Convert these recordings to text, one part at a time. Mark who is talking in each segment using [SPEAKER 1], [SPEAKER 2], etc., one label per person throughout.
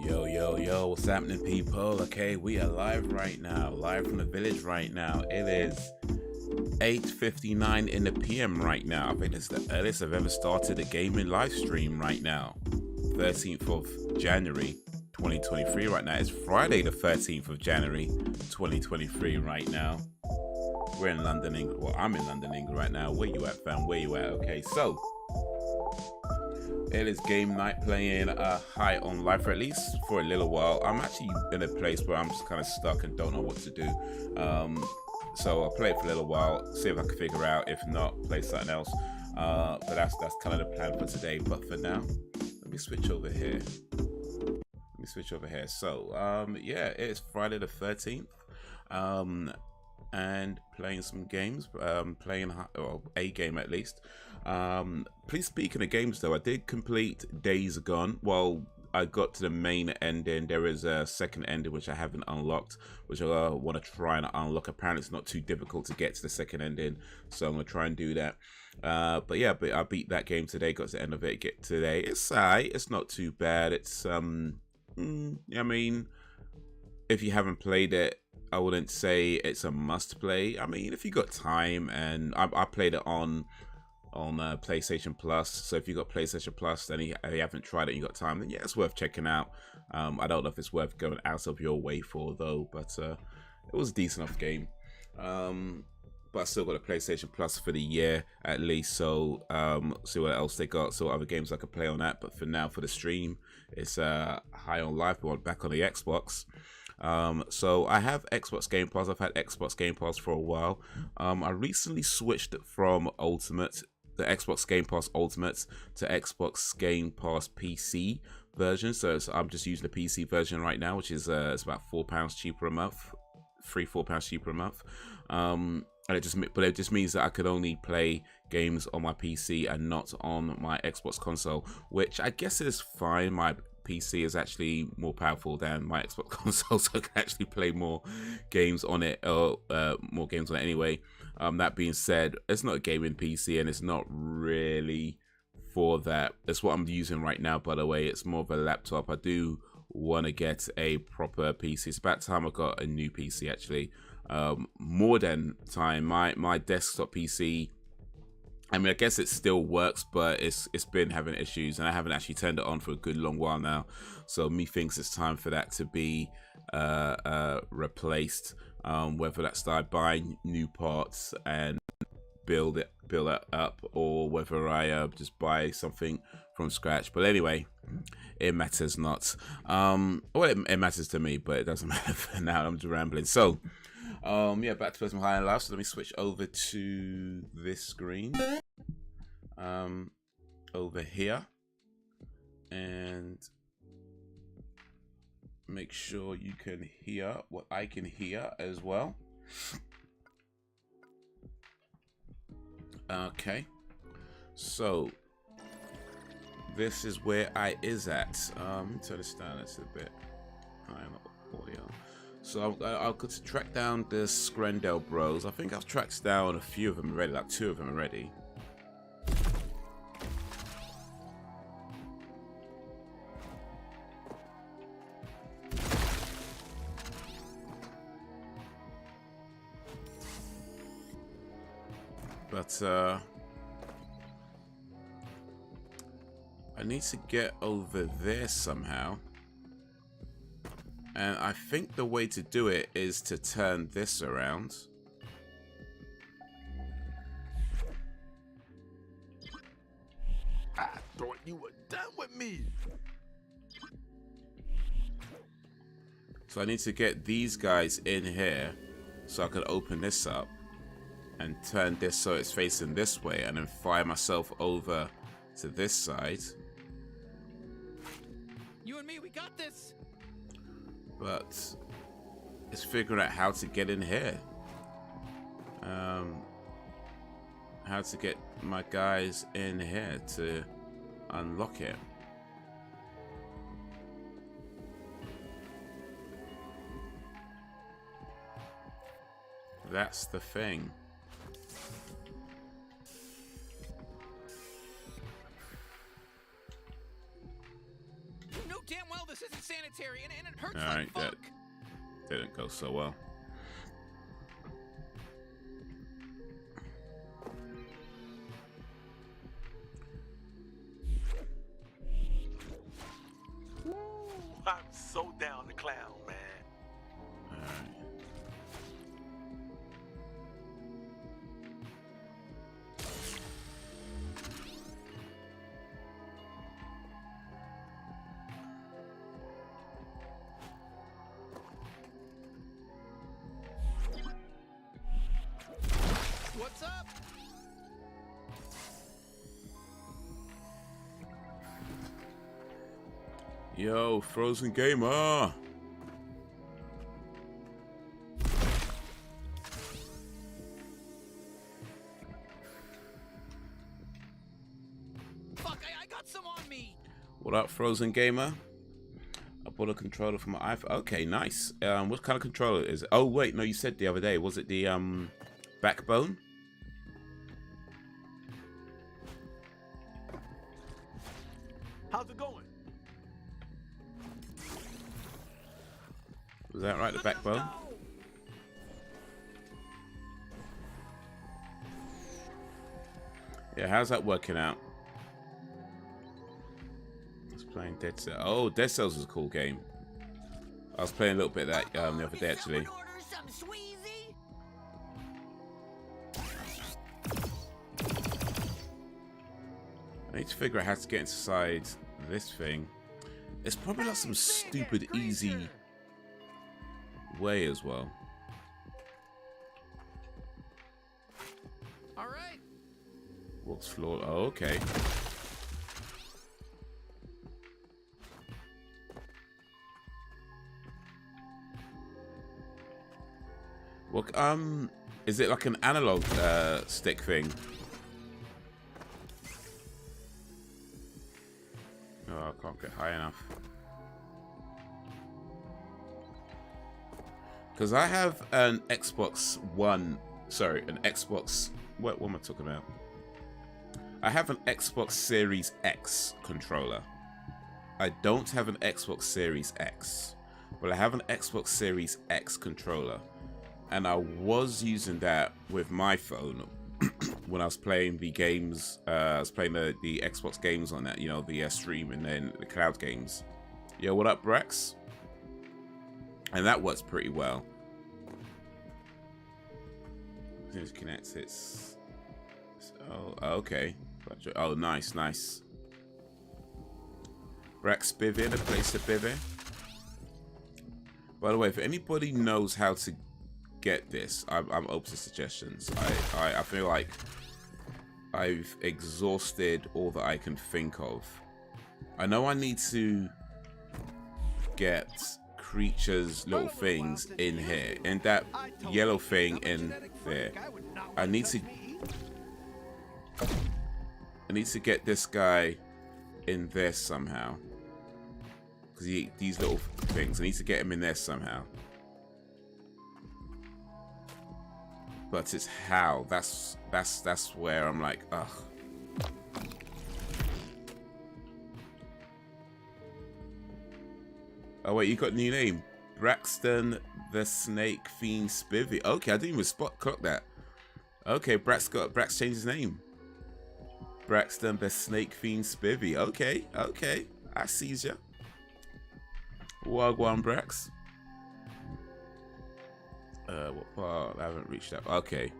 [SPEAKER 1] Yo, yo, yo, what's happening, people? Okay, we are live right now, live from the village right now. It is 8:59 in the PM right now. I think it's the earliest I've ever started a gaming live stream right now. 13th of January 2023 right now. It's Friday the 13th of January 2023 right now. We're in London, England. Well, I'm in London, England right now. Where you at, fam? Where you at? Okay, so it is game night, playing High on Life, for at least for a little while. I'm actually in a place where I'm just kind of stuck and don't know what to do. So I'll play it for a little while, see if I can figure out. If not, play something else. But that's kind of the plan for today. But for now, let me switch over here. So yeah, it's Friday the 13th. And playing some games, playing a game at least. Please, speaking of games though, I did complete Days Gone. Well, I got to the main ending. There is a second ending which I haven't unlocked, which I want to try and unlock. Apparently it's not too difficult to get to the second ending, so I'm gonna try and do that. But yeah, I beat that game today, got to the end of it today. It's it's not too bad. It's I mean, if you haven't played it, I wouldn't say it's a must play. I mean, if you got time, and I played it on PlayStation Plus. So if you got PlayStation Plus, then you haven't tried it, and you got time, then yeah, it's worth checking out. I don't know if it's worth going out of your way for though, but it was a decent enough game. But I still got a PlayStation Plus for the year at least, so see what else they got, so other games I could play on that. But for now, for the stream, it's High on Life, but back on the Xbox. So I have Xbox Game Pass. I've had Xbox Game Pass for a while. I recently switched from Ultimate, the Xbox Game Pass Ultimate, to Xbox Game Pass PC version. So I'm just using the PC version right now, which is it's about £4 cheaper a month, £4 cheaper a month. And it just means that I could only play games on my PC and not on my Xbox console, which I guess is fine. My PC is actually more powerful than my Xbox console, so I can actually play more games on it, anyway. That being said, it's not a gaming PC, and it's not really for that. It's what I'm using right now, by the way. It's more of a laptop. I do want to get a proper PC. It's about time I got a new PC, actually. More than time. My desktop PC, I mean, I guess it still works, but it's been having issues, and I haven't actually turned it on for a good long while now. So me thinks it's time for that to be replaced. Whether that's start buying new parts and build it up, or whether I just buy something from scratch. But anyway, it matters not. Well, it matters to me, but it doesn't matter for now. I'm just rambling. So yeah, back to some High on Life. So let me switch over to this screen, over here, and make sure you can hear what I can hear as well. Okay, so this is where I is at. Let me turn this down. It's a bit high on audio. So I'll track down the Screndel Bros. I think I've tracked down a few of them already, like 2 of them already. But I need to get over there somehow. And I think the way to do it is to turn this around.
[SPEAKER 2] I thought you were done with me.
[SPEAKER 1] So I need to get these guys in here so I can open this up and turn this so it's facing this way, and then fire myself over to this side.
[SPEAKER 3] You and me, we got this.
[SPEAKER 1] But it's figuring out how to get in here. How to get my guys in here to unlock it. That's the thing.
[SPEAKER 3] No damn well this isn't sanitary, and it hurts
[SPEAKER 1] All
[SPEAKER 3] like
[SPEAKER 1] right,
[SPEAKER 3] fuck.
[SPEAKER 1] that didn't go so well.
[SPEAKER 2] I'm so down the clown, man.
[SPEAKER 1] All right.
[SPEAKER 3] What's up?
[SPEAKER 1] Yo, Frozen Gamer.
[SPEAKER 3] Fuck, I got some on me.
[SPEAKER 1] What up, Frozen Gamer? I bought a controller for my iPhone. Okay, nice. What kind of controller is it? Oh wait, no, you said the other day. Was it the Backbone?
[SPEAKER 2] How's it going?
[SPEAKER 1] Was that right? The Backbone? Yeah, how's that working out? I was playing Dead Cells. Oh, Dead Cells was a cool game. I was playing a little bit of that the other day, actually. I need to figure out how to get inside this thing. It's probably like some stupid easy way as well.
[SPEAKER 3] All right.
[SPEAKER 1] What's flawed? Oh, okay. Well, is it like an analog stick thing? Oh, I can't get high enough. Because I have an Xbox One. Sorry, an Xbox. What am I talking about? I have an Xbox Series X controller. I don't have an Xbox Series X, but I have an Xbox Series X controller. And I was using that with my phone when I was playing the games. I was playing the Xbox games on that, you know, the stream and then the cloud games. Yo, what up, Brex? And that works pretty well. As soon as it connects, it's... Oh, okay. Oh, nice, nice. Brex Bivy, the place to Bivy. By the way, if anybody knows how to get this, I'm open to suggestions. I feel like I've exhausted all that I can think of. I know I need to get creatures, little things in here, and that yellow thing in there. I need to get this guy in there somehow, because these little things, I need to get him in there somehow. But it's how. That's where I'm like, ugh. Oh wait, you got a new name. Braxton the Snake Fiend Spivvy. Okay, I didn't even clock that. Okay, Brax changed his name. Braxton the Snake Fiend Spivvy. Okay, okay. I sees ya. Wagwan Brax. What part? I haven't reached that. Okay.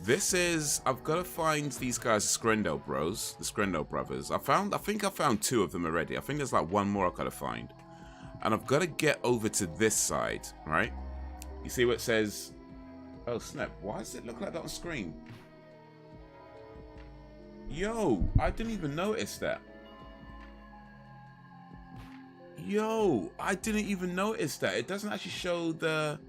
[SPEAKER 1] This is... I've got to find these guys, the Screndo bros. The Screndo brothers. I think I found 2 of them already. I think there's like 1 more I've got to find. And I've got to get over to this side, right? You see what it says? Oh, snap. Why does it look like that on screen? Yo, I didn't even notice that. Yo, I didn't even notice that. It doesn't actually show the...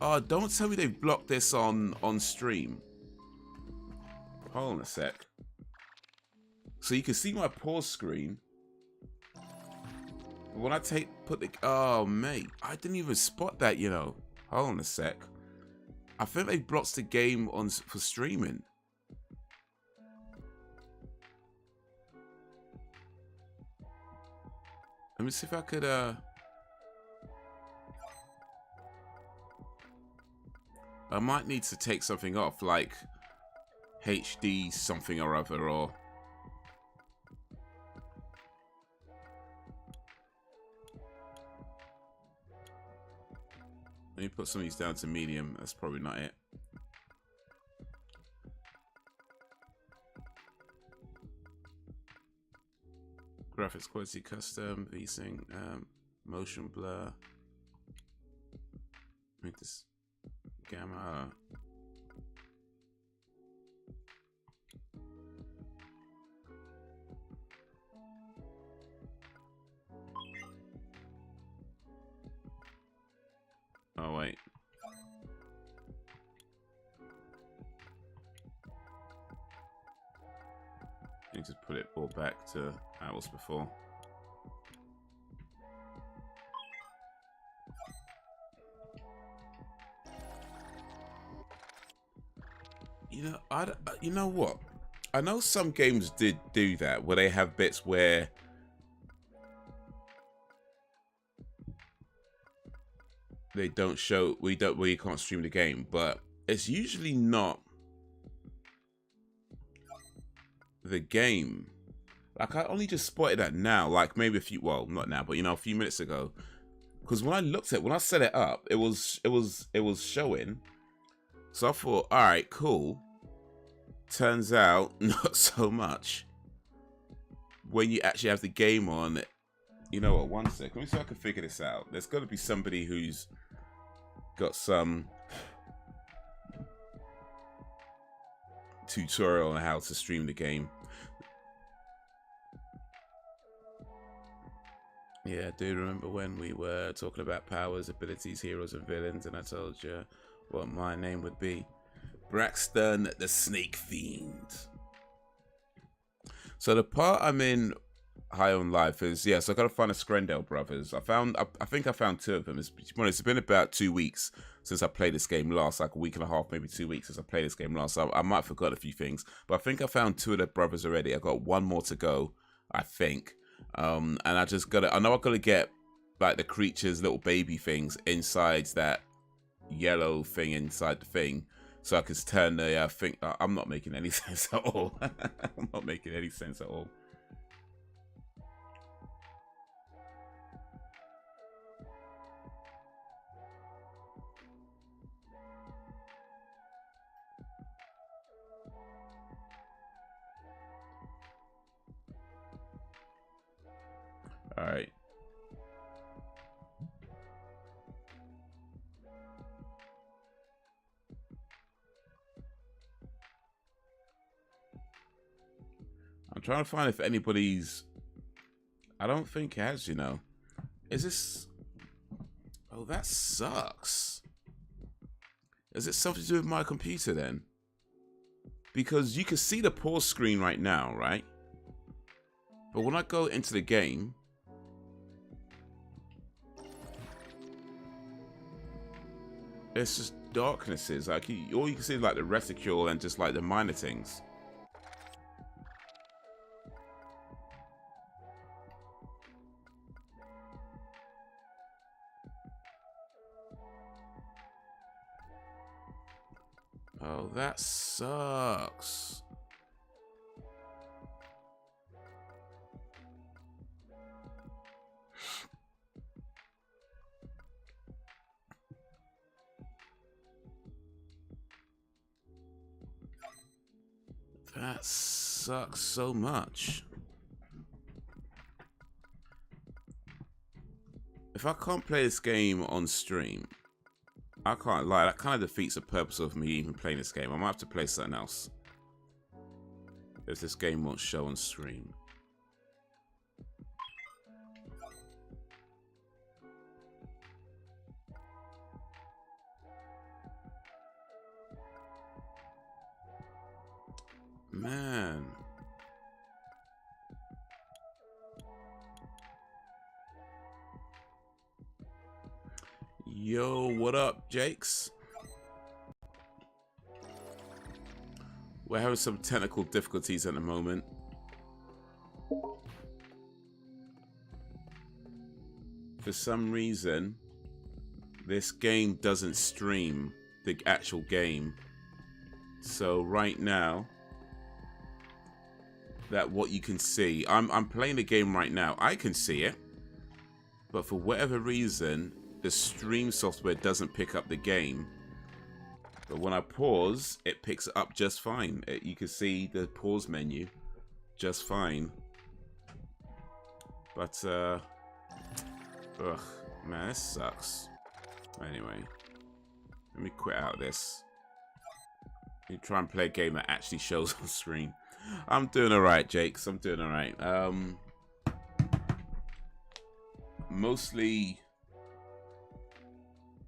[SPEAKER 1] Oh, don't tell me they've blocked this on stream. Hold on a sec. So you can see my pause screen. When I put the... Oh, mate. I didn't even spot that, you know. Hold on a sec. I think they blocked the game for streaming. Let me see if I could I might need to take something off, like HD something or other, or let me put some of these down to medium. That's probably not it. Graphics quality custom, VSync, motion blur. Make this gamma. Oh wait. You just put it all back to how it was before. You know what? I know some games did do that, where they have bits where they don't show, where you can't stream the game, but it's usually not the game. Like, I only just spotted that now, like maybe a few, well, not now, but you know, a few minutes ago. Because when I set it up, it was showing. So I thought, all right, cool. Turns out, not so much. When you actually have the game on, you know what? One sec. Let me see if I can figure this out. There's got to be somebody who's got some tutorial on how to stream the game. Yeah, I do remember when we were talking about powers, abilities, heroes, and villains, and I told you what my name would be. Braxton the Snake Fiend. So the part I'm in High on Life is, yeah, so I gotta find the Screndale brothers. I think I found two of them. It's been about 2 weeks since I played this game last, like a week and a half, maybe 2 weeks since I played this game last. So I might have forgot a few things, but I think I found two of the brothers already. I got one more to go, I think. And I know I gotta get like the creature's little baby things inside that yellow thing inside the thing, so I can turn the thing. I'm not making any sense at all. I'm not making any sense at all. All right. I'm trying to find if anybody's... I don't think it has, you know. Is this... Oh, that sucks. Is it something to do with my computer then? Because you can see the pause screen right now, right? But when I go into the game... It's just darknesses. Like, all you can see is like the reticule and just like the minor things. Oh, that sucks. That sucks so much. If I can't play this game on stream, I can't lie, that kind of defeats the purpose of me even playing this game. I might have to play something else if this game won't show on stream. Man. Yo, what up, Jakes? We're having some technical difficulties at the moment. for some reason, this game doesn't stream the actual game. So right now, that what you can see, I'm playing the game right now. I can see it, but for whatever reason, the stream software doesn't pick up the game. But when I pause, it picks it up just fine. You can see the pause menu just fine. But ugh, man, this sucks. Anyway, let me quit out this. Let me try and play a game that actually shows on screen. I'm doing alright, Jakes. I'm doing alright. Mostly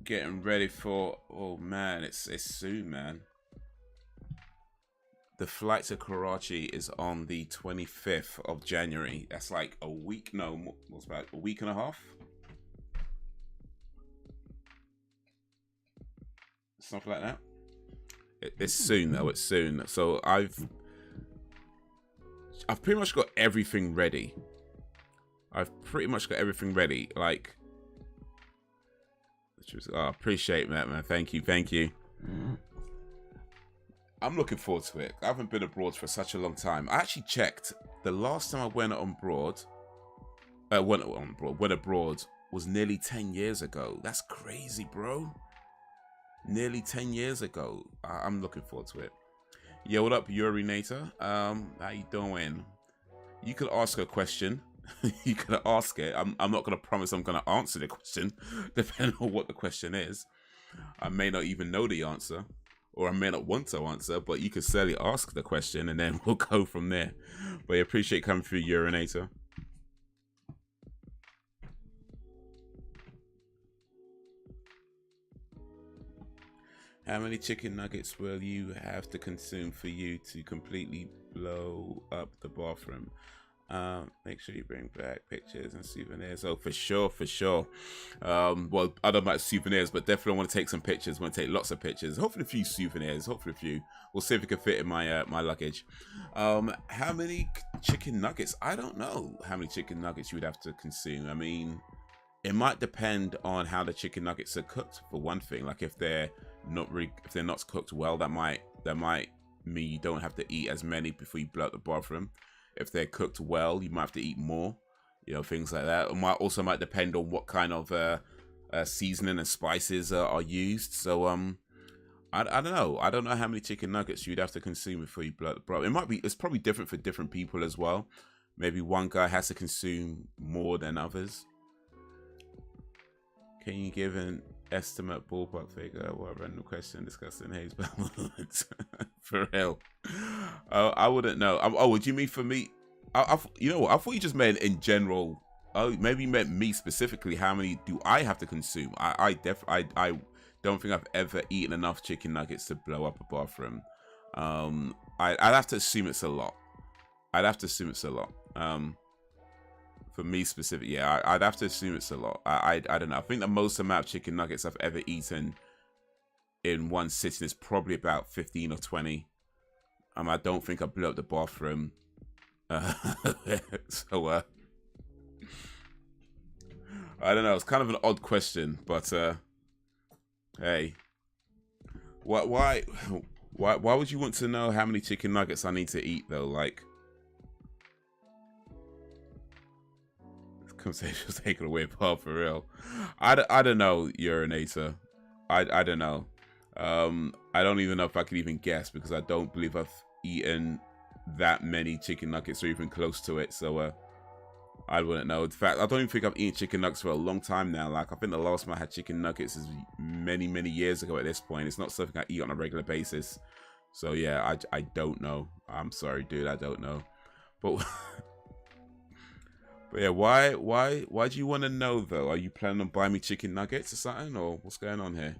[SPEAKER 1] getting ready for, oh man, it's soon, man. The flight to Karachi is on the 25th of January. That's like a week, no, what's about a week and a half? Something like that. It's soon though, it's soon. So I've pretty much got everything ready. Like, oh, appreciate that, man. Thank you. I'm looking forward to it. I haven't been abroad for such a long time. I actually checked. The last time I went abroad was nearly 10 years ago. That's crazy, bro. Nearly 10 years ago. I'm looking forward to it. Yo, what up, Urinator? How you doing? You could ask a question. You could ask it. I'm not going to promise I'm going to answer the question, depending on what the question is. I may not even know the answer, or I may not want to answer, but you could certainly ask the question, and then we'll go from there. But I appreciate coming through, Urinator. How many chicken nuggets will you have to consume for you to completely blow up the bathroom? Make sure you bring back pictures and souvenirs. Oh, for sure. Well, I don't know about souvenirs, but definitely want to take some pictures. Want to take lots of pictures. Hopefully a few souvenirs. Hopefully a few. We'll see if it can fit in my my luggage. How many chicken nuggets? I don't know how many chicken nuggets you would have to consume. I mean, it might depend on how the chicken nuggets are cooked. For one thing, like if they're not cooked well, that might mean you don't have to eat as many before you blow up the bathroom. If they're cooked well, you might have to eat more, you know, things like that. It might depend on what kind of seasoning and spices are used. So I don't know. I don't know how many chicken nuggets you'd have to consume before you blow up the bathroom. It's probably different for different people as well. Maybe one guy has to consume more than others. Can you give an estimate ballpark figure? What random question discussing Haze for real? I wouldn't know. Oh, would you mean for me? You know what? I thought you just meant in general. Oh, maybe you meant me specifically. How many do I have to consume? I don't think I've ever eaten enough chicken nuggets to blow up a bathroom. I'd have to assume it's a lot. For me specific, yeah, I'd have to assume it's a lot. I don't know. I think the most amount of chicken nuggets I've ever eaten in one sitting is probably about 15 or 20. I don't think I blew up the bathroom. So I don't know. It's kind of an odd question, but hey, why would you want to know how many chicken nuggets I need to eat though? Like, conversation was taken away apart for real. I don't know, Urinator. I don't know. I don't even know if I could even guess, because I don't believe I've eaten that many chicken nuggets or even close to it. So I wouldn't know. In fact, I don't even think I've eaten chicken nuggets for a long time now. Like, I think the last time I had chicken nuggets is many years ago at this point. It's not something I eat on a regular basis. So yeah, I don't know. I'm sorry, dude. I don't know. But but yeah, why do you want to know though? Are you planning on buying me chicken nuggets or something, or what's going on here?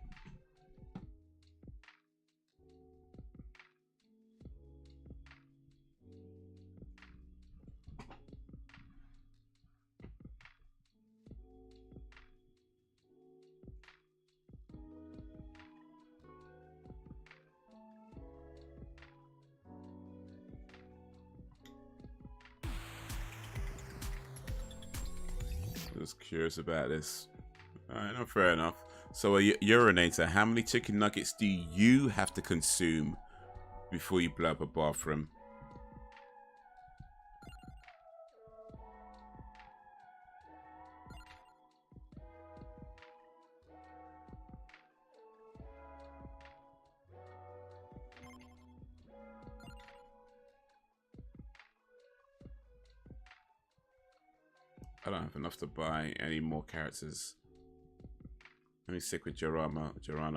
[SPEAKER 1] Just curious about this. Alright, no, fair enough. So a urinator, how many chicken nuggets do you have to consume before you blow up a bathroom? I don't have enough to buy any more characters. Let me stick with Gerano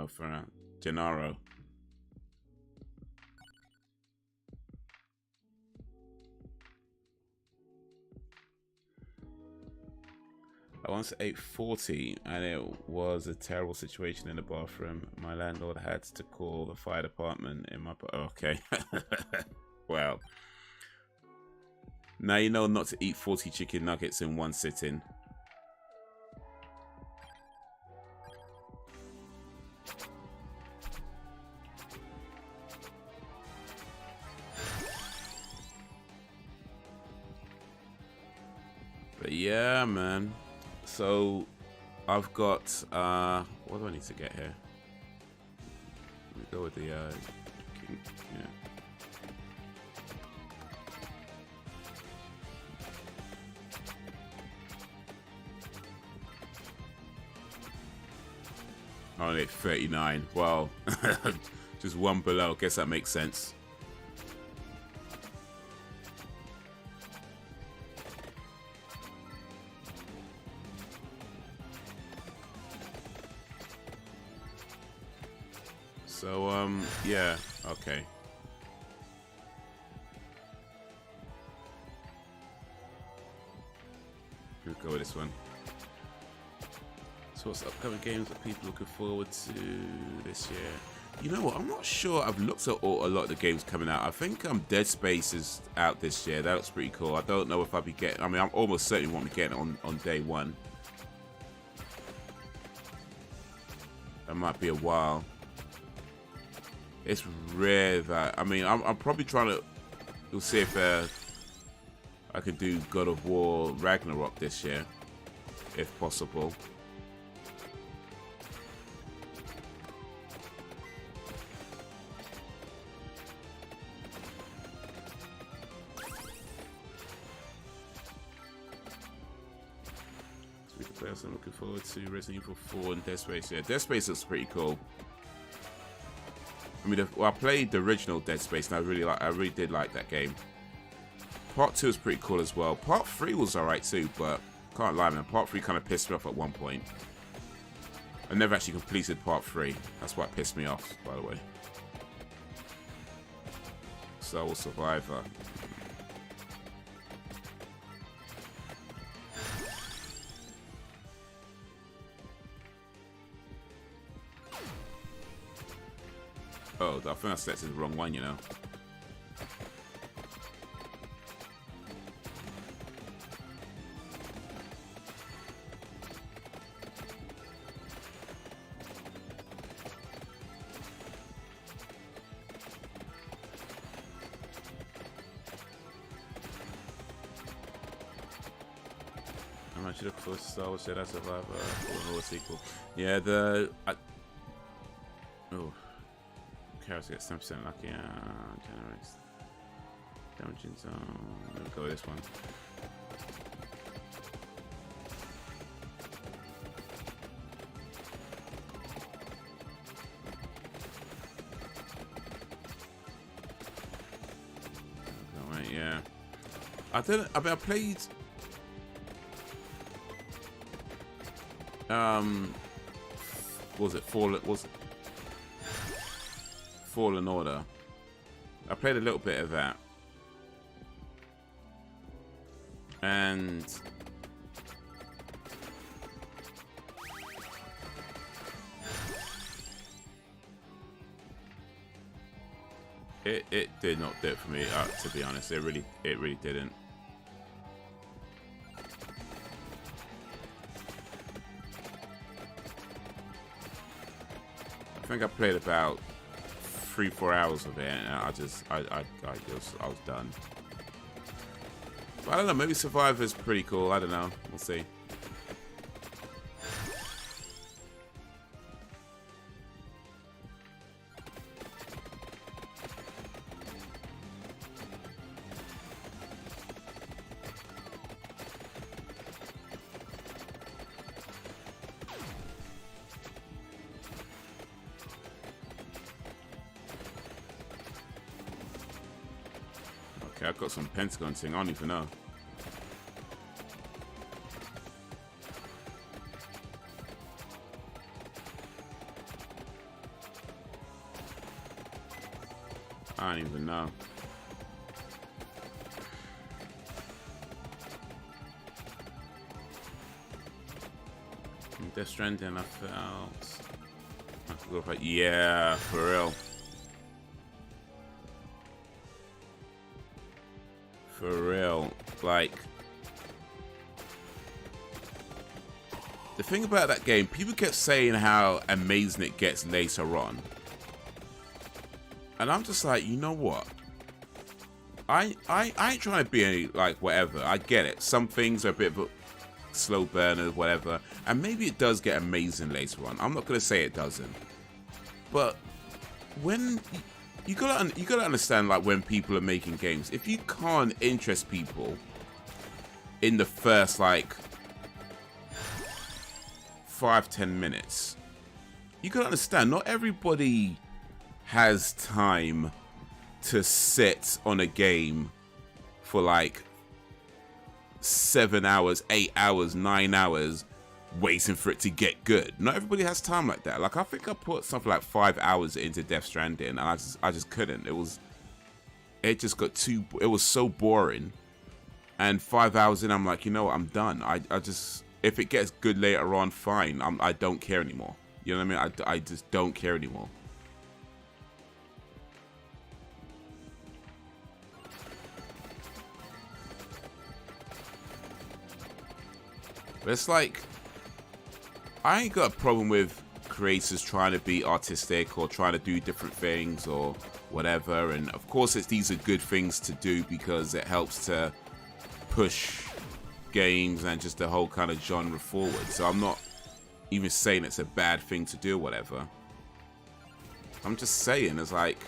[SPEAKER 1] for now. Gennaro. I once ate 40 and it was a terrible situation in the bathroom. My landlord had to call the fire department in my... Okay. Well. Now you know not to eat 40 chicken nuggets in one sitting. But yeah, man. So I've got what do I need to get here? Let me go with the yeah. Only 39. Well, just one below. Guess that makes sense. So, yeah, okay. We'll go with this one. So what's upcoming games that people looking forward to this year? You know what? I'm not sure. I've looked at a lot of the games coming out. I think Dead Space is out this year. That looks pretty cool. I don't know if I'll be getting... I mean, I'm almost certainly won't be getting it on day one. That might be a while. It's rare that... I mean, I'm probably trying to... We'll see if I could do God of War Ragnarok this year. If possible. I'm looking forward to Resident Evil 4 and Dead Space. Yeah, Dead Space looks pretty cool. I mean, I played the original Dead Space, and I really did like that game. Part 2 is pretty cool as well. Part 3 was alright too, but can't lie, man. Part 3 kind of pissed me off at one point. I never actually completed Part 3. That's what pissed me off, by the way. Soul Survivor. Oh, I think I selected the wrong one, you know. I'm actually looking for Star Wars Jedi Survivor or a sequel. Yeah, oh. Carrots get 10% lucky. Generates Dungeon Zone. I'm gonna go with this one. Alright, yeah. I played. Was it Fallen Order? I played a little bit of that, and it did not do it for me. To be honest, it really didn't. I think I played about 3-4 hours of it, and I was done. But I don't know, maybe Survivor's pretty cool. I don't know. We'll see. Okay, I've got some Pentagon thing. I don't even know. I don't even know. Death Stranding, I felt. I have to go for, yeah, for real. For real. Like, the thing about that game, people kept saying how amazing it gets later on. And I'm just like, you know what? I ain't trying to be any, like, whatever. I get it. Some things are a bit of a slow burner, whatever. And maybe it does get amazing later on. I'm not going to say it doesn't. But when... You gotta understand, like, when people are making games, if you can't interest people in the first, like, 5-10 minutes, you gotta understand, not everybody has time to sit on a game for, like, 7 hours, 8 hours, 9 hours, waiting for it to get good. Not everybody has time like that. Like, I think I put something like 5 hours into Death Stranding, and I just couldn't. It just got too. It was so boring. And 5 hours in, I'm like, you know what? I'm done. I just, if it gets good later on, fine. I don't care anymore. You know what I mean? I just don't care anymore. But it's like, I ain't got a problem with creators trying to be artistic or trying to do different things or whatever. And of course, these are good things to do because it helps to push games and just the whole kind of genre forward. So I'm not even saying it's a bad thing to do or whatever. I'm just saying, it's like,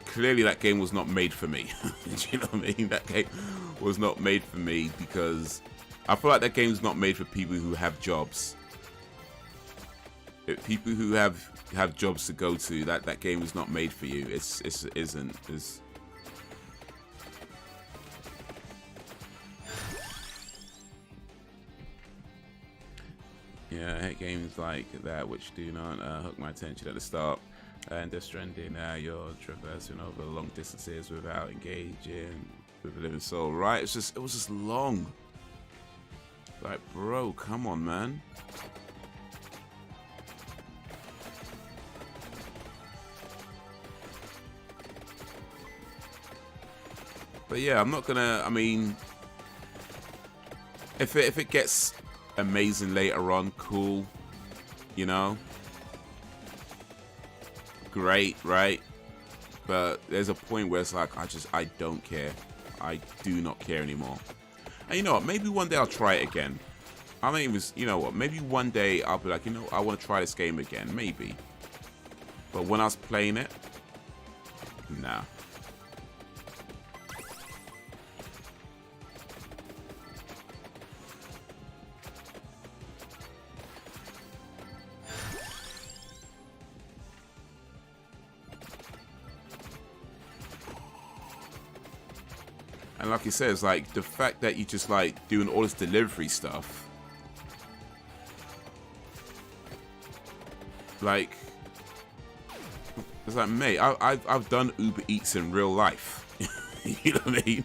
[SPEAKER 1] clearly that game was not made for me. Do you know what I mean? That game was not made for me because I feel like that game's not made for people who have jobs. People who have jobs to go to, that game is not made for you. It isn't. Yeah, I hate games like that which do not hook my attention at the start. And Death Stranding, you're traversing over long distances without engaging with a living soul. Right? It was just long. Like, bro, come on, man. But yeah, I'm not gonna. I mean, if it gets amazing later on, cool. You know, great, right? But there's a point where it's like, I don't care. I do not care anymore. And you know what? Maybe one day I'll try it again. I don't even. You know what? Maybe one day I'll be like, you know, I want to try this game again. Maybe. But when I was playing it, nah. And like you said, it's like the fact that you just like doing all this delivery stuff. Like, it's like, mate, I've done Uber Eats in real life. You know what I mean?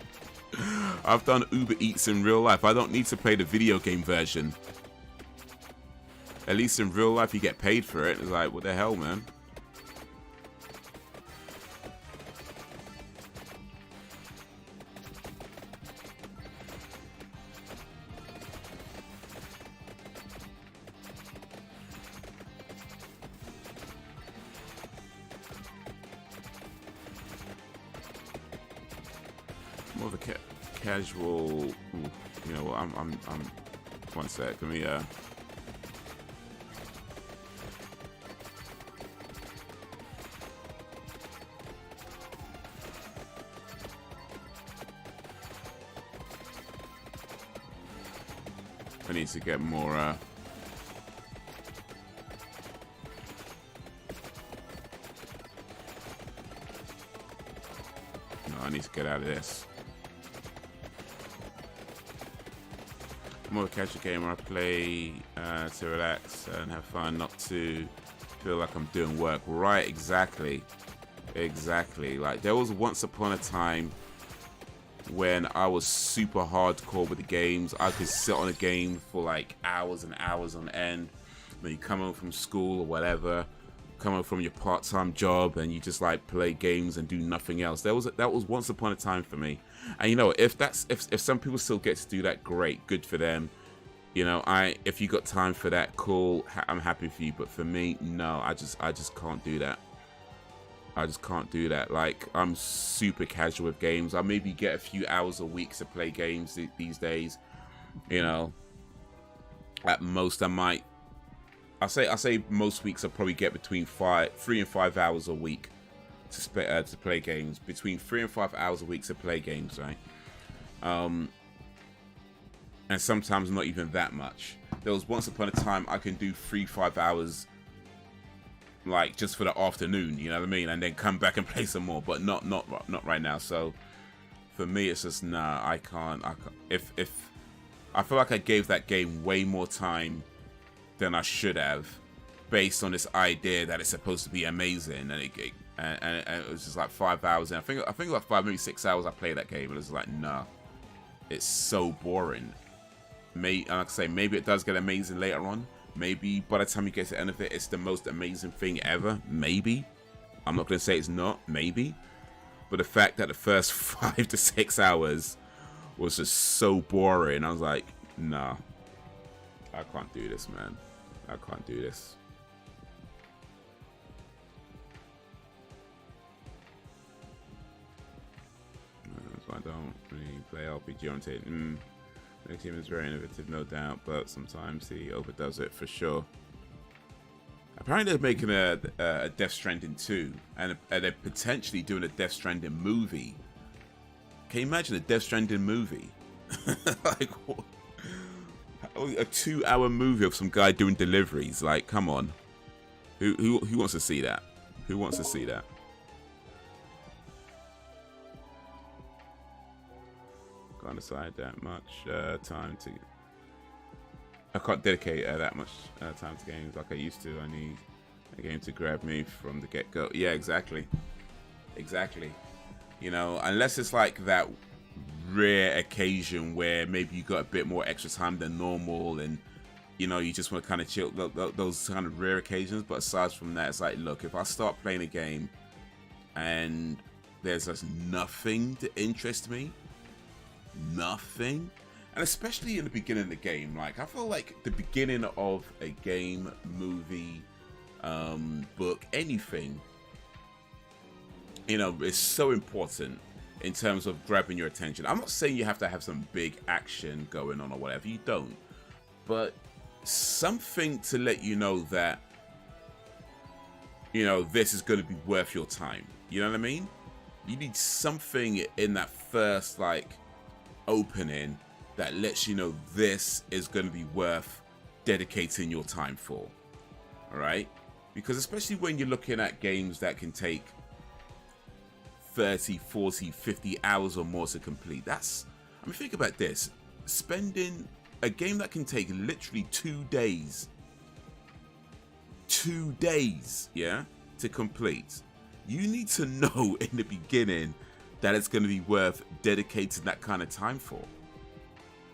[SPEAKER 1] I've done Uber Eats in real life. I don't need to play the video game version. At least in real life, you get paid for it. It's like, what the hell, man? More of a casual. Ooh, you know what? I'm. One sec. Let me. I need to get more. No, I need to get out of this. I'm more of a casual gamer. I play to relax and have fun, not to feel like I'm doing work. Right, exactly. Exactly. Like, there was once upon a time when I was super hardcore with the games. I could sit on a game for like hours and hours on end. When you come home from school or whatever, come home from your part-time job, and you just like play games and do nothing else. That was once upon a time for me. And you know, if some people still get to do that, great, good for them. You know, if you got time for that, cool. I'm happy for you. But for me, no, I just can't do that. I just can't do that. Like, I'm super casual with games. I maybe get a few hours a week to play games these days. You know, at most I say most weeks I probably get between 3 and 5 hours a week to play games. Between 3 and 5 hours a week to play games, right? And sometimes not even that much. There was once upon a time I can do 3-5 hours, like just for the afternoon, you know what I mean, and then come back and play some more. But not right now. So for me, it's just nah. I can't. If I feel like I gave that game way more time than I should have, based on this idea that it's supposed to be amazing, and it was just like 5 hours. And I think like 5, maybe 6 hours I played that game, and it's like nah, it's so boring. Like I say, maybe it does get amazing later on. Maybe by the time you get to the end of it, it's the most amazing thing ever. Maybe. I'm not going to say it's not. Maybe. But the fact that the first 5 to 6 hours was just so boring, I was like, nah. I can't do this, man. I can't do this. So I don't really play RPG oriented. The team is very innovative, no doubt, but sometimes he overdoes it for sure. Apparently they're making a Death Stranding 2, and they're potentially doing a Death Stranding movie. Can you imagine a Death Stranding movie? Like, what? A 2-hour movie of some guy doing deliveries? Like, come on. Who wants to see that? Who wants to see that? Can't decide that much time to. I can't dedicate that much time to games like I used to. I need a game to grab me from the get-go. Yeah, exactly. Exactly. You know, unless it's like that rare occasion where maybe you got a bit more extra time than normal, and you know, you just want to kind of chill. Those kind of rare occasions. But aside from that, it's like, look, if I start playing a game and there's just nothing to interest me. Nothing. And especially in the beginning of the game, like, I feel like the beginning of a game, movie, book, anything, you know, is so important in terms of grabbing your attention. I'm not saying you have to have some big action going on or whatever, you don't, but something to let you know that, you know, this is going to be worth your time. You know what I mean? You need something in that first, like, opening that lets you know this is going to be worth dedicating your time for. All right? Because especially when you're looking at games that can take 30, 40, 50 hours or more to complete. That's, I mean, think about this. Spending a game that can take literally 2 days. 2 days, yeah, to complete. You need to know in the beginning that it's going to be worth dedicating that kind of time for.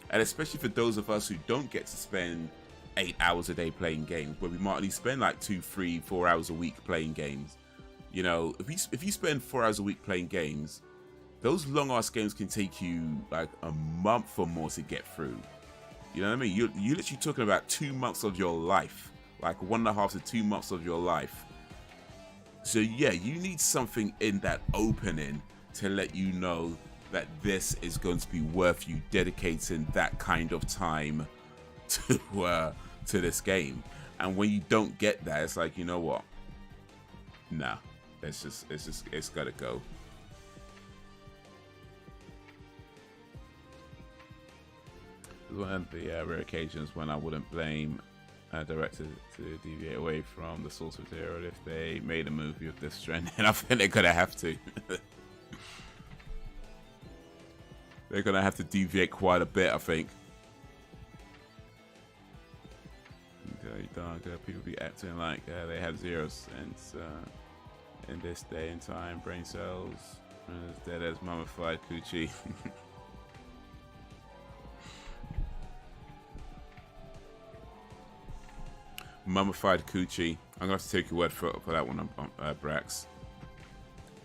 [SPEAKER 1] And especially for those of us who don't get to spend 8 hours a day playing games, where we might only spend like 2, 3, 4 hours a week playing games. You know, if you spend 4 hours a week playing games, those long ass games can take you like a month or more to get through. You know what I mean? You're literally talking about 2 months of your life, like 1.5 to 2 months of your life. So yeah, you need something in that opening to let you know that this is going to be worth you dedicating that kind of time to this game. And when you don't get that, it's like, you know what? Nah, it's gotta go. One of the rare occasions when I wouldn't blame a director to deviate away from the source material if they made a movie of this trend, and I think they're gonna have to. They're gonna have to deviate quite a bit, I think. Okay, dark. People be acting like they have 0 cents in this day and time. Brain cells as dead as mummified coochie. Mummified coochie. I'm gonna have to take your word for that one, Brax.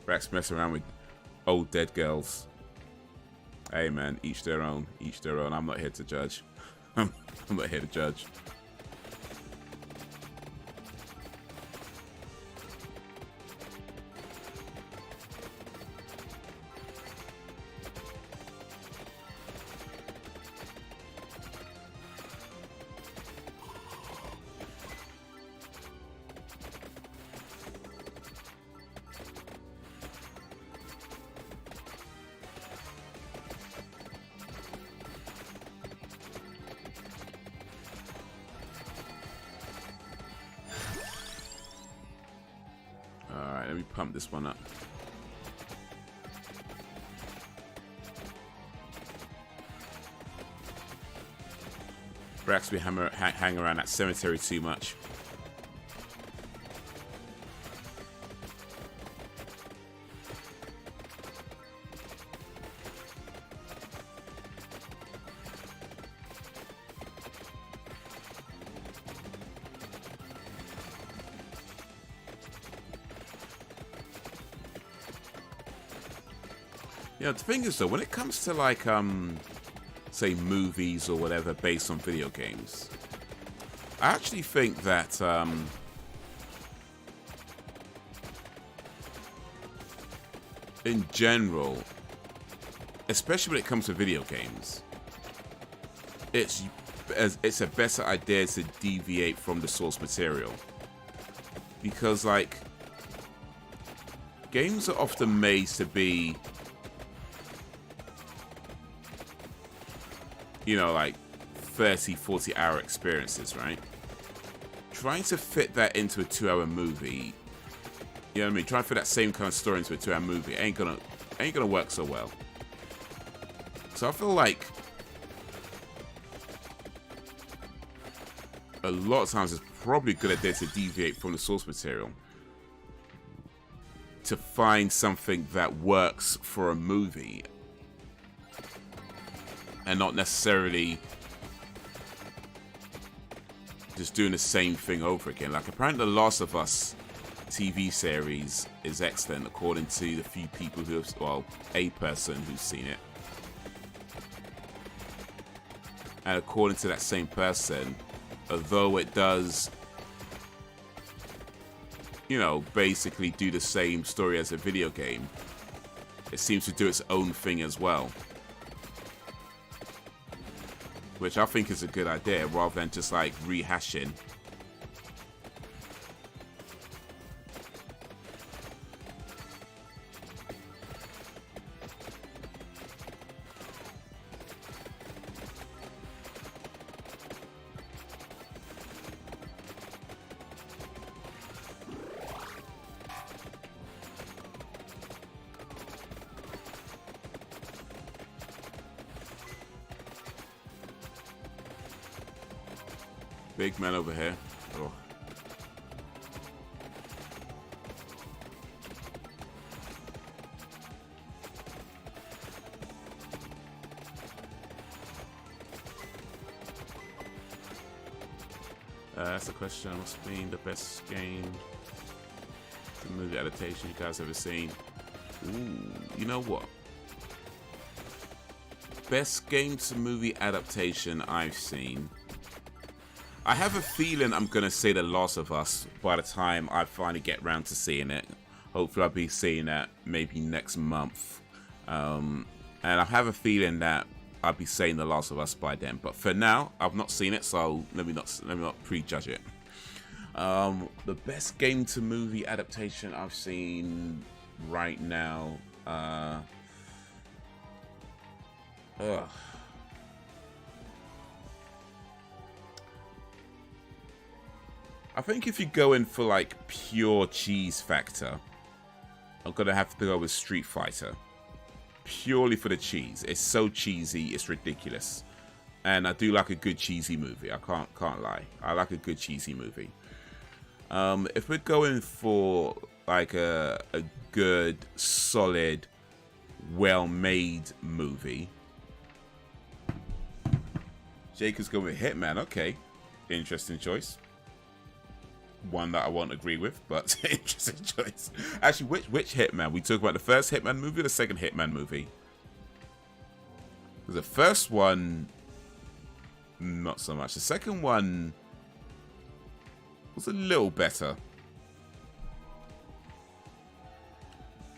[SPEAKER 1] Brax messing around with old dead girls. Hey man, each their own, each their own. I'm not here to judge. I'm not here to judge. Alright, let me pump this one up. Perhaps we hang around that cemetery too much. Yeah, the thing is though, when it comes to like say movies or whatever based on video games, I actually think that in general, especially when it comes to video games, it's a better idea to deviate from the source material, because like games are often made to be, you know, like 30-40 hour experiences, right? Trying to fit that into a 2-hour movie, you know what I mean? Trying to fit that same kind of story into a 2-hour movie ain't gonna work so well. So I feel like a lot of times it's probably a good idea to deviate from the source material to find something that works for a movie, and not necessarily just doing the same thing over again. Like apparently The Last of Us TV series is excellent according to the few people who have, well, a person who's seen it. And according to that same person, although it does, you know, basically do the same story as a video game, it seems to do its own thing as well. Which I think is a good idea, rather than just like rehashing. Big man over here. Oh. That's the question. What's been the best game to movie adaptation you guys ever seen? Ooh, you know what? Best game to movie adaptation I've seen. I have a feeling I'm going to say The Last of Us by the time I finally get around to seeing it. Hopefully I'll be seeing that maybe next month. And I have a feeling that I'll be saying The Last of Us by then. But for now, I've not seen it, so let me not prejudge it. The best game to movie adaptation I've seen right now. I think if you go in for like pure cheese factor, I'm gonna have to go with Street Fighter. purely for the cheese. It's so cheesy, it's ridiculous. And I do like a good cheesy movie. I can't lie. I like a good cheesy movie. If we're going for like a good, solid, well-made movie, Jacob's going with Hitman. Okay, interesting choice. One that I won't agree with, but interesting choice. Actually, which Hitman? We talk about the first Hitman movie or the second Hitman movie? The first one, not so much. The second one was a little better.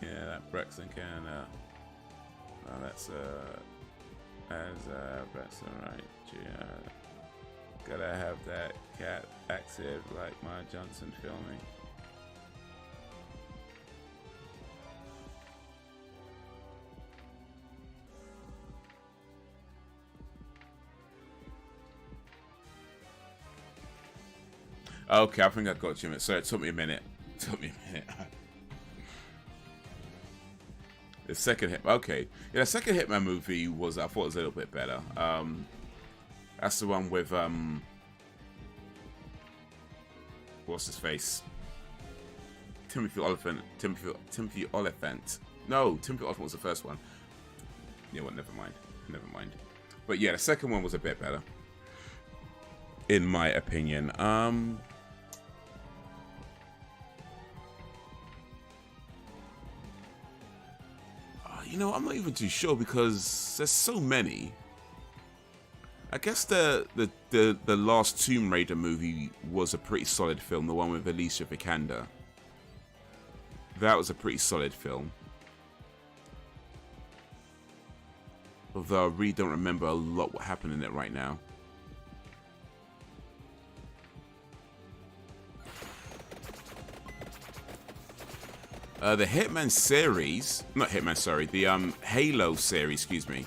[SPEAKER 1] Yeah, that Brexit can. Oh, that's Brexit, right? Yeah. Gotta have that cat active like my Johnson filming. Okay, I think I got you. Sorry, it took me a minute. The second hit, okay, yeah, the second Hitman movie was, I thought it was a little bit better. That's the one with what's his face? Timothy Oliphant. No, Timothy Oliphant was the first one. Yeah, well, never mind. But yeah, the second one was a bit better, in my opinion. You know, I'm not even too sure because there's so many. I guess the last Tomb Raider movie was a pretty solid film. The one with Alicia Vikander. That was a pretty solid film. Although I really don't remember a lot what happened in it right now. The Hitman series, not Hitman, sorry, the Halo series, excuse me.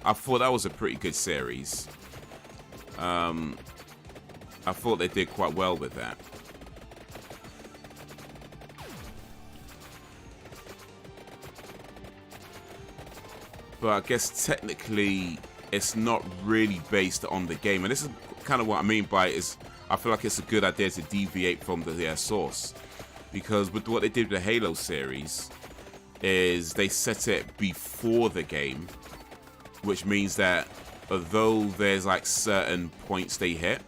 [SPEAKER 1] I thought that was a pretty good series. I thought they did quite well with that. But I guess technically it's not really based on the game. And this is kind of what I mean by it, is I feel like it's a good idea to deviate from the source. Because with what they did with the Halo series is they set it before the game, which means that although there's like certain points they hit,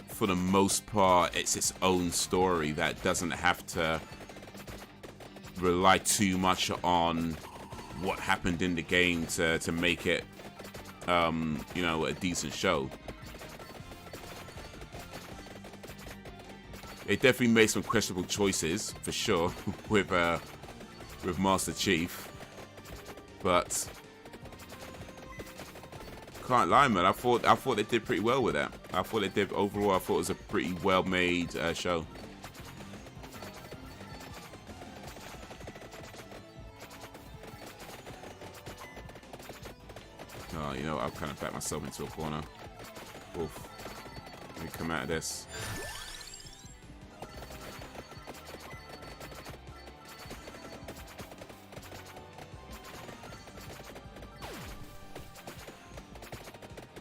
[SPEAKER 1] for the most part it's its own story that doesn't have to rely too much on what happened in the game to make it you know, a decent show. It definitely made some questionable choices for sure with Master Chief, but can't lie, man. I thought they did pretty well with that. I thought they did overall. I thought it was a pretty well made show. Oh, you know, I've kind of backed myself into a corner. Oof. Let me come out of this.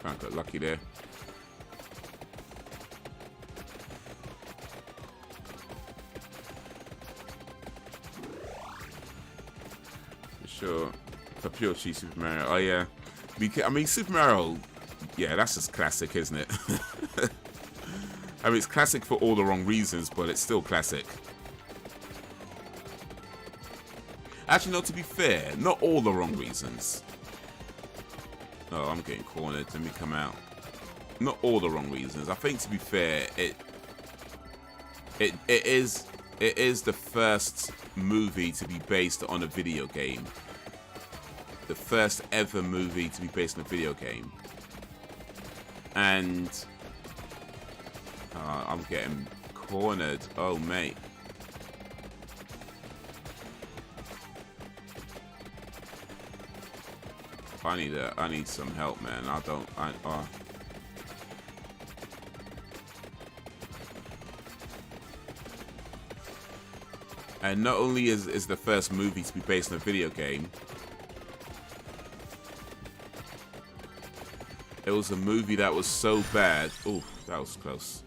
[SPEAKER 1] Kind of got lucky there. For sure. For pure cheese Super Mario. Oh yeah. I mean, Super Mario, yeah, that's just classic, isn't it? I mean, it's classic for all the wrong reasons, but it's still classic. Actually, no, to be fair, not all the wrong reasons. Oh, I'm getting cornered. Let me come out. Not all the wrong reasons. I think, to be fair, it is the first movie to be based on a video game. The first ever movie to be based on a video game. And I'm getting cornered. Oh, mate. I need some help, man. And not only is the first movie to be based on a video game, It was a movie that was so bad. Ooh, that was close.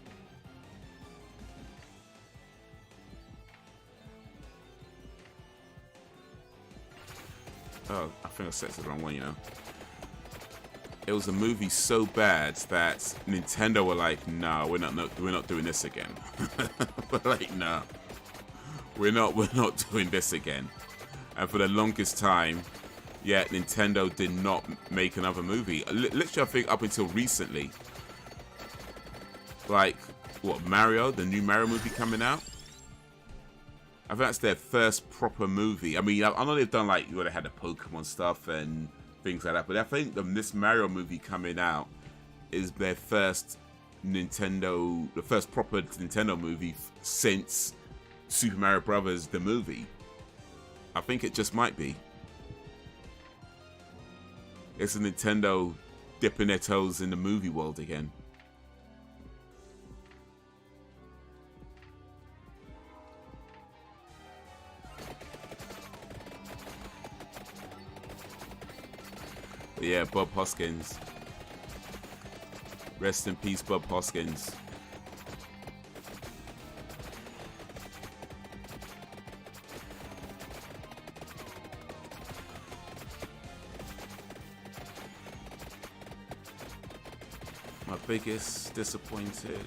[SPEAKER 1] Oh, I think I set the wrong one, you know. It was a movie so bad that Nintendo were like, "No, we're not doing this again." We're like, "No, we're not doing this again." And for the longest time, yeah, Nintendo did not make another movie. Literally, I think up until recently, like what, Mario, the new Mario movie coming out. I think that's their first proper movie. I mean, I know they've done like, they had the Pokemon stuff and things like that, but I think this Mario movie coming out is their first the first proper Nintendo movie since Super Mario Brothers, the movie. I think it just might be. It's a Nintendo dipping their toes in the movie world again. But yeah, Bob Hoskins. Rest in peace, Bob Hoskins. My biggest disappointed.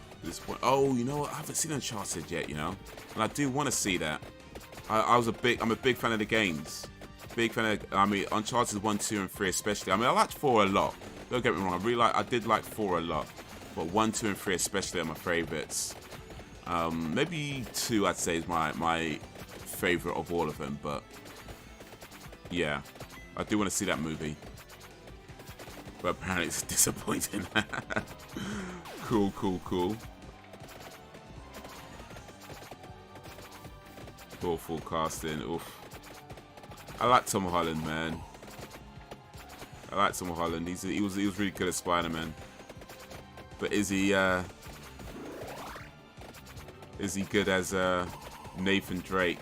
[SPEAKER 1] Oh, you know what? I haven't seen Uncharted yet, you know, and I do want to see that. I'm a big fan of the games. Big fan of, I mean, Uncharted 1, 2, and 3 especially. I mean, I liked 4 a lot. Don't get me wrong, I did like 4 a lot. But 1, 2, and 3 especially are my favorites. Maybe 2 I'd say is my favorite of all of them. But yeah, I do want to see that movie. But apparently it's disappointing. Cool. Full casting. Oof. I like Tom Holland, man. I like Tom Holland. He was really good at Spider-Man. But is he good as Nathan Drake?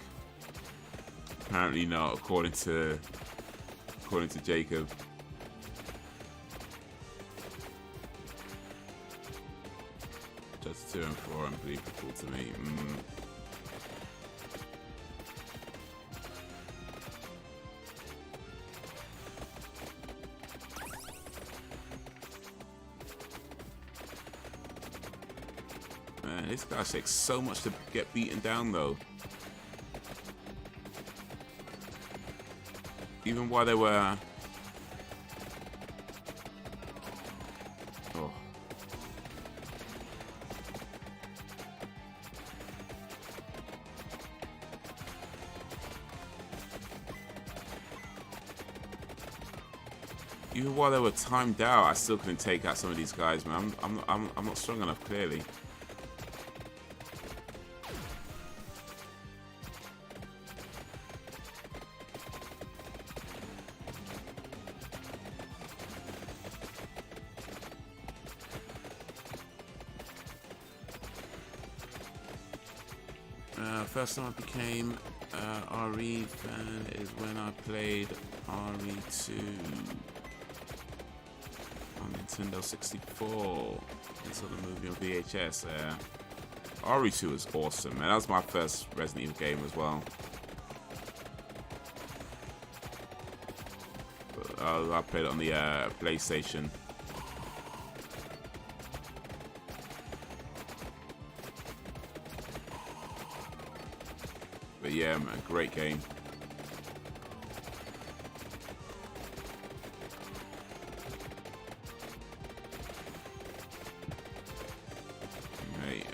[SPEAKER 1] Apparently not, according to Jacob. Just 2 and 4 unbelievable to me. Man, this guy takes so much to get beaten down, though. Even while they were... Oh. Even while they were timed out, I still couldn't take out some of these guys, man. I'm not strong enough, clearly. First time I became RE fan is when I played RE2 on Nintendo 64. And saw the movie on VHS. RE2 is awesome, man. That was my first Resident Evil game as well. I played it on the PlayStation. But yeah, man, great game. Right.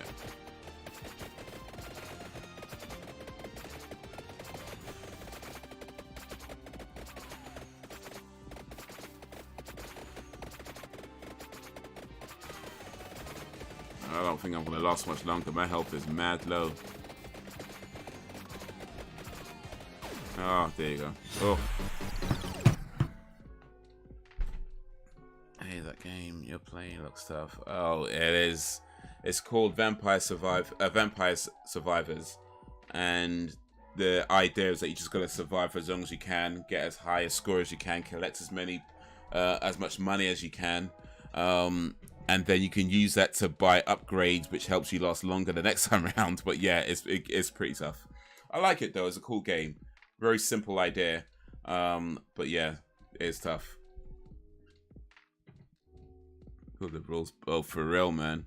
[SPEAKER 1] I don't think I'm gonna last much longer. My health is mad low. Oh, there you go. Oh. Hey, that game you're playing looks tough. Oh, it is. It's called Vampire Survivors, and the idea is that you just gotta survive for as long as you can, get as high a score as you can, collect as much money as you can, And then you can use that to buy upgrades, which helps you last longer the next time around. But yeah, it's pretty tough. I like it though. It's a cool game. Very simple idea. But yeah, it's tough. Got the rules. Oh, for real, man.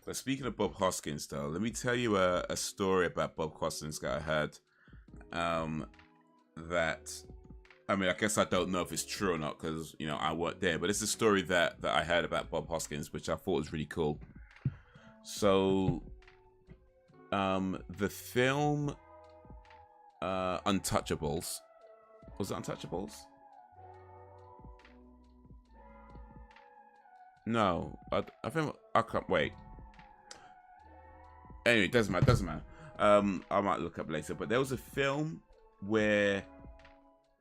[SPEAKER 1] But speaking of Bob Hoskins, though, let me tell you a story about Bob Hoskins that I heard. That, I mean, I guess I don't know if it's true or not because, you know, I weren't there. But it's a story that I heard about Bob Hoskins, which I thought was really cool. So, the film Untouchables. Was it Untouchables? No, I think I can't wait. Anyway, doesn't matter. I might look up later, but there was a film where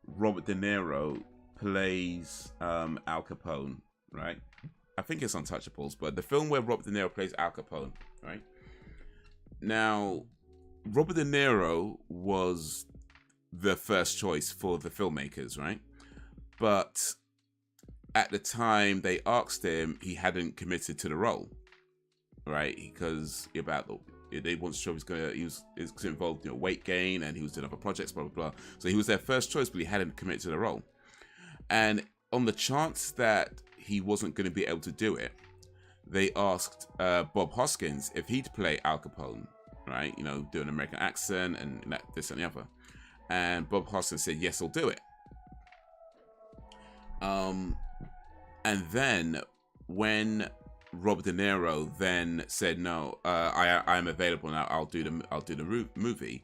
[SPEAKER 1] Robert De Niro plays Al Capone, right? I think it's Untouchables, but the film where Robert De Niro plays Al Capone, right? Now, Robert De Niro was the first choice for the filmmakers, right? But at the time they asked him, he hadn't committed to the role, right? Because they weren't sure he was involved in weight gain and he was doing other projects, blah blah blah. So he was their first choice, but he hadn't committed to the role. And on the chance that he wasn't going to be able to do it, they asked Bob Hoskins if he'd play Al Capone, right? You know, do an American accent and this and the other. And Bob Hoskins said, "Yes, I'll do it." And then when Robert De Niro then said, "No, I am available now. I'll do the movie."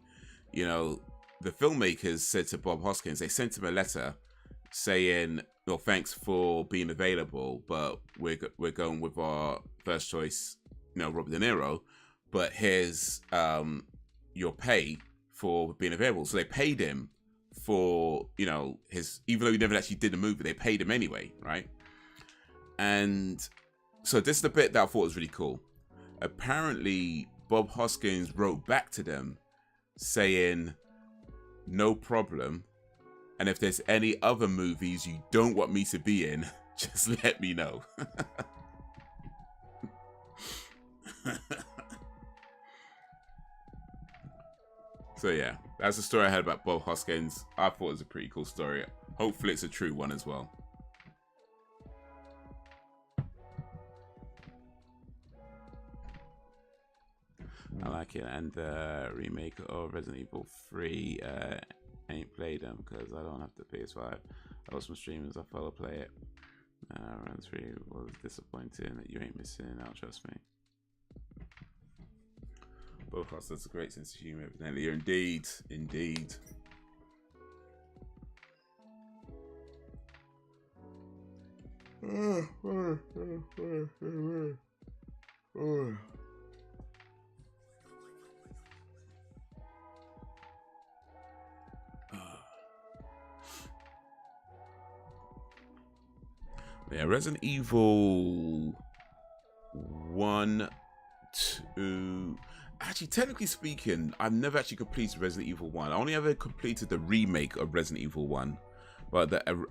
[SPEAKER 1] You know, the filmmakers said to Bob Hoskins, they sent him a letter saying, "Well, thanks for being available, but we're going with our first choice, you know, Robert De Niro. But here's your pay for being available." So they paid him for, you know, even though he never actually did the movie, they paid him anyway, right? And so this is the bit that I thought was really cool. Apparently, Bob Hoskins wrote back to them saying, "No problem. And if there's any other movies you don't want me to be in, just let me know." So yeah, that's the story I had about Bob Hoskins. I thought it was a pretty cool story. Hopefully it's a true one as well. I like it. And the remake of Resident Evil 3, ain't played them because I don't have the PS5. I got some streamers I follow play it. Run 3 was disappointing. That you ain't missing out, trust me. Both of us, that's a great sense of humor, evidently. You're indeed. Yeah, Resident Evil 1, 2... Actually, technically speaking, I've never actually completed Resident Evil 1. I only ever completed the remake of Resident Evil 1. But the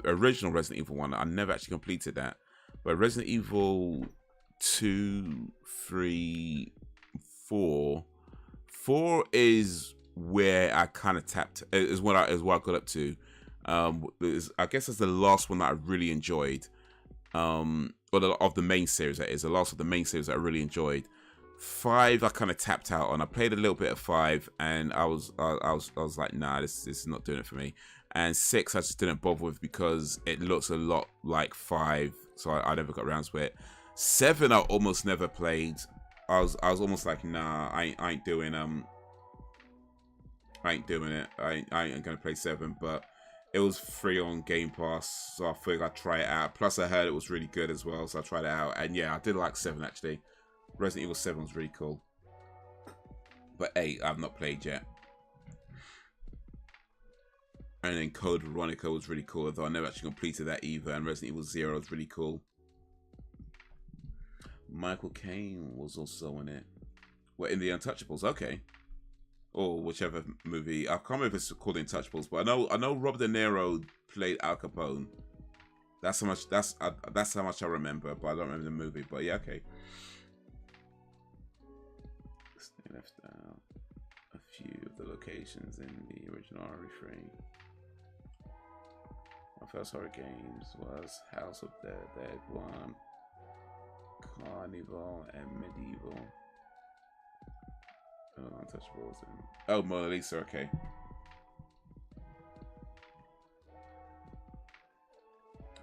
[SPEAKER 1] original Resident Evil 1, I never actually completed that. But Resident Evil 2, 3, 4... 4 is where I kind of tapped... Is what I got up to. I guess that's the last one that I really enjoyed. Of the main series, that is. The last of the main series that I really enjoyed. 5 I kind of tapped out on. I played a little bit of 5 and I was like, nah, this is not doing it for me. And 6 I just didn't bother with because it looks a lot like 5, so I never got around to it. 7 I almost never played. I was almost like, nah, I ain't doing it. I ain't gonna play 7, but it was free on Game Pass, so I figured I'd try it out. Plus I heard it was really good as well, so I tried it out. And yeah, I did like 7 actually. Resident Evil 7 was really cool. But 8 I've not played yet. And then Code Veronica was really cool, although I never actually completed that either. And Resident Evil 0 was really cool. Michael Caine was also in it. What, in the Untouchables? Okay. or whichever movie. I can't remember if it's called Intouchables, but I know Robert De Niro played Al Capone. That's how much I remember, but I don't remember the movie. But yeah, okay. They left out a few of the locations in the original refrain. My first horror games was House of the Dead 1, Carnival, and Medieval. Oh, Untouchables. Oh, Mona Lisa, okay.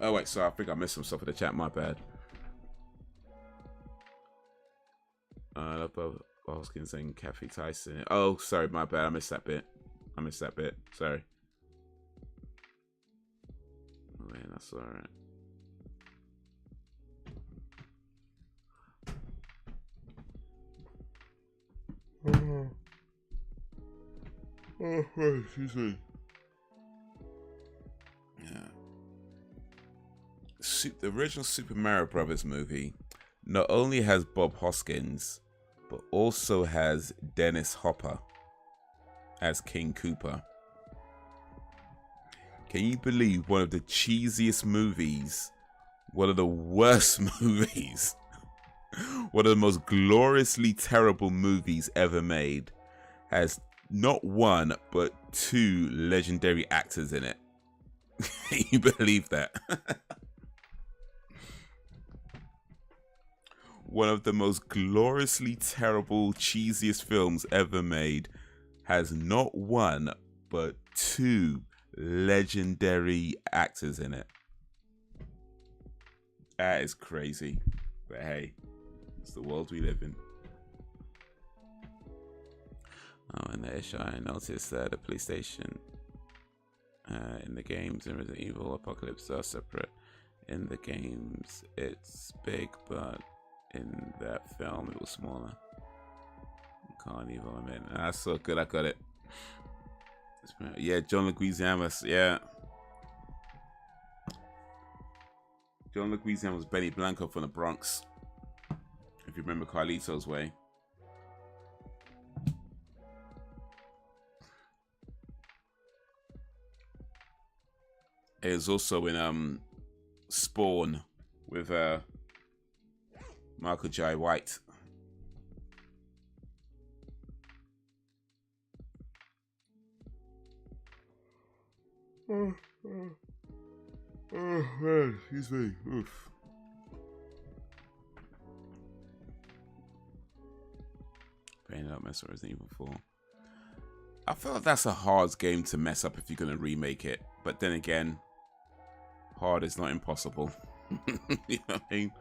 [SPEAKER 1] Oh, wait, sorry, I think I missed some stuff in the chat, my bad. Hoskins saying Kathy Tyson. Oh, sorry, my bad, I missed that bit. Sorry. Oh, man, that's alright. Oh, excuse me. Yeah. The original Super Mario Brothers movie not only has Bob Hoskins, but also has Dennis Hopper as King Koopa. Can you believe one of the cheesiest movies, one of the worst movies, one of the most gloriously terrible movies ever made, has not one, but two legendary actors in it? Can you believe that? One of the most gloriously terrible, cheesiest films ever made has not one, but two legendary actors in it. That is crazy. But hey, it's the world we live in. Oh, and there I noticed that the police station in the games in Resident Evil Apocalypse are separate. In the games, it's big, but in that film, it was smaller. Carnival, I mean, that's so good. I got it. Yeah, John Leguizamo. Yeah, John Leguizamo was Benny Blanco from the Bronx. If you remember Carlito's Way. It was also in Spawn with Michael Jai White. Oh man, excuse me. Oof. Paying up mess with Resident Evil 4. I feel like that's a hard game to mess up if you're gonna remake it. But then again, hard is not impossible. You know what I mean?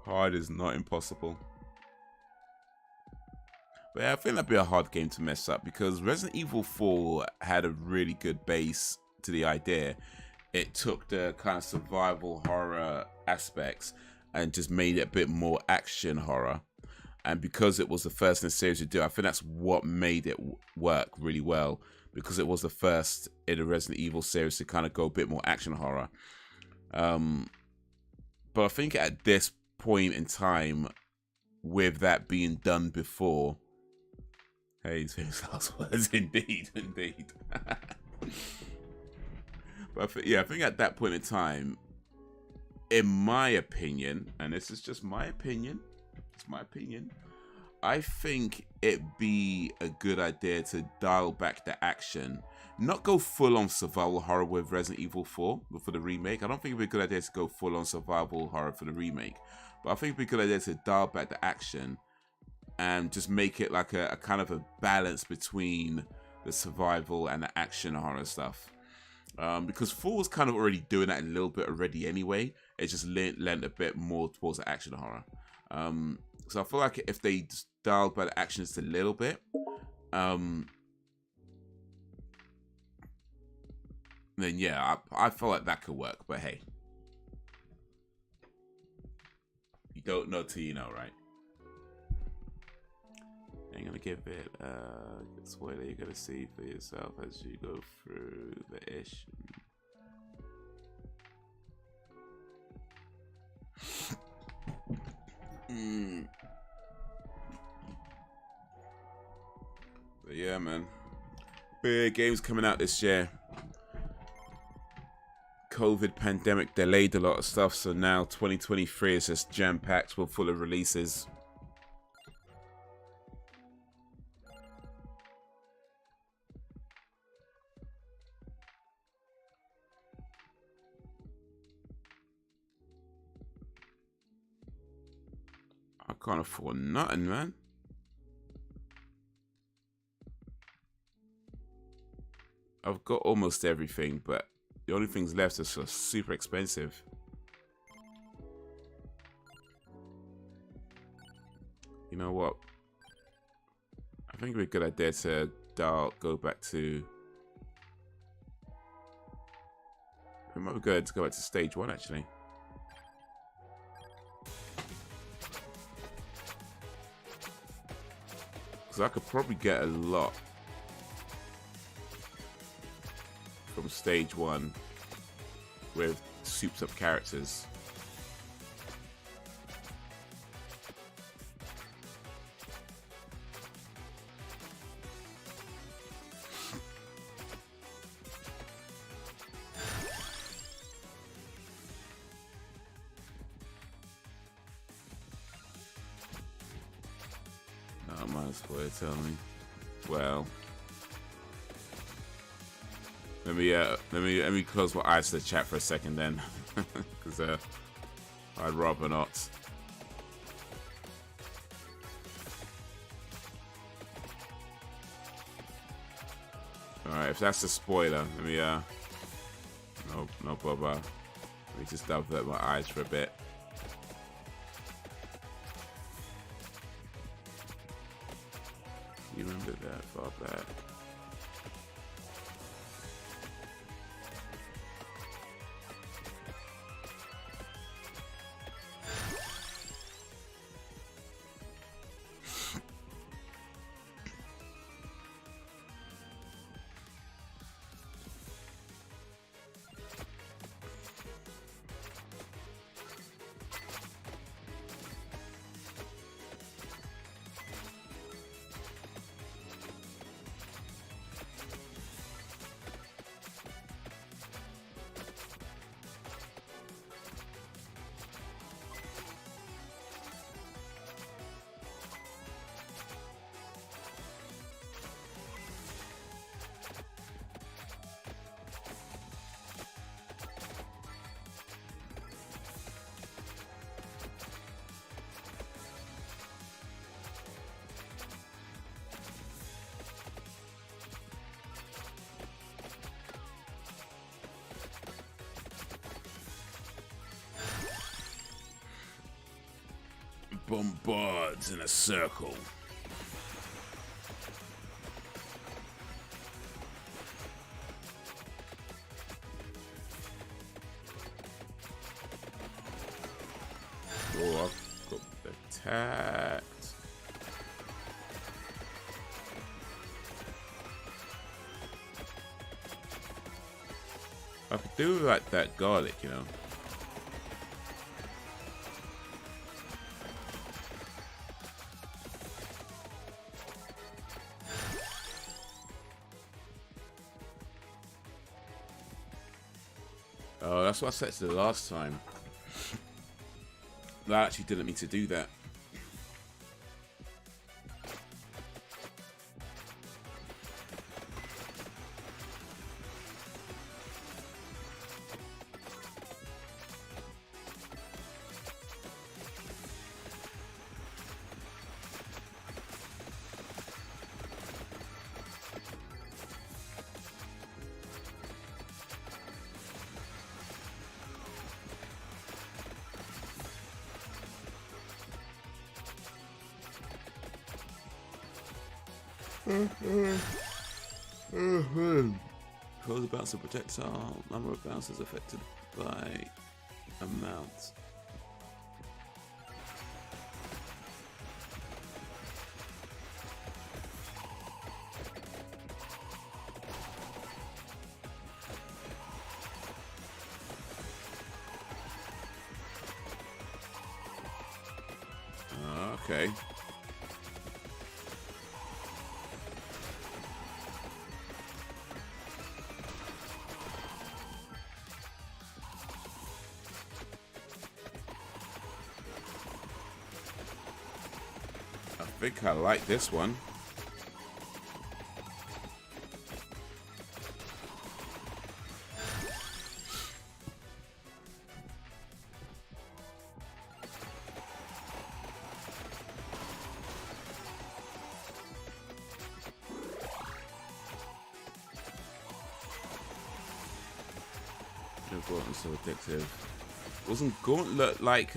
[SPEAKER 1] Hard is not impossible. But yeah, I think that'd be a hard game to mess up because Resident Evil 4 had a really good base to the idea. It took the kind of survival horror aspects and just made it a bit more action horror. And because it was the first in the series to do it, I think that's what made it work really well, because it was the first in the Resident Evil series to kind of go a bit more action horror. But I think at this point in time, with that being done before, Haze last words, indeed. But I think at that point in time, in my opinion, and this is just my opinion, I think it'd be a good idea to dial back the action, not go full on survival horror with Resident Evil 4 for the remake. I don't think it'd be a good idea to go full on survival horror for the remake, but I think it'd be a good idea to dial back the action and just make it like a kind of a balance between the survival and the action horror stuff. Because 4 was kind of already doing that a little bit already anyway. It just lent a bit more towards the action horror. So I feel like if they just dialed back the action just a little bit, then yeah, I feel like that could work. But hey, you don't know till you know, right? I'm gonna give it a spoiler you're gonna see for yourself as you go through the ish. But yeah, man. Big games coming out this year. COVID pandemic delayed a lot of stuff, so now 2023 is just jam-packed full of releases. I can't afford nothing, man. I've got almost everything, but the only things left are so super expensive. You know what? I think it'd be a good idea to go back to... It might be good to go back to stage 1, actually. Because I could probably get a lot from stage 1 with souped up characters. Oh, might as well tell me. Well. Let me close my eyes to the chat for a second then, because I'd rather not. All right, if that's a spoiler, let me no bother. Let me just divert my eyes for a bit. You remember that far back? Bombards in a circle. Oh, I've got attacked. I could do like that garlic, you know. Oh, that's what I said to the last time. I actually didn't mean to do that. Close the bouncer projectile. Number of bouncers affected by amount. Okay. think I like this one.
[SPEAKER 2] Gauntlet
[SPEAKER 1] so addictive. Wasn't Gauntlet like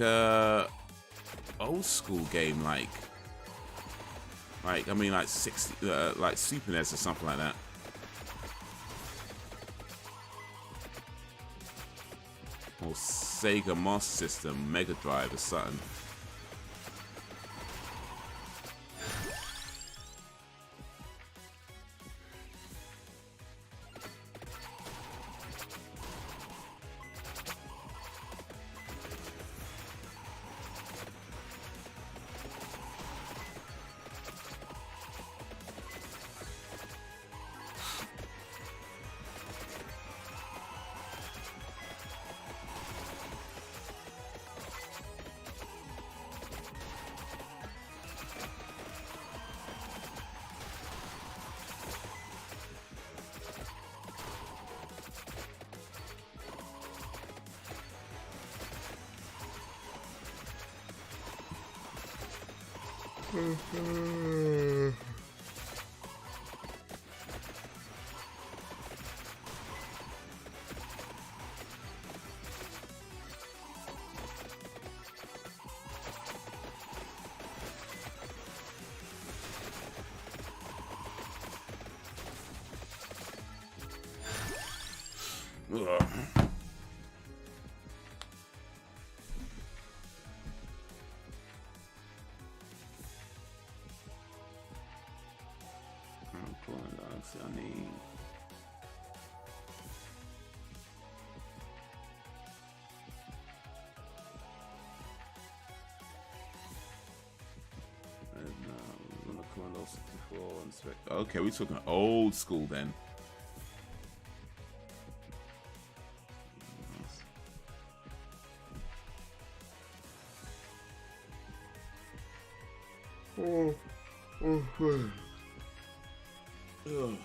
[SPEAKER 1] old school game like I mean like 60 like Super NES or something like that? Or Sega Master System, Mega Drive or something. Ugh. I need okay, we're talking old school then. Ugh.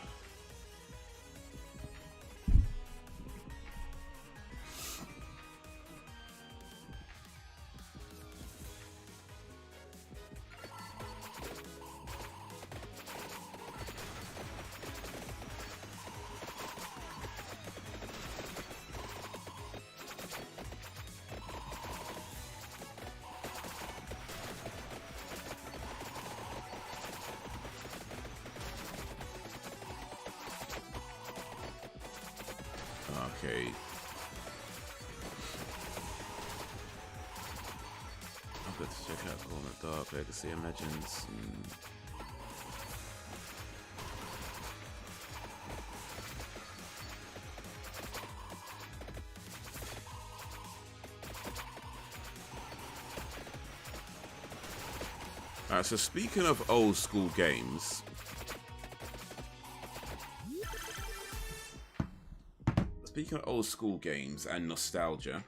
[SPEAKER 1] Okay. I've got to check out Gauntlet Dark Legacy and Legends. Alright, so speaking of old school games, and nostalgia,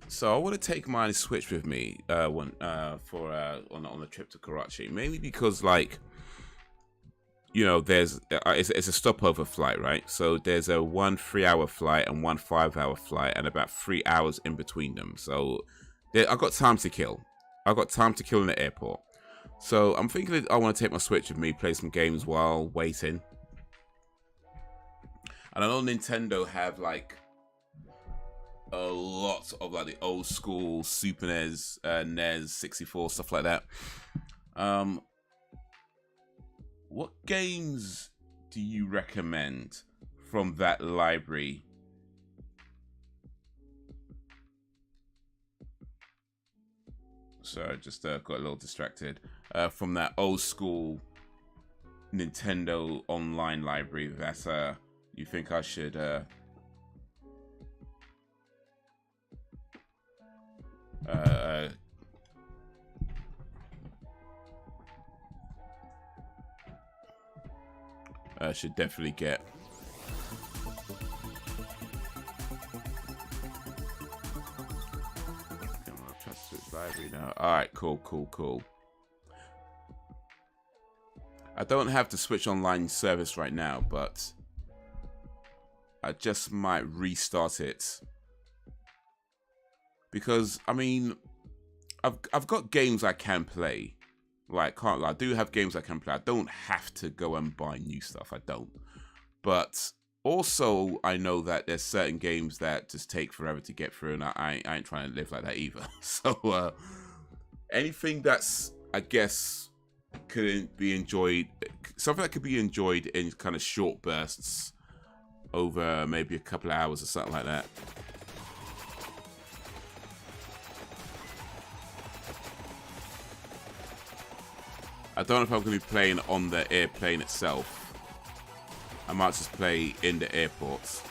[SPEAKER 1] so I want to take my Switch with me on the trip to Karachi, mainly because, like, you know, there's it's a stopover flight, right? So there's a 1 3-hour flight and 1 5-hour flight, and about 3 hours in between them. So I got time to kill. I got time to kill in the airport. So I'm thinking that I want to take my Switch with me, play some games while waiting. And I know Nintendo have like a lot of like the old school Super NES, NES, 64, stuff like that. What games do you recommend from that library? Sorry, I just got a little distracted. From that old school Nintendo online library that you think I should should definitely get. Come on, I'll try to switch library now. All right, cool. I don't have the Switch Online service right now, but I just might restart it. Because, I mean, I've got games I can play. Like, can't lie, I do have games I can play. I don't have to go and buy new stuff. I don't. But also, I know that there's certain games that just take forever to get through, and I ain't trying to live like that either. So, anything that's, I guess, couldn't be enjoyed, something that could be enjoyed in kind of short bursts over maybe a couple of hours or something like that. I don't know if I'm going to be playing on the airplane itself. I might just play in the airports.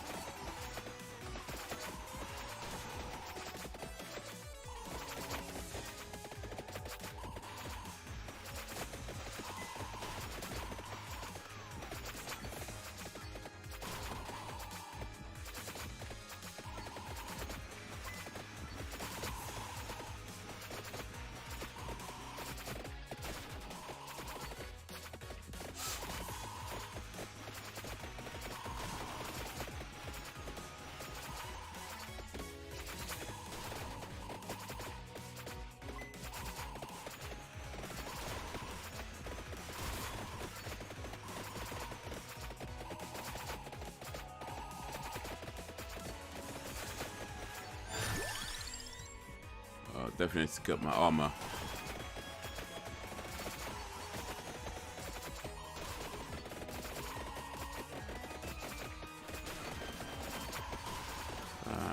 [SPEAKER 1] Definitely need to get my armor.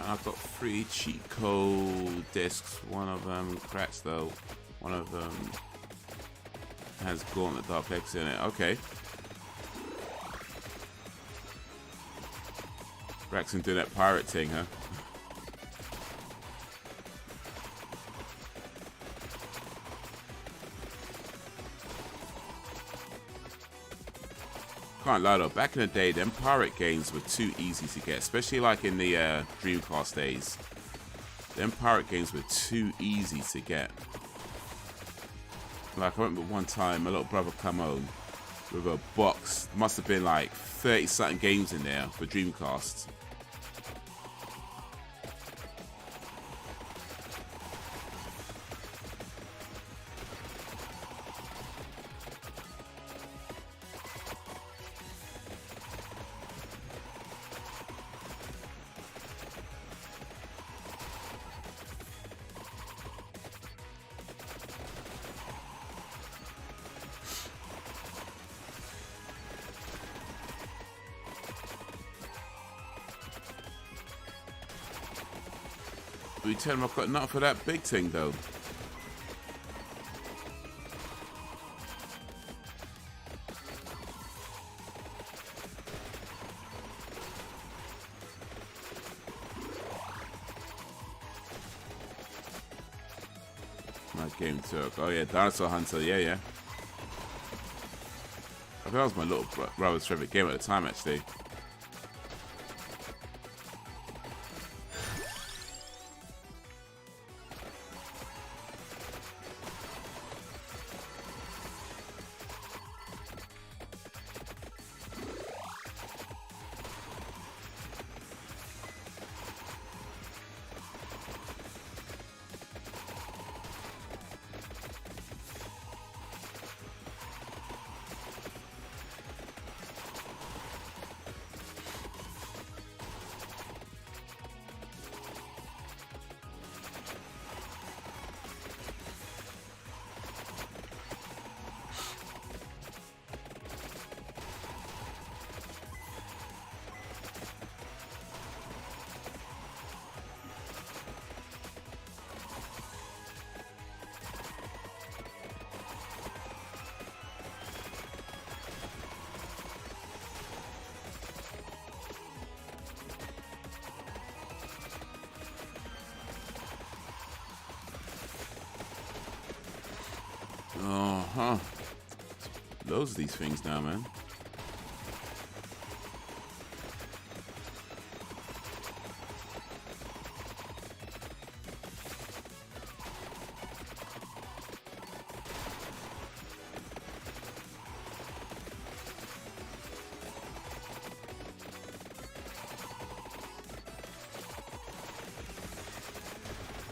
[SPEAKER 1] I've got 3 cheat code discs. One of them cracks though. One of them has Gauntlet Dark X in it. Okay. Braxton doing that pirate thing, huh? Can't lie though, back in the day, them pirate games were too easy to get, especially like in the Dreamcast days. Them pirate games were too easy to get. Like, I remember one time, my little brother come home with a box, must have been like 30 something games in there for Dreamcast. We tell him I've got nothing for that big thing though. My game took. Oh yeah, Dinosaur Hunter. Yeah, yeah. I think that was my little brother's favorite game at the time, actually. Uh-huh. Loads of these things now, man.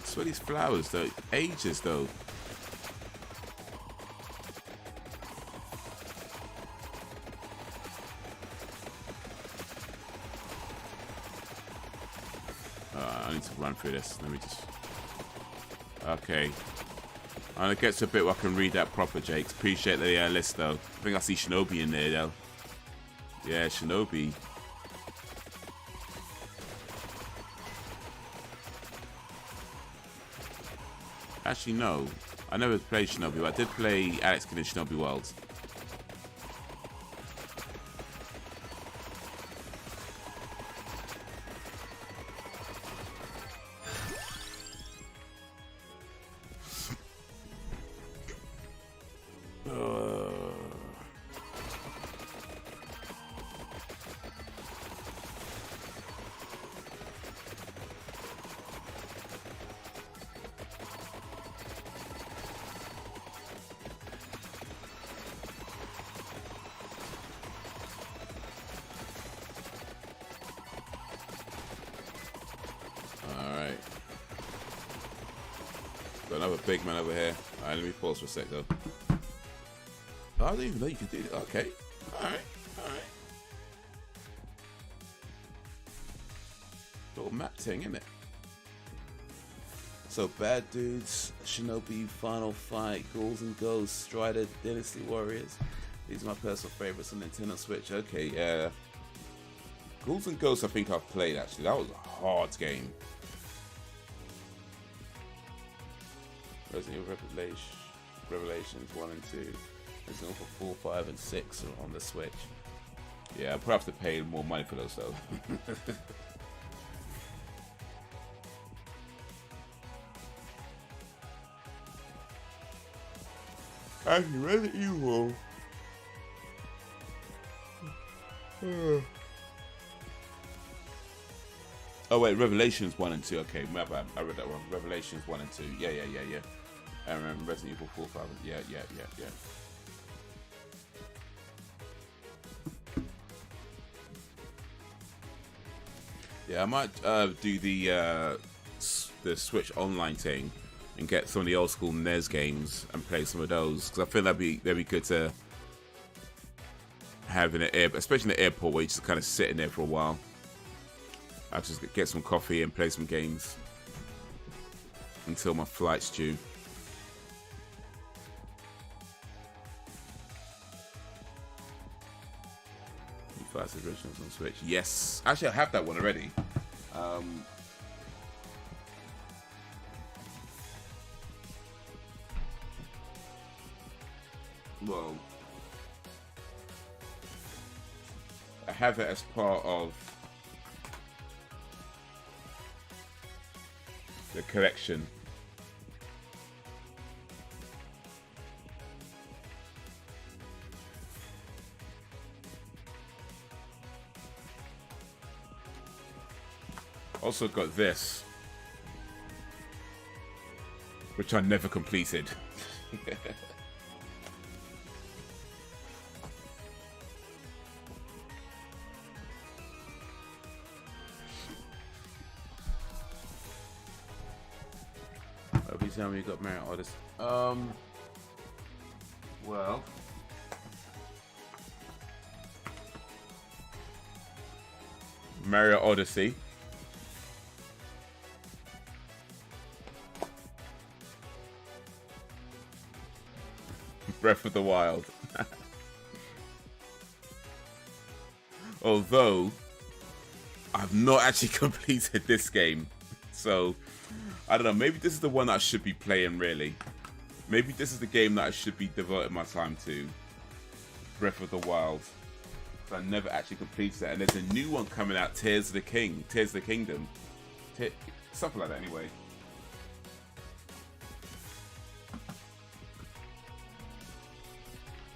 [SPEAKER 1] What's with these flowers though? Ages though. I need to run through this. Let me just. Okay. And it gets to a bit where I can read that proper, Jakes. Appreciate the list though. I think I see Shinobi in there though. Yeah, Shinobi. Actually, no. I never played Shinobi, but I did play Alex Kidd in Shinobi Worlds. Another big man over here. Alright, let me pause for a sec though. Oh, I didn't even know you could do that. Okay. Alright, alright. Little map thing, isn't it? So, Bad Dudes, Shinobi, Final Fight, Ghouls and Ghosts, Strider, Dynasty Warriors. These are my personal favorites on Nintendo Switch. Okay, yeah. Ghouls and Ghosts I think I've played actually. That was a hard game. Resident Evil Revelations 1 and 2. Resident Evil 4, 5 and 6 are on the Switch. Yeah, I'll probably have to pay more money for those though. Actually, Resident Evil. Oh wait, Revelations 1 and 2. Okay, my bad. I read that wrong. Revelations 1 and 2. Yeah. I remember Resident Evil 4, 5. Yeah. Yeah, I might do the Switch online thing and get some of the old school NES games and play some of those because I feel that'd be good to have in the air, especially in the airport where you just kind of sit in there for a while. I'll just get some coffee and play some games until my flight's due. Fast Originals on Switch. Yes, actually I have that one already. Well, I have it as part of the collection. Also got this, which I never completed. Every time you got Mario Odyssey. Well. Mario Odyssey. Breath of the Wild. Although I've not actually completed this game, so I don't know, maybe this is the one that I should be playing really. Maybe this is the game that I should be devoting my time to. Breath of the Wild. I never actually completed that, and there's a new one coming out, Tears of the Kingdom. Something like that anyway.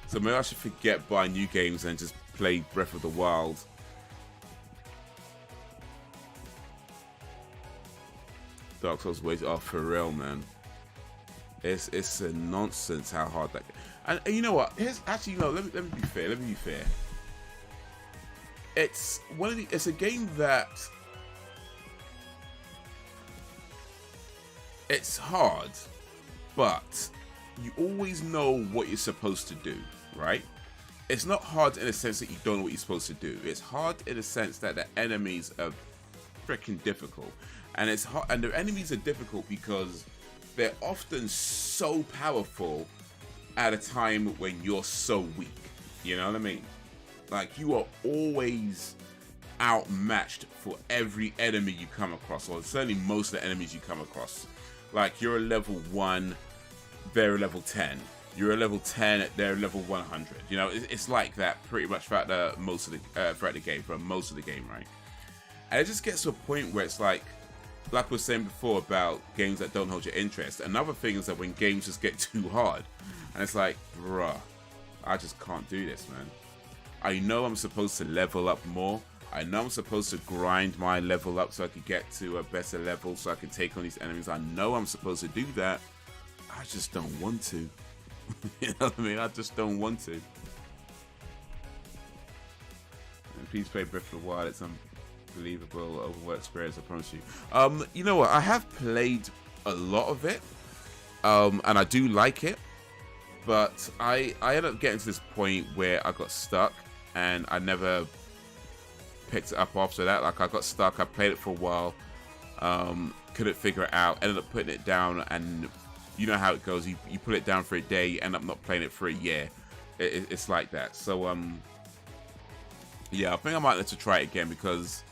[SPEAKER 1] So maybe I should forget buying new games and just play Breath of the Wild. Dark Souls ways off for real, man. It's a nonsense how hard that. And you know what? Here's actually, let me be fair. Let me be fair. It's it's a game that it's hard, but you always know what you're supposed to do, right? It's not hard in the sense that you don't know what you're supposed to do. It's hard in the sense that the enemies are freaking difficult. And it's hard, and the enemies are difficult because they're often so powerful at a time when you're so weak. You know what I mean? Like, you are always outmatched for every enemy you come across, or certainly most of the enemies you come across. Like, you're a level 1, they're a level 10. You're a level 10, they're level 100. You know, it's like that pretty much throughout the game, for most of the game, right? And it just gets to a point where it's like we were saying before about games that don't hold your interest. Another thing is that when games just get too hard, and it's like, bruh, I just can't do this, man. I know I'm supposed to level up more. I know I'm supposed to grind my level up so I can get to a better level so I can take on these enemies. I know I'm supposed to do that. I just don't want to. You know what I mean? I just don't want to. And please play Breath of the Wild. It's unbelievable overworld experience, I promise you. You know what? I have played a lot of it. And I do like it. But I ended up getting to this point where I got stuck and I never picked it up after that. Like, I got stuck, I played it for a while, couldn't figure it out, ended up putting it down, and you know how it goes. You put it down for a day, you end up not playing it for a year. It's like that. So yeah, I think I might have to try it again because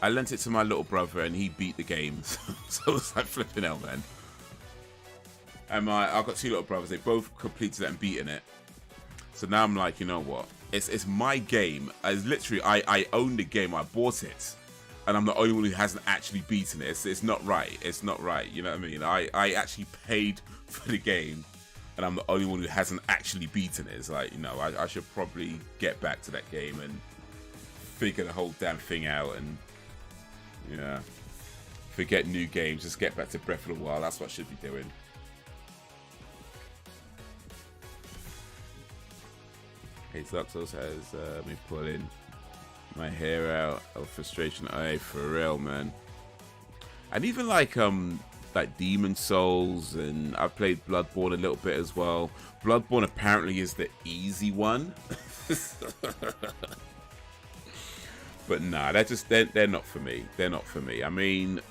[SPEAKER 1] I lent it to my little brother and he beat the game. So it's like flipping hell, man. And I've got 2 little brothers. They both completed it and beaten it. So now I'm like, you know what? It's my game. I own the game. I bought it, and I'm the only one who hasn't actually beaten it. It's not right. It's not right. You know what I mean? I actually paid for the game, and I'm the only one who hasn't actually beaten it. It's like, you know, I should probably get back to that game and figure the whole damn thing out, and yeah, forget new games. Just get back to Breath of the Wild. That's what I should be doing. Haze Channels has me pulling my hair out of frustration. For real, man. And even like Demon Souls, and I've played Bloodborne a little bit as well. Bloodborne apparently is the easy one. But nah, they're not for me. They're not for me. I mean,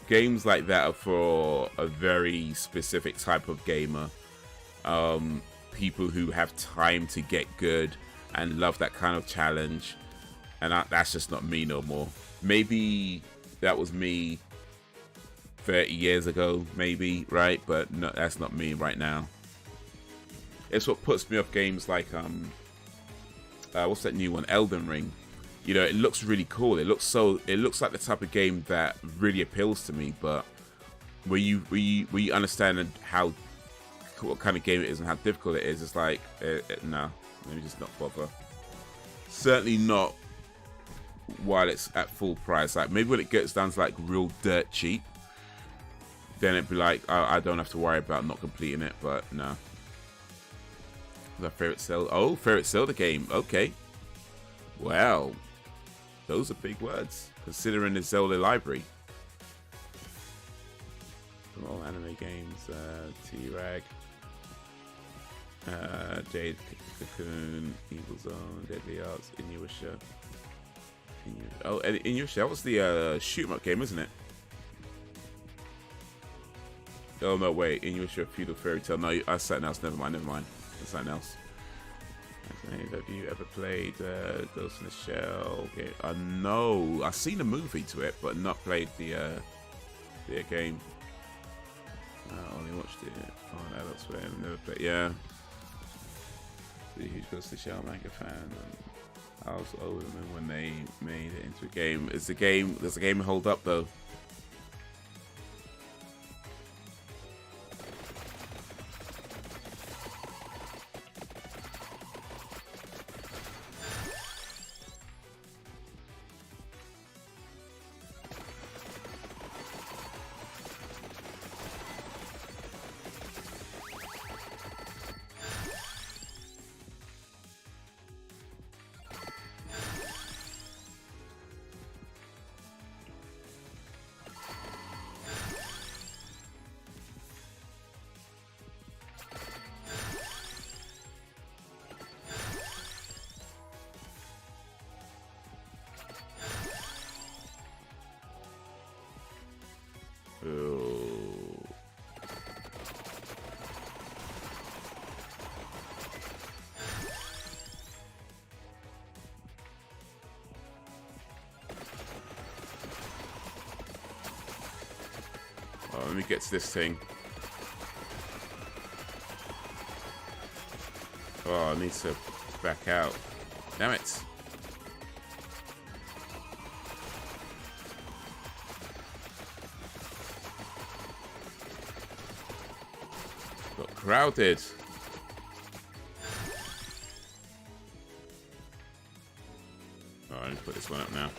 [SPEAKER 1] games like that are for a very specific type of gamer. People who have time to get good and love that kind of challenge, and that's just not me no more. Maybe that was me 30 years ago, maybe, right? But no, that's not me right now. It's what puts me off games like what's that new one, Elden Ring. You know, it looks really cool. It looks like the type of game that really appeals to me, but where you understand how what kind of game it is and how difficult it is, it's like, no, let me just not bother. Certainly not while it's at full price. Like, maybe when it gets down to like real dirt cheap, then it'd be like, I don't have to worry about not completing it. But no. My favorite Zelda. Oh, favorite Zelda game. Okay. Well, those are big words considering the Zelda library. From all anime games, T-Rag. Jade Cocoon, Evil Zone, Deadly Arts, Inuyasha. Inuyasha, that was the shoot 'em up game, isn't it? Oh no, wait, Inuyasha Feudal Fairy Tale. No, that's something else. Never mind. That's something else. Have you ever played Ghost in the Shell game? No, I've seen a movie to it, but not played the game. I only watched it on Adult Swim. Never played. Yeah. A huge Ghost in the Shell manga fan. And I was over them when they made it into a game. Does the game hold up though? Oh, let me get to this thing. Oh, I need to back out. Damn it. Got crowded. Oh, I need to put this one up now.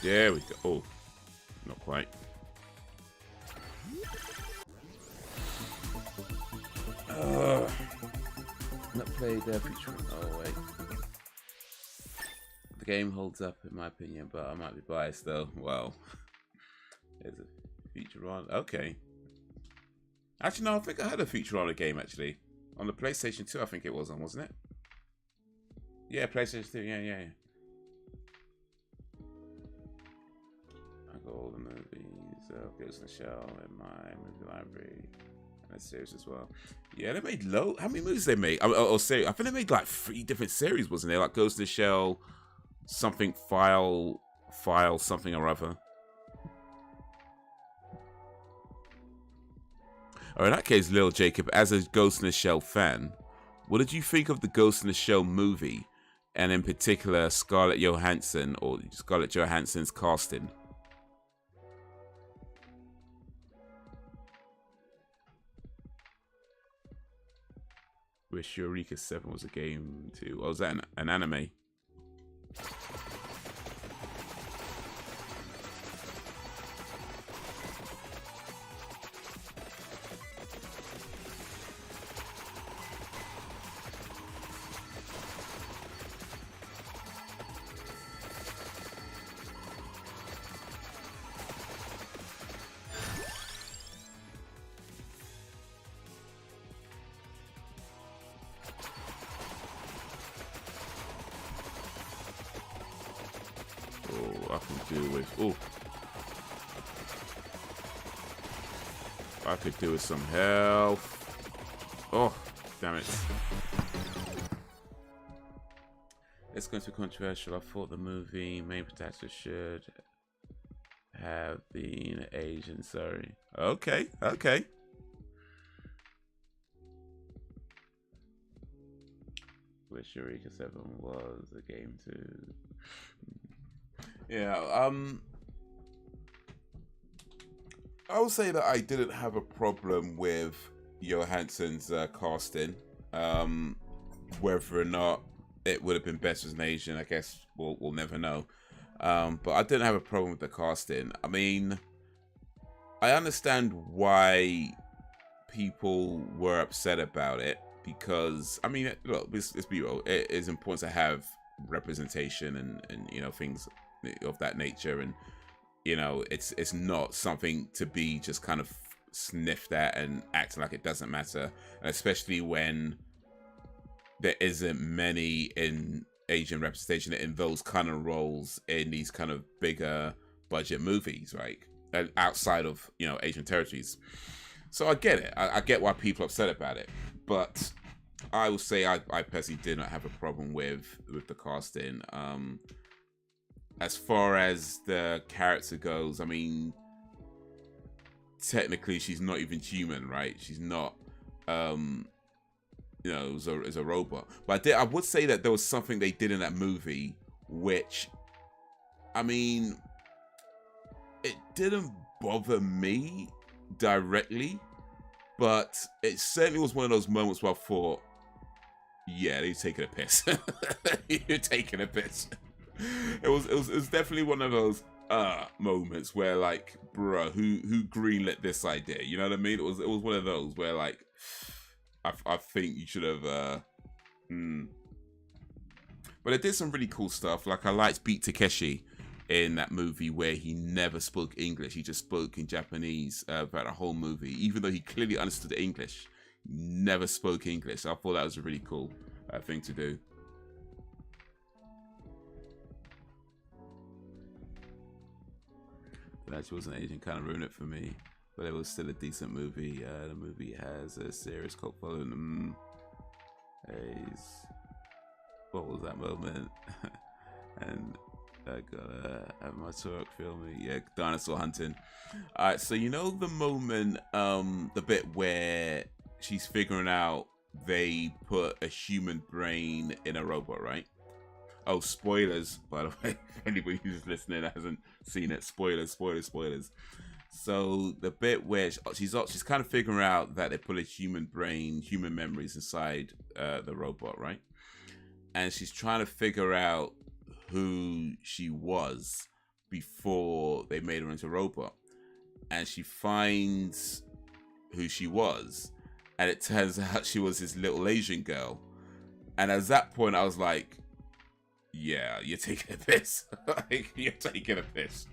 [SPEAKER 1] There we go. Oh, not quite. Not played their feature. Oh wait, the game holds up in my opinion, but I might be biased though. Well, there's a feature on. Okay. Actually, no. I think I had a feature on a game actually on the PlayStation 2. I think it was on, wasn't it? Yeah, PlayStation 2. Yeah. I got all the movies. Ghost in the Shell in my movie library. And a series as well. Yeah, they made low. How many movies they made? Series. I think they made like 3 different series, wasn't there? Like Ghost in the Shell, something file, something or other. Or in that case, Lil Jacob, as a Ghost in the Shell fan, what did you think of the Ghost in the Shell movie, and in particular Scarlett Johansson or Scarlett Johansson's casting? Wish Eureka 7 was a game too. Oh, was that an anime? I could do with some health. Oh, damn it. It's going to be controversial. I thought the movie main protagonist should have been Asian. Sorry. Okay. Wish Eureka 7 was a game too. Yeah, I would say that I didn't have a problem with Johansson's casting. Whether or not it would have been best as an Asian, I guess we'll never know. But I didn't have a problem with the casting. I mean, I understand why people were upset about it because, I mean, look, let's be real. It is important to have representation and you know, things of that nature, and you know, it's not something to be just kind of sniffed at and acting like it doesn't matter, and especially when there isn't many in Asian representation in those kind of roles in these kind of bigger budget movies, right? Outside of, you know, Asian territories. So I get it. I get why people are upset about it, but I will say I personally did not have a problem with the casting. As far as the character goes, I mean, technically she's not even human, right? She's not, you know, as a robot. But I would say that there was something they did in that movie which, I mean, it didn't bother me directly, but it certainly was one of those moments where I thought, yeah, they're taking a piss. You're taking a piss. It was definitely one of those moments where, like, bruh, who greenlit this idea? You know what I mean? It was one of those where, like, I think you should have But it did some really cool stuff. Like, I liked Beat Takeshi in that movie where he never spoke English. He just spoke in Japanese throughout the whole movie, even though he clearly understood English. He never spoke English. I thought that was a really cool thing to do. That actually wasn't Asian, kind of ruined it for me. But it was still a decent movie. The movie has a serious cult following. Haze. What was that moment? And I gotta have my talk filming. Yeah, dinosaur hunting. Alright, so you know the moment, the bit where she's figuring out they put a human brain in a robot, right? Oh, spoilers, by the way. If anybody who's listening hasn't seen it, spoilers. So the bit where she's kind of figuring out that they put a human brain, human memories inside the robot, right? And she's trying to figure out who she was before they made her into a robot. And she finds who she was. And it turns out she was this little Asian girl. And at that point, I was like, yeah, you're taking a piss. Like, you're taking a piss.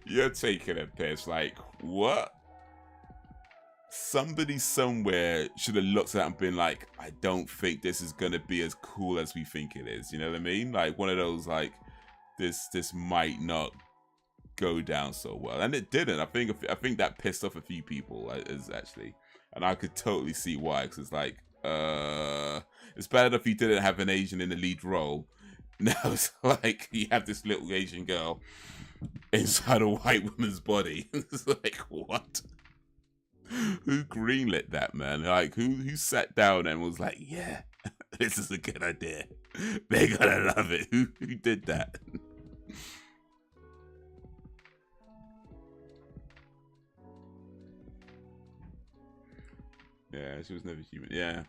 [SPEAKER 1] You're taking a piss. Like, what? Somebody somewhere should have looked at that and been like, I don't think this is going to be as cool as we think it is. You know what I mean? Like, one of those, like, this might not go down so well. And it didn't. I think that pissed off a few people, is actually. And I could totally see why. Because it's like, it's bad enough you didn't have an Asian in the lead role. Now it's like you have this little Asian girl inside a white woman's body. It's like, what? Who greenlit that, man? Like, who sat down and was like, yeah, this is a good idea. They're gonna love it. Who did that? Yeah, she was never human. Yeah.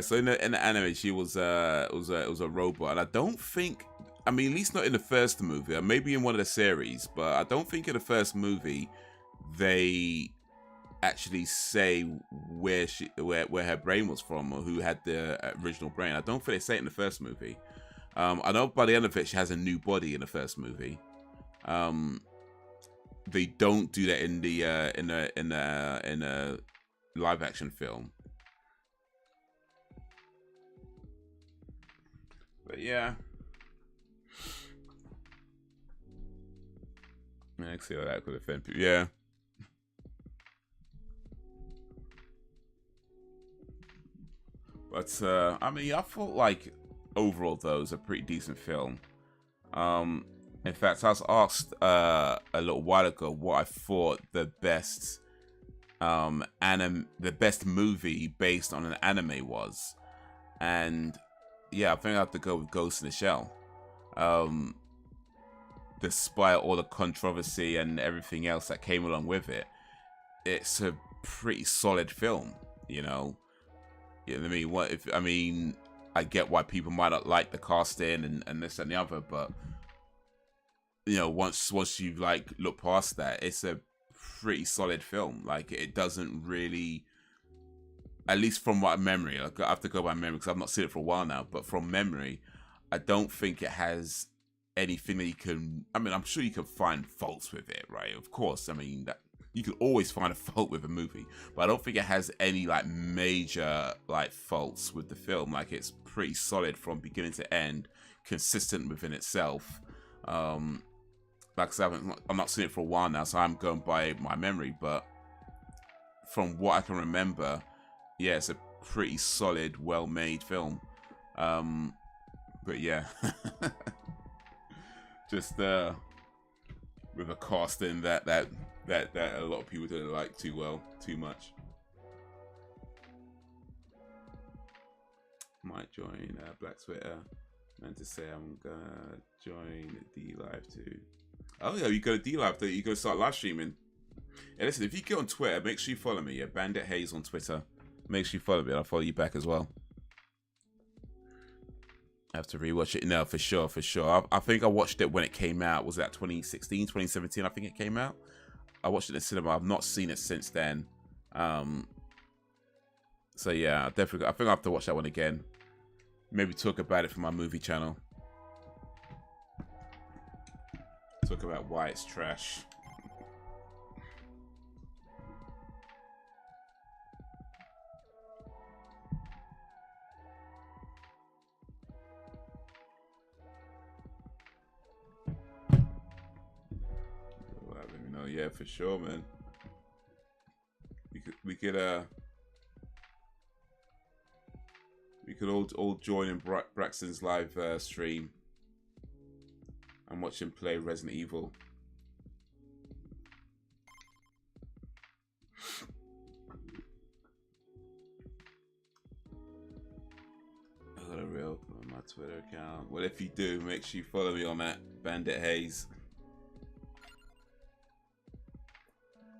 [SPEAKER 1] So in the anime, she was a robot, and I don't think, I mean, at least not in the first movie, or maybe in one of the series, but I don't think in the first movie they actually say where her brain was from or who had the original brain. I don't think they say it in the first movie. I know by the end of it, she has a new body in the first movie. They don't do that in the live action film. But yeah. I can see how that could offend people. Yeah. But I mean, I thought like overall though it was a pretty decent film. In fact, I was asked a little while ago what I thought the best movie based on an anime was, and yeah, I think I have to go with Ghost in the Shell. Despite all the controversy and everything else that came along with it, it's a pretty solid film, you know. You know what I mean? I get why people might not like the casting and this and the other, but you know, once you like look past that, it's a pretty solid film. Like, it doesn't really, at least from my memory, like, I have to go by memory because I've not seen it for a while now, but from memory, I don't think it has anything that you can, I mean, I'm sure you can find faults with it, right? Of course, I mean, that you can always find a fault with a movie, but I don't think it has any like major like faults with the film. Like, it's pretty solid from beginning to end, consistent within itself. Like I said, I'm not seeing it for a while now, so I'm going by my memory, but from what I can remember, yeah, it's a pretty solid, well-made film. But yeah, just with a casting that a lot of people didn't like too much. Might join Black Twitter. Meant to say I'm gonna join D Live too. Oh yeah, you go to D Live. You go start live streaming. Yeah, listen, if you get on Twitter, make sure you follow me. Yeah, Bandit Haze on Twitter. Make sure you follow me. I'll follow you back as well. I have to rewatch it. No, for sure. I think I watched it when it came out. Was that 2016, 2017? I think it came out. I watched it in the cinema. I've not seen it since then. So yeah, definitely. I think I have to watch that one again. Maybe talk about it for my movie channel. Talk about why it's trash. yeah, for sure, man. We could all join in Braxton's live stream and watch him play Resident Evil. I got a real on my Twitter account. Well, if you do, make sure you follow me on that, Bandit Haze.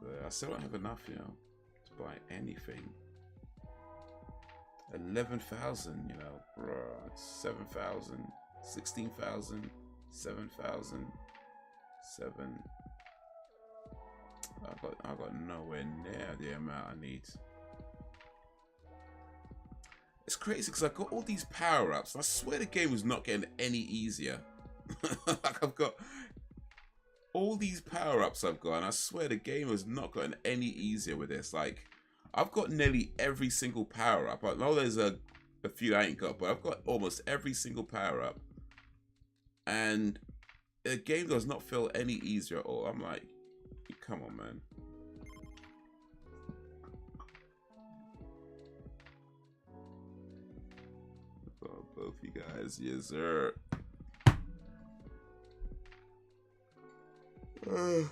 [SPEAKER 1] But I still don't have enough, you know, to buy anything. 11,000, you know, bruh, 7,000, 16,000, 7,000, 7. I got nowhere near the amount I need. It's crazy because I got all these power-ups. I swear the game was not getting any easier. Like I've got all these power-ups I've got, and I swear the game has not gotten any easier with this. Like I've got nearly every single power-up. I know there's a few I ain't got, but I've got almost every single power-up. And the game does not feel any easier at all. I'm like, come on, man. Oh, both you guys, yes, sir. Oh,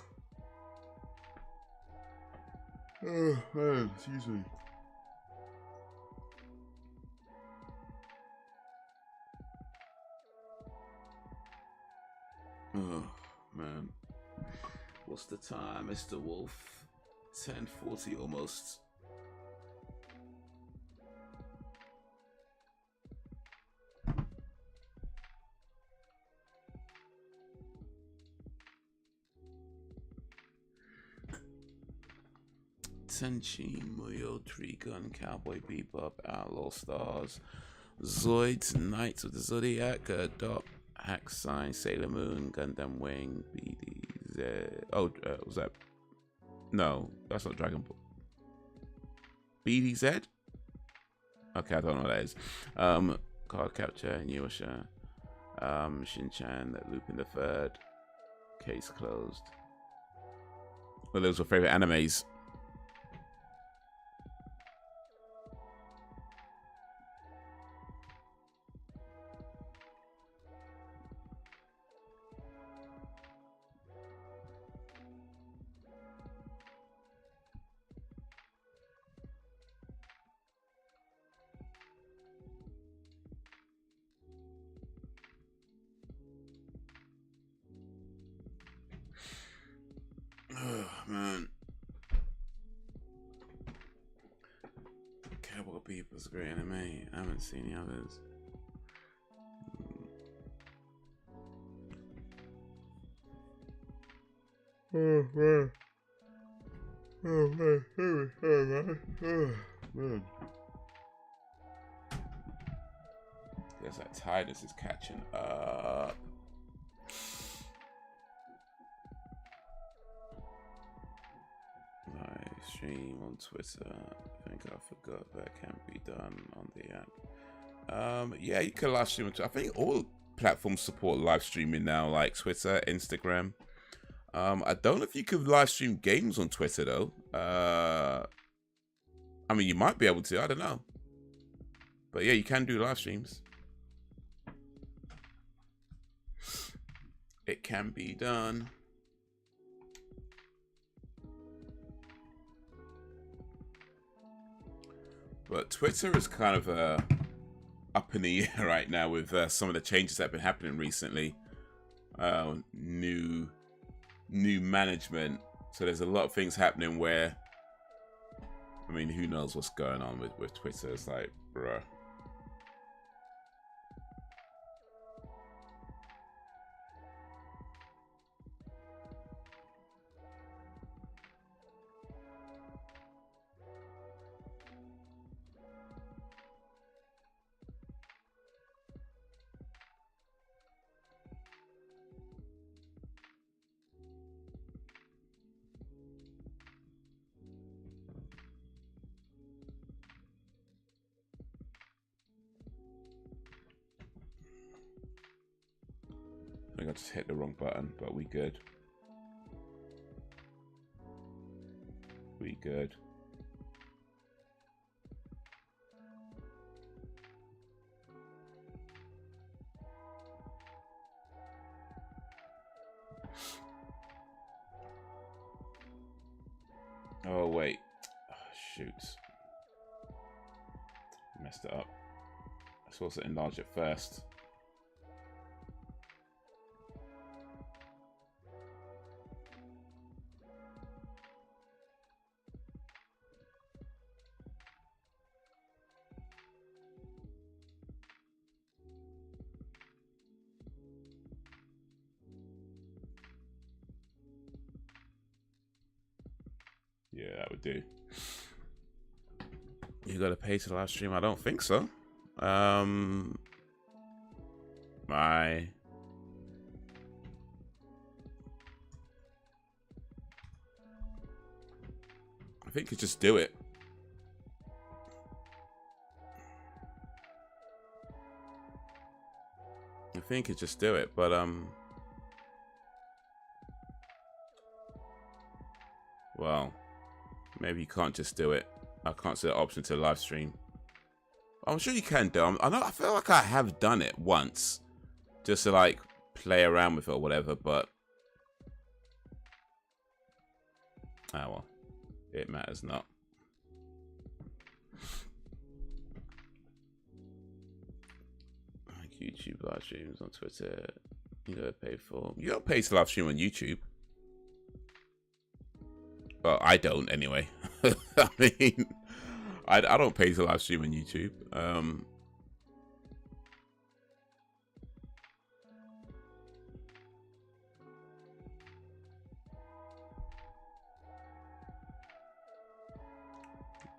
[SPEAKER 1] man, excuse me. Oh, man. What's the time, Mr. Wolf? 10:40 almost. Tenchi, Muyo, Trigun, Cowboy Bebop, Outlaw Stars, Zoids, Knights of the Zodiac, Dot, Hack Sign, Sailor Moon, Gundam Wing, BDZ. Oh, was that? No, that's not Dragon Ball. BDZ? Okay, I don't know what that is. Card Capture, Inuyasha, Shin-Chan, Lupin the Third, Case Closed. Well, those were favorite animes. Oh, man. Cowboy Bebop's a great anime. I haven't seen the others. Oh, man. Oh, man. Oh, man. Guess that tiredness is catching up. Live stream on Twitter. I think I forgot that can be done on the app. Yeah, you can live stream on Twitter. I think all platforms support live streaming now, like Twitter, Instagram. I don't know if you could live stream games on Twitter though. I mean, you might be able to. I don't know. But yeah, you can do live streams. It can be done. But Twitter is kind of up in the air right now with some of the changes that have been happening recently. New management. So there's a lot of things happening where, I mean, who knows what's going on with Twitter. It's like, bruh. I think I just hit the wrong button, but we good. We good. Oh, wait. Oh, shoot. Messed it up. I'm supposed to enlarge it first. Yeah, that would do. You gotta pay to live stream? I don't think so. I think you just do it. I think you just do it, but well, maybe you can't just do it. I can't see the option to live stream. I'm sure you can do. I feel like I have done it once, just to like play around with it or whatever. But well, it matters not. Like YouTube live streams on Twitter, you gotta pay for. You gotta pay to live stream on YouTube. Well, I don't anyway. I mean, I don't pay to live stream on YouTube.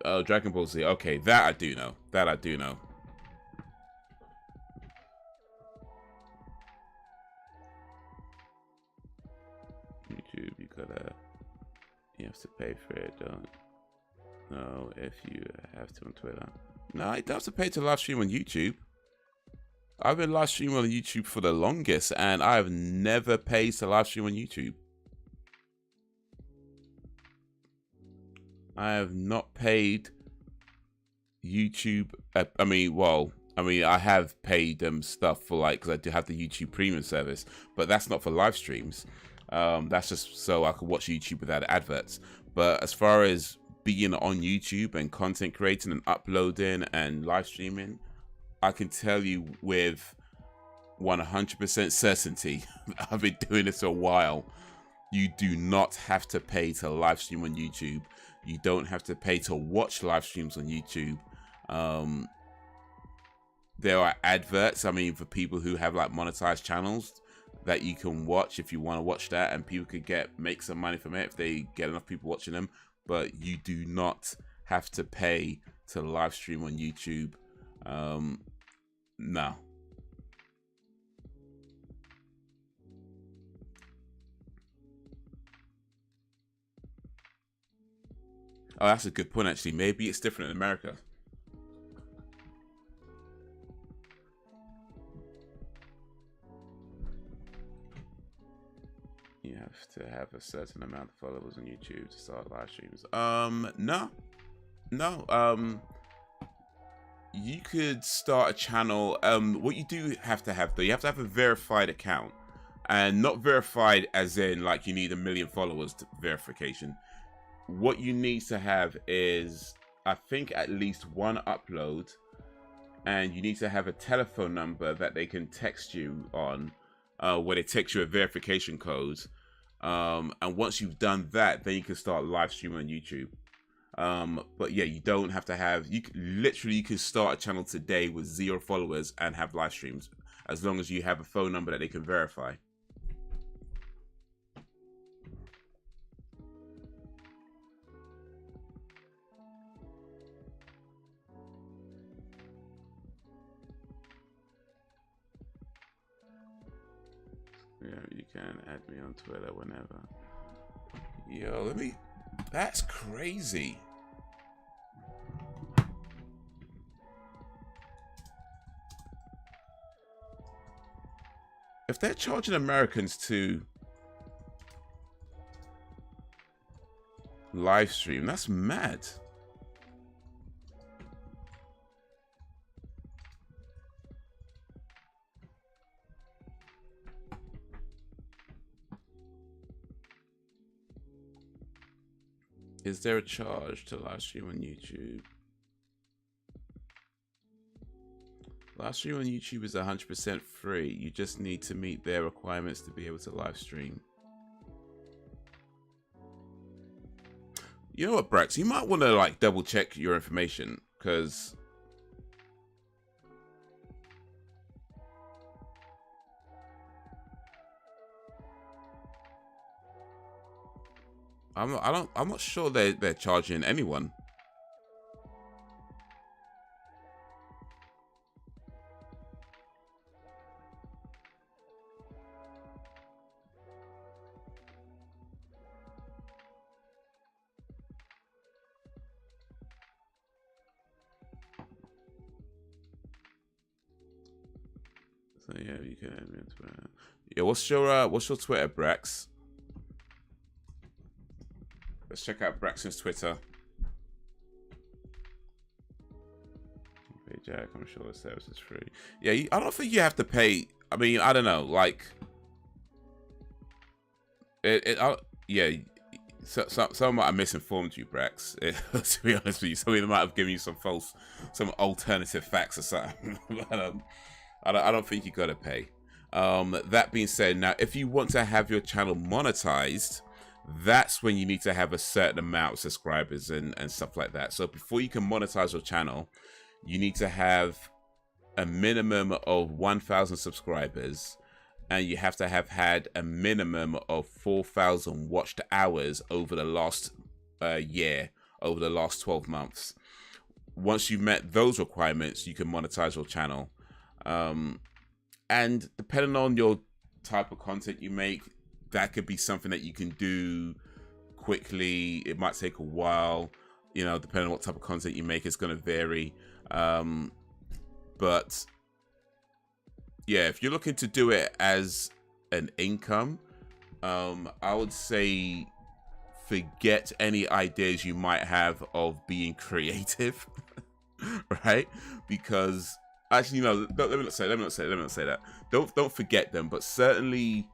[SPEAKER 1] Oh, Dragon Ball Z. Okay, that I do know. That I do know. YouTube, you have to pay for it, don't know if you have to on Twitter. No, you don't have to pay to live stream on YouTube. I've been live streaming on YouTube for the longest, and I've never paid to live stream on YouTube. I have not paid YouTube. I mean, I have paid them stuff for like, because I do have the YouTube Premium service, but that's not for live streams. That's just so I could watch YouTube without adverts. But as far as being on YouTube and content creating and uploading and live streaming, I can tell you with 100% certainty, I've been doing this a while. You do not have to pay to live stream on YouTube. You don't have to pay to watch live streams on YouTube. There are adverts, I mean, for people who have like monetized channels that you can watch if you want to watch that, and people could make some money from it if they get enough people watching them. But you do not have to pay to live stream on YouTube. No. Oh, that's a good point, actually. Maybe it's different in America. You have to have a certain amount of followers on YouTube to start live streams. No. You could start a channel. What you do have to have, though, you have to have a verified account. And not verified as in, like, you need 1 million followers to verification. What you need to have is, I think, at least one upload, and you need to have a telephone number that they can text you on, where they text you a verification code. And once you've done that, then you can start live streaming on YouTube. But yeah, you don't have to have, you can start a channel today with 0 followers and have live streams, as long as you have a phone number that they can verify. Yeah, you can add me on Twitter whenever. Yo, that's crazy. If they're charging Americans to live stream. That's mad. Is there a charge to live stream on YouTube? Live stream on YouTube is 100% free. You just need to meet their requirements to be able to live stream. You know what, Brax? You might want to like double check your information, because I'm not sure they're charging anyone. So yeah, you can add me on Twitter. Yeah, what's your Twitter, Brax? Let's check out Braxton's Twitter. Hey Jack, I'm sure the service is free. Yeah, I don't think you have to pay. I mean, I don't know, like yeah. So, some might have misinformed you, Brax. To be honest with you, some of them might have given you some alternative facts or something. But, I don't think you gotta pay. That being said, now if you want to have your channel monetized, that's when you need to have a certain amount of subscribers and stuff like that. So before you can monetize your channel, you need to have a minimum of 1,000 subscribers, and you have to have had a minimum of 4,000 watched hours over the last year, over the last 12 months. Once you've met those requirements, you can monetize your channel. And depending on your type of content you make, that could be something that you can do quickly. It might take a while, you know, depending on what type of content you make, it's going to vary. But yeah, if you're looking to do it as an income, I would say forget any ideas you might have of being creative, right? Because actually, no, let me not say that. Don't forget them, but certainly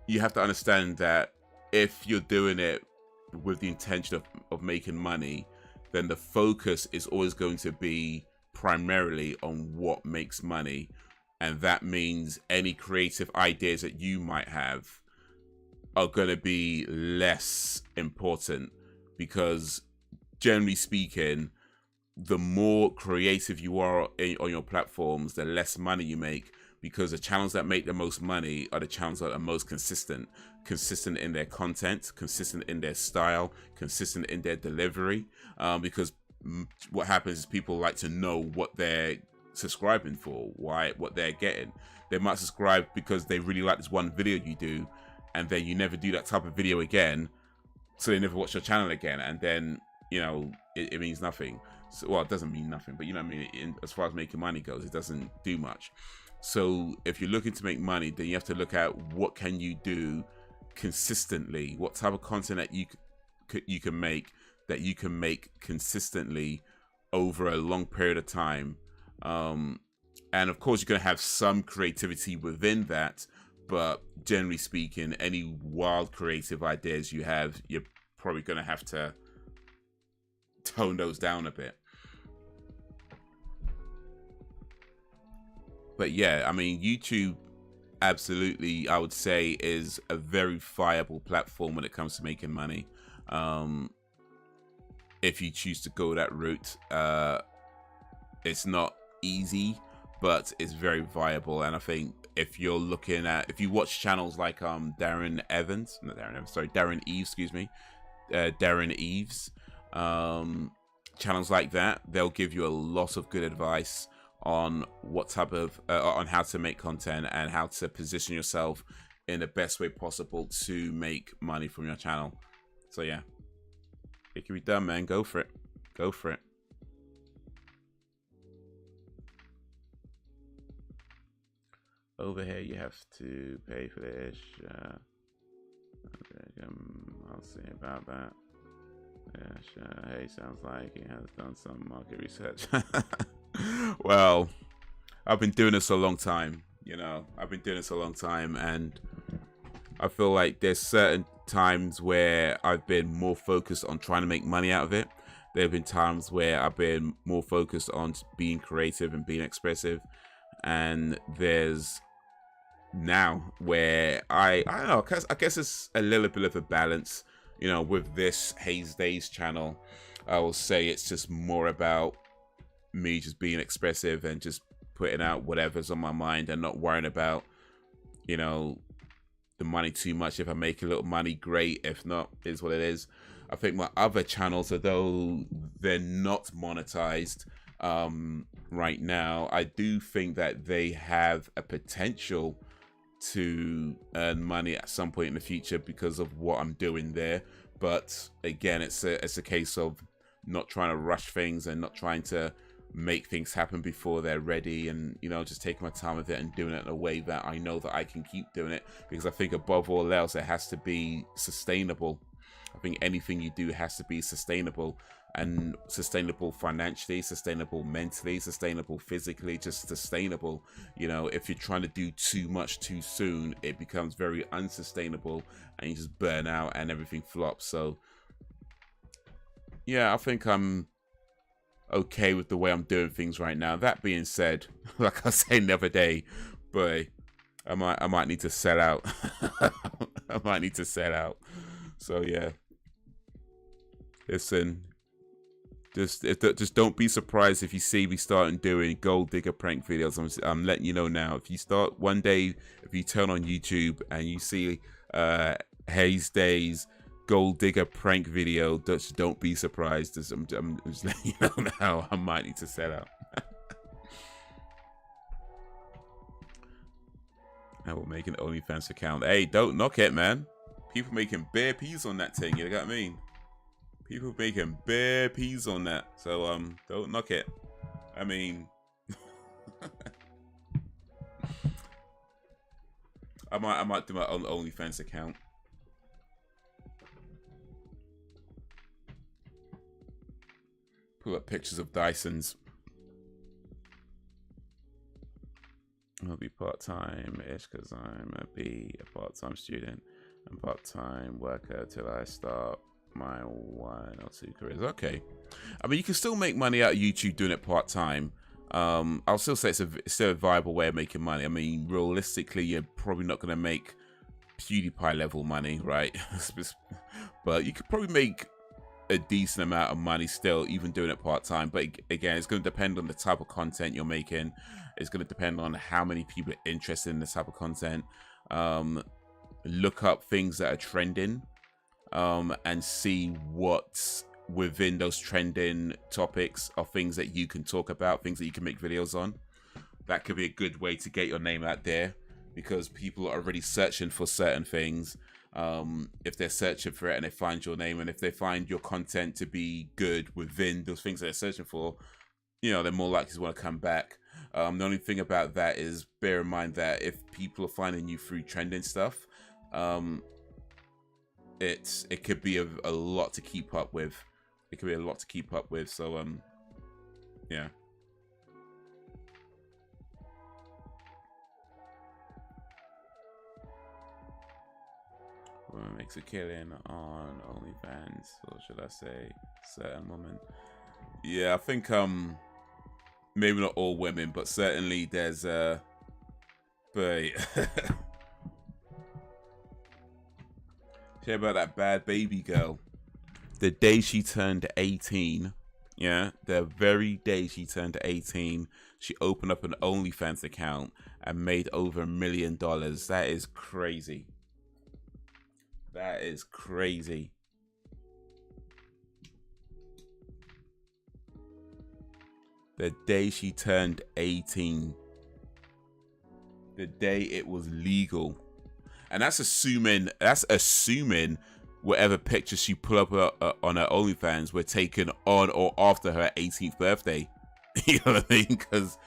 [SPEAKER 1] you have to understand that if you're doing it with the intention of making money, then the focus is always going to be primarily on what makes money. And that means any creative ideas that you might have are going to be less important, because generally speaking, the more creative you are on your platforms, the less money you make, because the channels that make the most money are the channels that are most consistent in their content, consistent in their style, consistent in their delivery. Because what happens is people like to know what they're subscribing for, what they're getting. They might subscribe because they really like this one video you do, and then you never do that type of video again, so they never watch your channel again, and then, you know, it means nothing. So, well, it doesn't mean nothing, but you know what I mean, as far as making money goes, it doesn't do much. So if you're looking to make money, then you have to look at what can you do consistently, what type of content that you can make consistently over a long period of time. And of course, you're going to have some creativity within that, but generally speaking, any wild creative ideas you have, you're probably going to have to tone those down a bit. But yeah, I mean, YouTube absolutely, I would say, is a very viable platform when it comes to making money. If you choose to go that route, it's not easy, but it's very viable. And I think if you're looking at, if you watch channels like Darren Eves, channels like that, they'll give you a lot of good advice on what type of on how to make content and how to position yourself in the best way possible to make money from your channel. So yeah, it can be done, man. Go for it. Go for it. Over here, you have to pay for this. I'll see about that. Yeah, sure. Hey, sounds like he has done some market research. Well, I've been doing this a long time, you know. I've been doing this a long time, and I feel like there's certain times where I've been more focused on trying to make money out of it. There have been times where I've been more focused on being creative and being expressive. And there's now where I don't know, I guess it's a little bit of a balance, you know, with this Haze Days channel. I will say it's just more about me just being expressive and just putting out whatever's on my mind and not worrying about, you know, the money too much. If I make a little money, great. If not, is what it is. I think my other channels, although they're not monetized right now, I do think that they have a potential to earn money at some point in the future because of what I'm doing there. But again, it's a case of not trying to rush things and not trying to make things happen before they're ready, and, you know, just taking my time with it and doing it in a way that I know that I can keep doing it, because I think above all else it has to be sustainable. I think anything you do has to be sustainable, and sustainable financially, sustainable mentally, sustainable physically, just sustainable. You know, if you're trying to do too much too soon, it becomes very unsustainable and you just burn out and everything flops. So yeah, I think I'm okay with the way I'm doing things right now. That being said, like I say, never day, but I might need to sell out. I might need to sell out. So yeah, listen, just don't be surprised if you see me starting doing gold digger prank videos. I'm letting you know now. If you start one day, if you turn on YouTube and you see Haze Days gold digger prank video, just don't be surprised. I'm just letting you know now. I might need to sell out. I will make an OnlyFans account. Hey, don't knock it, man. People making bare peas on that thing. You know what I mean? People making bare peas on that. So don't knock it. I mean, I might do my own OnlyFans account. Pull up pictures of Dysons. I'll be part-time-ish because I'm gonna be a part-time student and part-time worker till I start my 1 or 2 careers. Okay. I mean, you can still make money out of YouTube doing it part-time. I'll still say it's still a viable way of making money. I mean, realistically, you're probably not gonna make PewDiePie level money, right? But you could probably make a decent amount of money still, even doing it part-time. But again, it's going to depend on the type of content you're making. It's going to depend on how many people are interested in this type of content. Look up things that are trending and see what's within those trending topics are things that you can talk about, things that you can make videos on. That could be a good way to get your name out there, because people are already searching for certain things. If they're searching for it and they find your name, and if they find your content to be good within those things that they're searching for, you know, they're more likely to want to come back. The only thing about that is bear in mind that if people are finding you through trending stuff, it could be a lot to keep up with. It could be a lot to keep up with. So yeah. Woman makes a killing on OnlyFans, or should I say certain women? Yeah, I think maybe not all women, but certainly there's but share about that bad baby girl. The day she turned 18, yeah, the very day she turned 18, she opened up an OnlyFans account and made over $1 million. That is crazy. That is crazy. The day she turned 18. The day it was legal. And that's assuming whatever pictures she put up on her OnlyFans were taken on or after her 18th birthday. You know what I mean? Because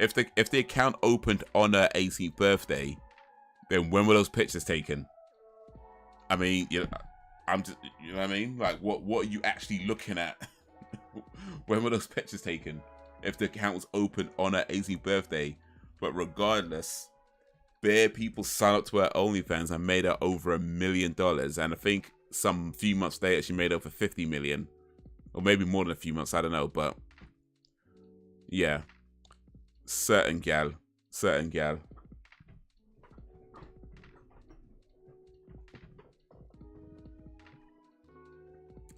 [SPEAKER 1] if the account opened on her 18th birthday, then when were those pictures taken? I mean, you know, I'm just, you know what I mean? Like, what are you actually looking at? When were those pictures taken? If the account was open on her 18th birthday. But regardless, bare people signed up to her OnlyFans and made her over $1 million. And I think some few months later, she made over 50 million. Or maybe more than a few months, I don't know. But yeah, certain gal.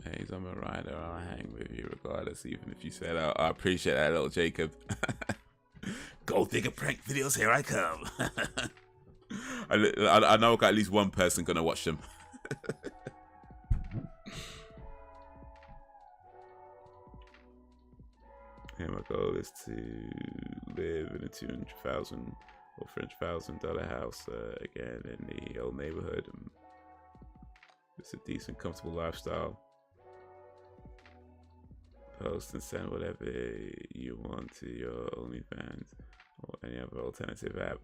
[SPEAKER 1] Hey, I'm a rider. I'll hang with you regardless, even if you said I appreciate that, little Jacob. Gold digger prank videos, here I come. I know I got at least one person gonna watch them. Here, my goal is to live in a $200,000 or $300,000 house again in the old neighborhood. It's a decent, comfortable lifestyle. Post and send whatever you want to your OnlyFans or any other alternative app.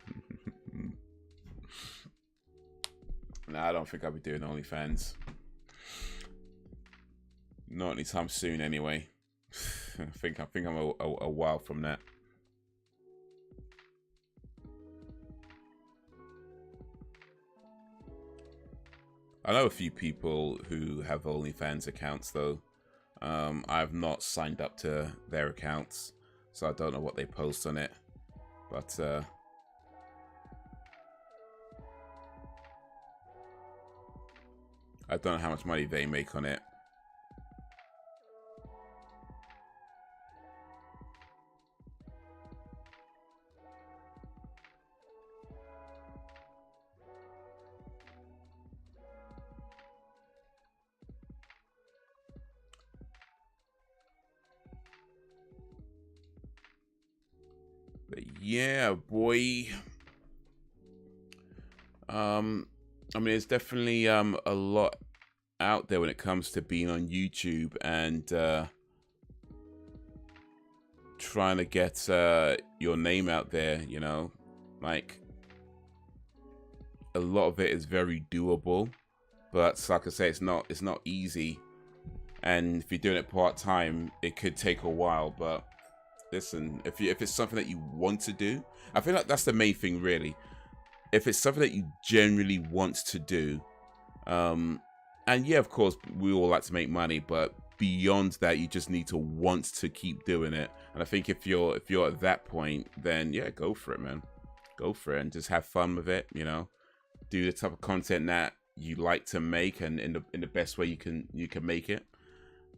[SPEAKER 1] Nah, I don't think I'll be doing OnlyFans. Not anytime soon, anyway. I think I'm a while from that. I know a few people who have OnlyFans accounts, though. I've not signed up to their accounts, so I don't know what they post on it. But I don't know how much money they make on it. But yeah, boy. I mean, it's definitely a lot out there when it comes to being on YouTube and trying to get your name out there, you know. Like, a lot of it is very doable, but like I say, it's not easy. And if you're doing it part-time, it could take a while, but listen, if it's something that you want to do, I feel like that's the main thing, really. If it's something that you genuinely want to do, and yeah, of course, we all like to make money, but beyond that, you just need to want to keep doing it. And I think if you're at that point, then yeah, go for it, man. Go for it and just have fun with it. You know, do the type of content that you like to make, and in the best way you can make it.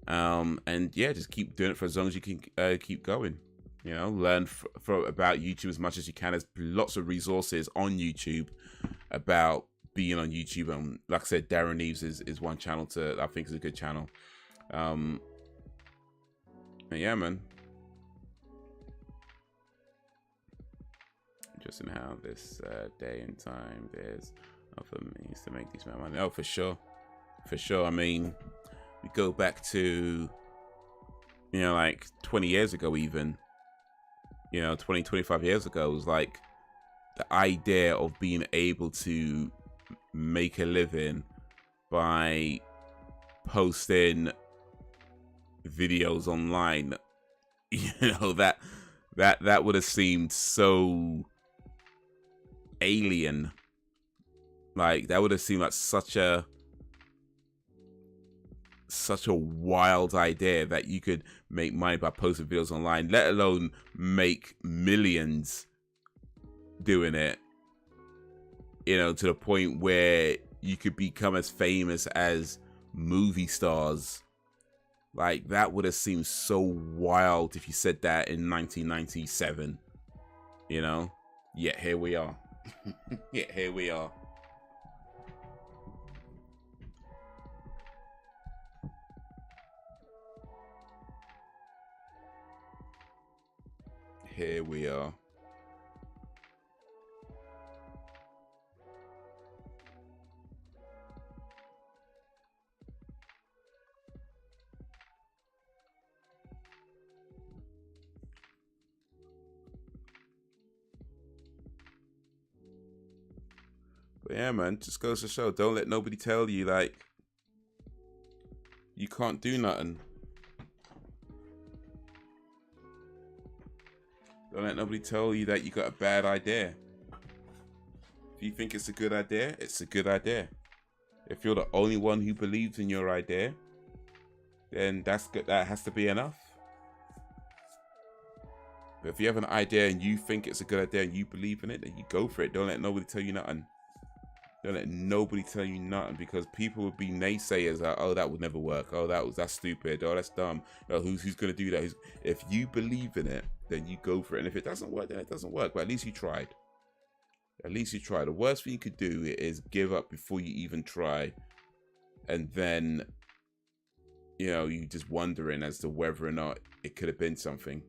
[SPEAKER 1] And yeah, just keep doing it for as long as you can keep going. You know, learn about YouTube as much as you can. There's lots of resources on YouTube about being on YouTube. And like I said, Darren Eves is one channel I think is a good channel. And yeah, man. Just in how this day and time there's other means to make these money. Oh, for sure. For sure. I mean, we go back to, you know, like 20 years ago even. You know, 25 years ago, was like the idea of being able to make a living by posting videos online. You know, that would have seemed so alien. Like, that would have seemed like such a wild idea that you could make money by posting videos online, let alone make millions doing it, you know, to the point where you could become as famous as movie stars. Like, that would have seemed so wild if you said that in 1997, you know. Yet here we are. Yet here we are. Here we are. But yeah, man, just goes to show, don't let nobody tell you, like, You can't do nothing. Don't let nobody tell you that you got a bad idea. If you think it's a good idea, it's a good idea. If you're the only one who believes in your idea, then that's good. That has to be enough. But if you have an idea and you think it's a good idea and you believe in it, then you go for it. Don't let nobody tell you nothing. Don't let nobody tell you nothing, because people would be naysayers. Like, oh, that would never work. Oh, that's stupid. Oh, that's dumb. Oh, who's gonna do that? If you believe in it, then you go for it. And if it doesn't work, then it doesn't work. But at least you tried. At least you tried. The worst thing you could do is give up before you even try, and then, you know, you just wondering as to whether or not it could have been something.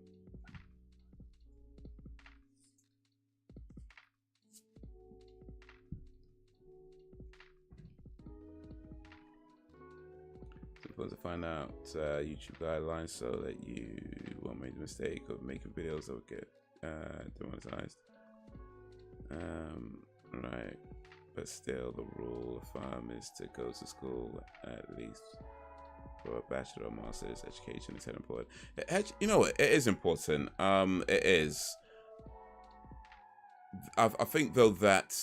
[SPEAKER 1] Supposed to find out YouTube guidelines so that you won't make the mistake of making videos that will get demonetized. Right, but still the rule of thumb is to go to school at least for a bachelor or master's education. Is that important? You know, it is important. It is. I think though that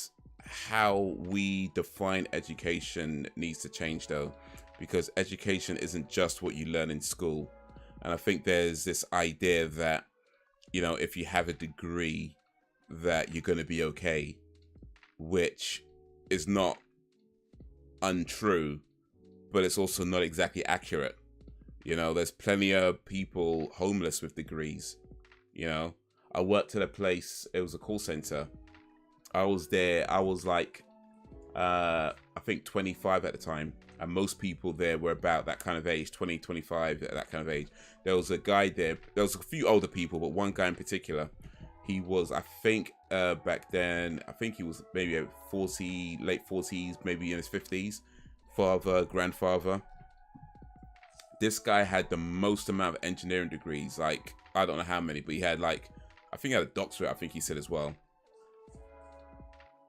[SPEAKER 1] how we define education needs to change though, because education isn't just what you learn in school. And I think there's this idea that, you know, if you have a degree that you're going to be okay, which is not untrue, but it's also not exactly accurate. You know, there's plenty of people homeless with degrees. You know, I worked at a place, it was a call center. I was there, I was like, I think 25 at the time. And most people there were about that kind of age, 20, 25, that kind of age. There was a guy there, there was a few older people, but one guy in particular, he was, I think, back then, I think he was maybe 40, late 40s, maybe in his 50s, father, grandfather. This guy had the most amount of engineering degrees, like, I don't know how many, but he had like, I think he had a doctorate, I think he said as well.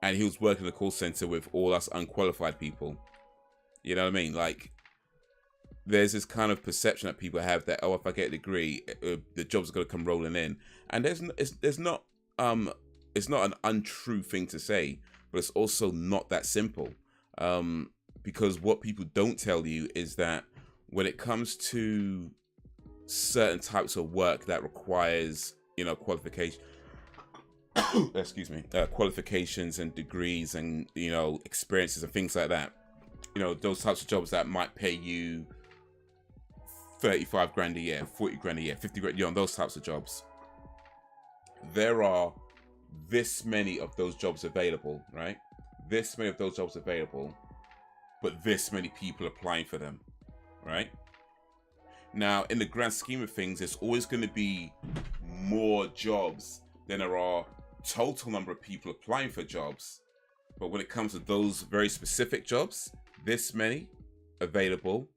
[SPEAKER 1] And he was working in the call center with all us unqualified people. You know what I mean? Like, there's this kind of perception that people have that, oh, if I get a degree, the jobs are going to come rolling in. And it's not an untrue thing to say, but it's also not that simple. Because what people don't tell you is that when it comes to certain types of work that requires, you know, qualification, excuse me, qualifications and degrees and, you know, experiences and things like that, you know, those types of jobs that might pay you 35 grand a year, 40 grand a year, 50 grand, you know, those types of jobs. There are this many of those jobs available, right? This many of those jobs available, but this many people applying for them, right? Now, in the grand scheme of things, there's always going to be more jobs than there are total number of people applying for jobs. But when it comes to those very specific jobs, this many available,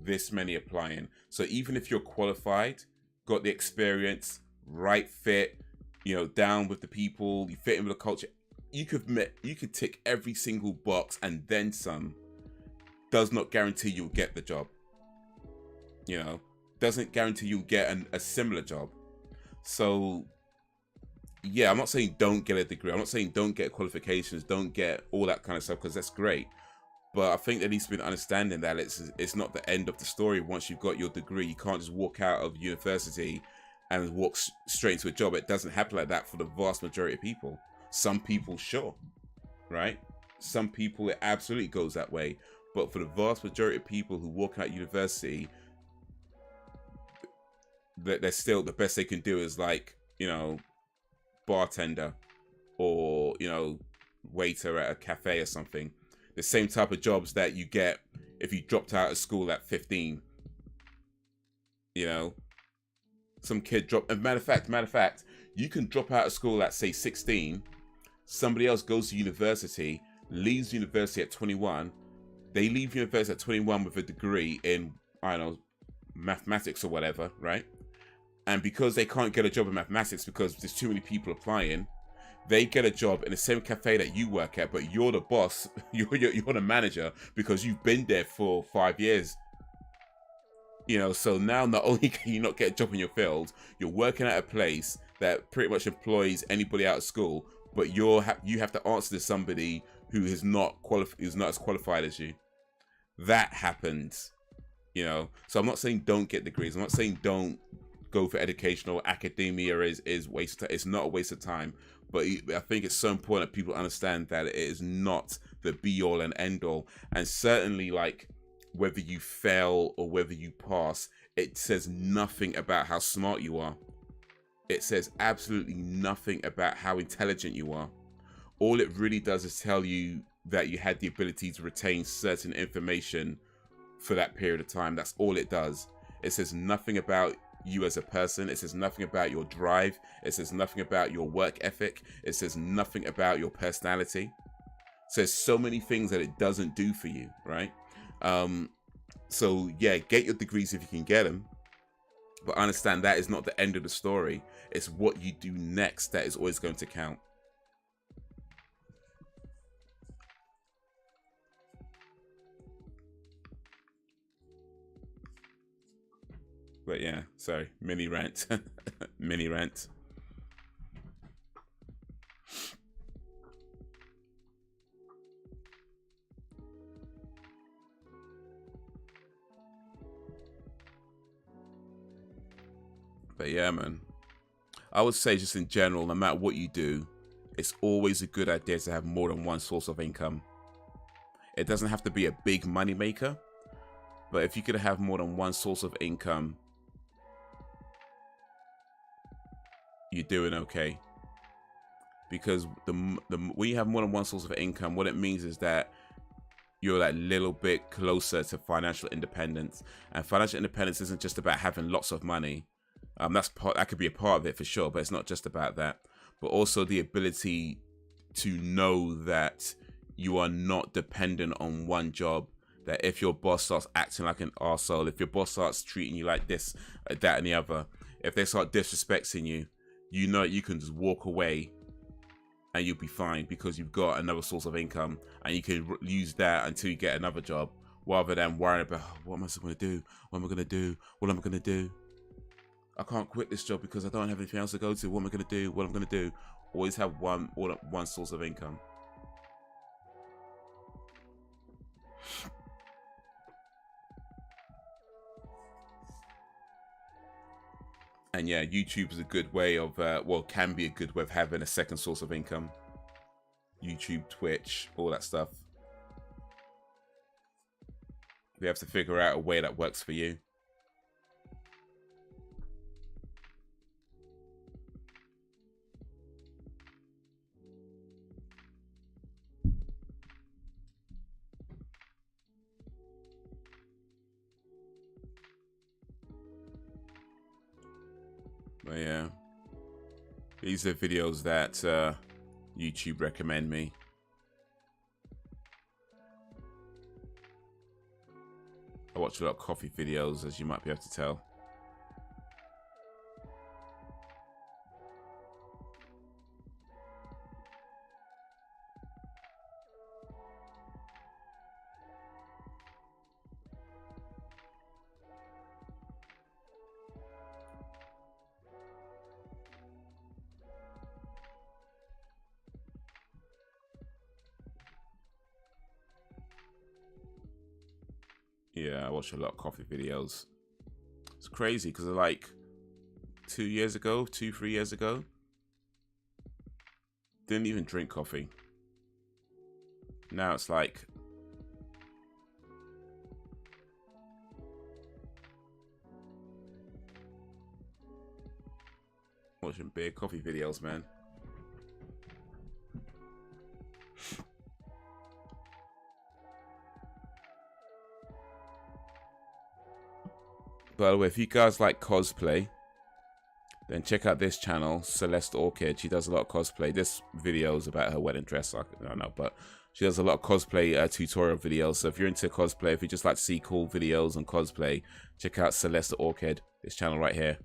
[SPEAKER 1] this many applying. So even if you're qualified, got the experience, right fit, you know, down with the people, you fit in with the culture, you could tick every single box and then some. Does not guarantee you'll get the job. You know, doesn't guarantee you'll get a similar job. So yeah, I'm not saying don't get a degree. I'm not saying don't get qualifications, don't get all that kind of stuff, because that's great. But I think there needs to be an understanding that it's not the end of the story. Once you've got your degree, you can't just walk out of university and walk straight into a job. It doesn't happen like that for the vast majority of people. Some people, sure, right? Some people, it absolutely goes that way. But for the vast majority of people who walk out of university, they're still, the best they can do is like, you know, bartender or, you know, waiter at a cafe or something. The same type of jobs that you get if you dropped out of school at 15. You know, some kid drop. Matter of fact, you can drop out of school at say 16. Somebody else goes to university, leaves university at 21. They leave university at 21 with a degree in, I don't know, mathematics or whatever, right? And because they can't get a job in mathematics because there's too many people applying, they get a job in the same cafe that you work at, but you're the boss, you're the manager because you've been there for 5 years. You know, so now not only can you not get a job in your field, you're working at a place that pretty much employs anybody out of school, but you have to answer to somebody who is not as qualified as you. That happens, you know. So I'm not saying don't get degrees. I'm not saying don't go for educational academia is waste of time. It's not a waste of time. But I think it's so important that people understand that it is not the be all and end all. And certainly, like, whether you fail or whether you pass, it says nothing about how smart you are. It says absolutely nothing about how intelligent you are. All it really does is tell you that you had the ability to retain certain information for that period of time. That's all it does. It says nothing about you as a person. It says nothing about your drive. It says nothing about your work ethic. It says nothing about your personality. So there's so many things that it doesn't do for you, right? So yeah, get your degrees if you can get them, but understand that is not the end of the story. It's what you do next that is always going to count. But yeah, sorry, mini rant. Mini rant. But yeah, man, I would say just in general, no matter what you do, it's always a good idea to have more than one source of income. It doesn't have to be a big money maker, but if you could have more than one source of income, you're doing okay. Because when you have more than one source of income, what it means is that you're that little bit closer to financial independence. And financial independence isn't just about having lots of money. That could be a part of it for sure, but it's not just about that. But also the ability to know that you are not dependent on one job. That if your boss starts acting like an arsehole, if your boss starts treating you like this, that, and the other, if they start disrespecting you, you know you can just walk away and you'll be fine because you've got another source of income and you can use that until you get another job, rather than worrying about, oh, what am I going to do? What am I going to do? What am I going to do? I can't quit this job because I don't have anything else to go to. What am I going to do? What am I going to do? Always have one source of income. And yeah, YouTube is a good way of, can be a good way of having a second source of income. YouTube, Twitch, all that stuff. We have to figure out a way that works for you. But yeah, these are videos that YouTube recommend me. I watch a lot of coffee videos, as you might be able to tell. Yeah, I watch a lot of coffee videos. It's crazy because like 3 years ago, didn't even drink coffee. Now it's like watching big coffee videos, man. By the way, if you guys like cosplay, then check out this channel, Celeste Orchid. She does a lot of cosplay. This video is about her wedding dress. I don't know, but she does a lot of cosplay tutorial videos. So if you're into cosplay, if you just like to see cool videos on cosplay, check out Celeste Orchid, this channel right here.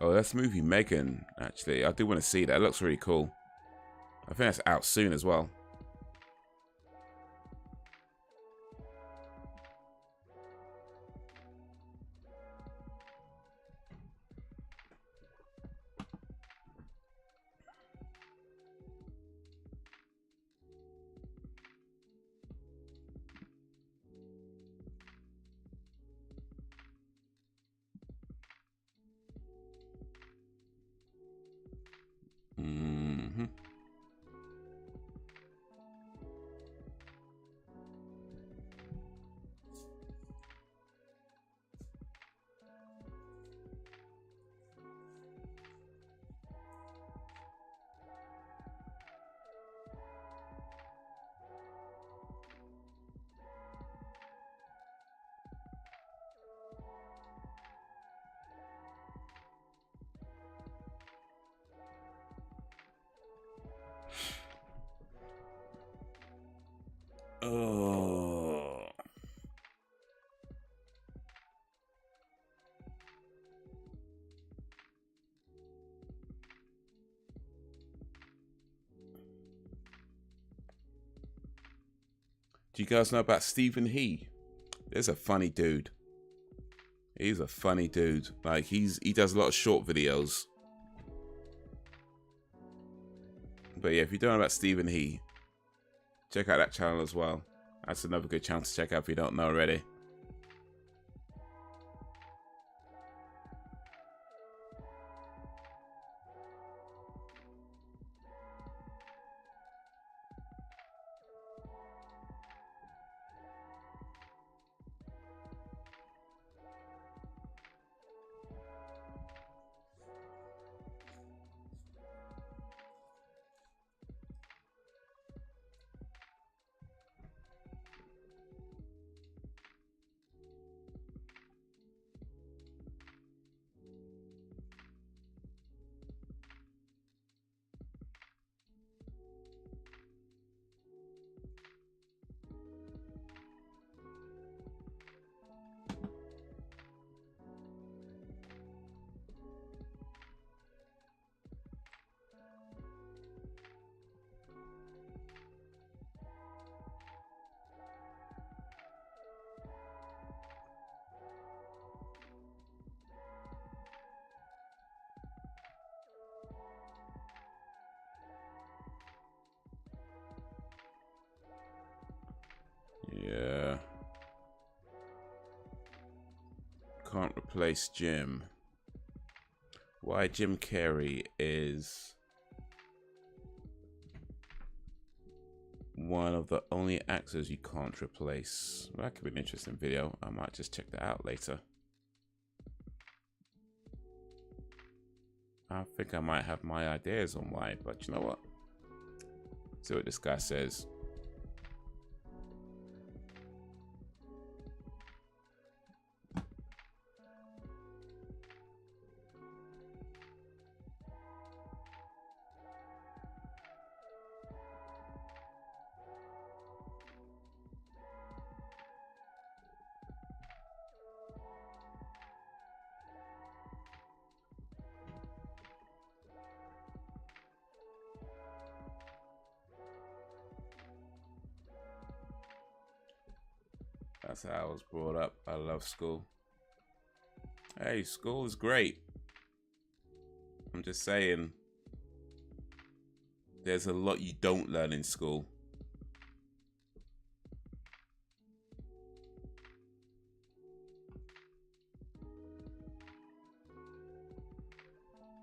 [SPEAKER 1] Oh, that's the movie Megan, actually. I do want to see that. It looks really cool. I think that's out soon as well. Mm-hmm. Oh. Do you guys know about Stephen He? There's a funny dude. He's a funny dude. Like he does a lot of short videos. But yeah, if you don't know about Stephen He, check out that channel as well. That's another good channel to check out if you don't know already. Yeah. Can't replace Jim. Why Jim Carrey is one of the only actors you can't replace. Well, that could be an interesting video. I might just check that out later. I think I might have my ideas on why, but you know what? See what this guy says. That's how I was brought up. I love school. Hey, school is great. I'm just saying, there's a lot you don't learn in school.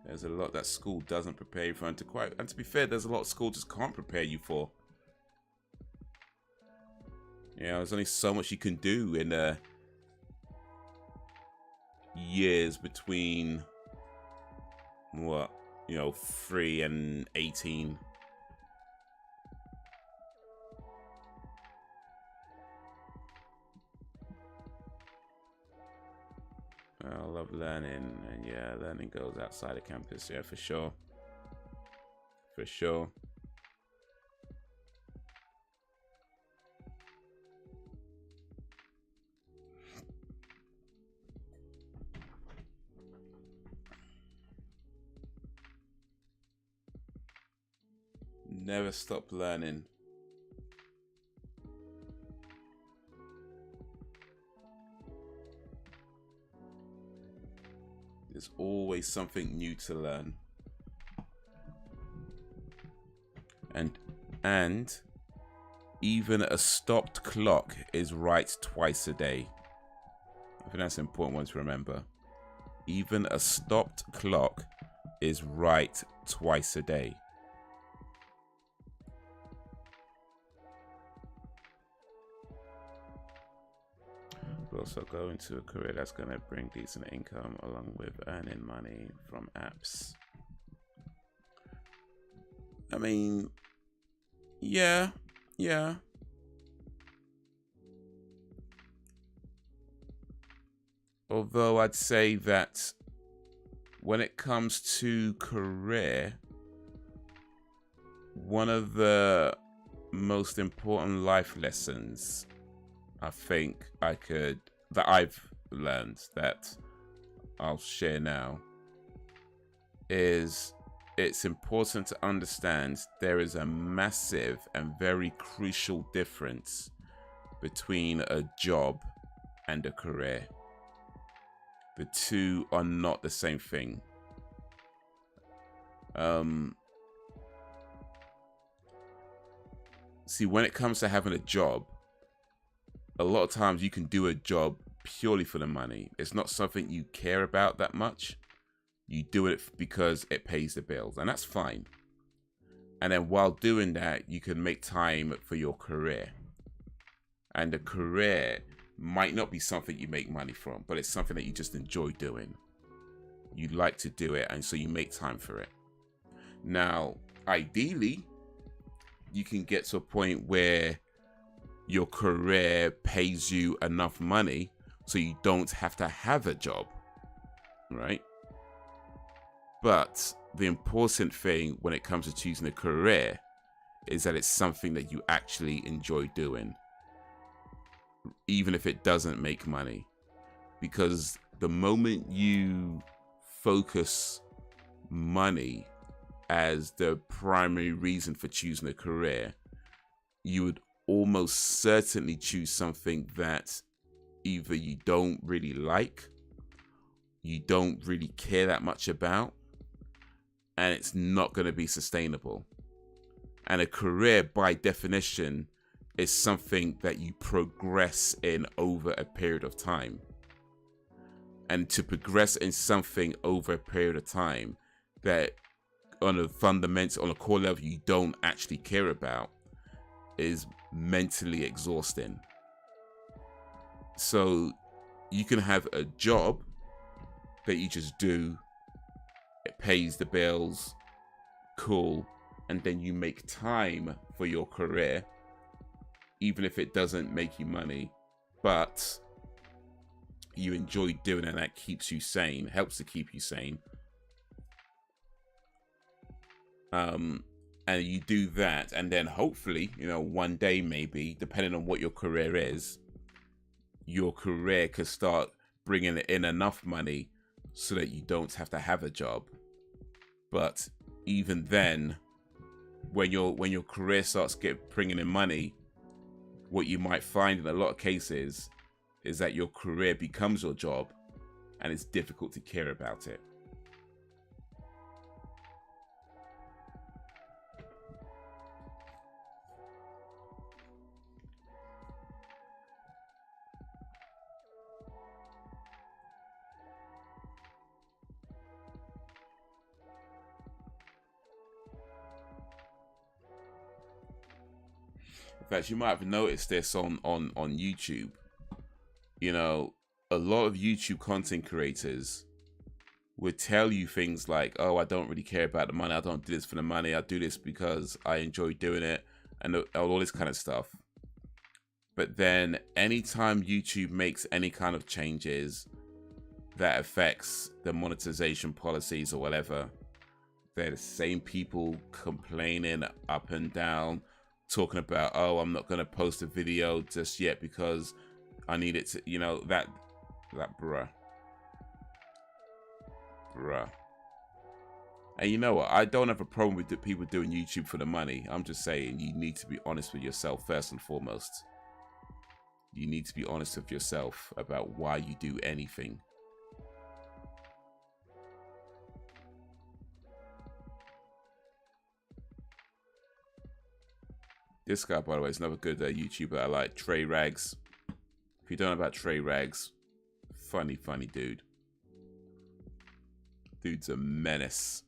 [SPEAKER 1] There's a lot that school doesn't prepare you for, and to be fair, there's a lot school just can't prepare you for. You know, there's only so much you can do in years between what, you know, 3 and 18. I love learning, and yeah, learning goes outside of campus, yeah, for sure. For sure. Never stop learning. There's always something new to learn. And even a stopped clock is right twice a day. I think that's an important one to remember. Even a stopped clock is right twice a day. We'll also go into a career that's going to bring decent income along with earning money from apps. I mean, yeah. Although I'd say that when it comes to career, one of the most important life lessons I think that I've learned that I'll share now is it's important to understand there is a massive and very crucial difference between a job and a career. The two are not the same thing. See, when it comes to having a job, a lot of times you can do a job purely for the money. It's not something you care about that much. You do it because it pays the bills, and that's fine. And then while doing that, you can make time for your career. And a career might not be something you make money from, but it's something that you just enjoy doing. You like to do it, and so you make time for it. Now, ideally, you can get to a point where your career pays you enough money so you don't have to have a job, right? But the important thing when it comes to choosing a career is that it's something that you actually enjoy doing, even if it doesn't make money. Because the moment you focus money as the primary reason for choosing a career, you would almost certainly choose something that either you don't really like, you don't really care that much about, and it's not going to be sustainable. And a career, by definition, is something that you progress in over a period of time. And to progress in something over a period of time that on a fundamental, on a core level, you don't actually care about is mentally exhausting. So you can have a job that you just do, it pays the bills, cool, and then you make time for your career, even if it doesn't make you money, but you enjoy doing it and that keeps you sane, helps to keep you sane. And you do that, and then hopefully, one day maybe, depending on what your career is, your career could start bringing in enough money so that you don't have to have a job. But even then, when your career starts bringing in money, what you might find in a lot of cases is that your career becomes your job, and it's difficult to care about it. In fact, you might have noticed this on YouTube. A lot of YouTube content creators would tell you things like, oh, I don't really care about the money. I don't do this for the money. I do this because I enjoy doing it, and all this kind of stuff. But then anytime YouTube makes any kind of changes that affects the monetization policies or whatever, they're the same people complaining up and down, talking about, oh, I'm not going to post a video just yet because I need it to, that bruh. And you know what? I don't have a problem with the people doing YouTube for the money. I'm just saying you need to be honest with yourself first and foremost. You need to be honest with yourself about why you do anything. This guy, by the way, is another good YouTuber I like, Trey Rags. If you don't know about Trey Rags, funny dude. Dude's a menace.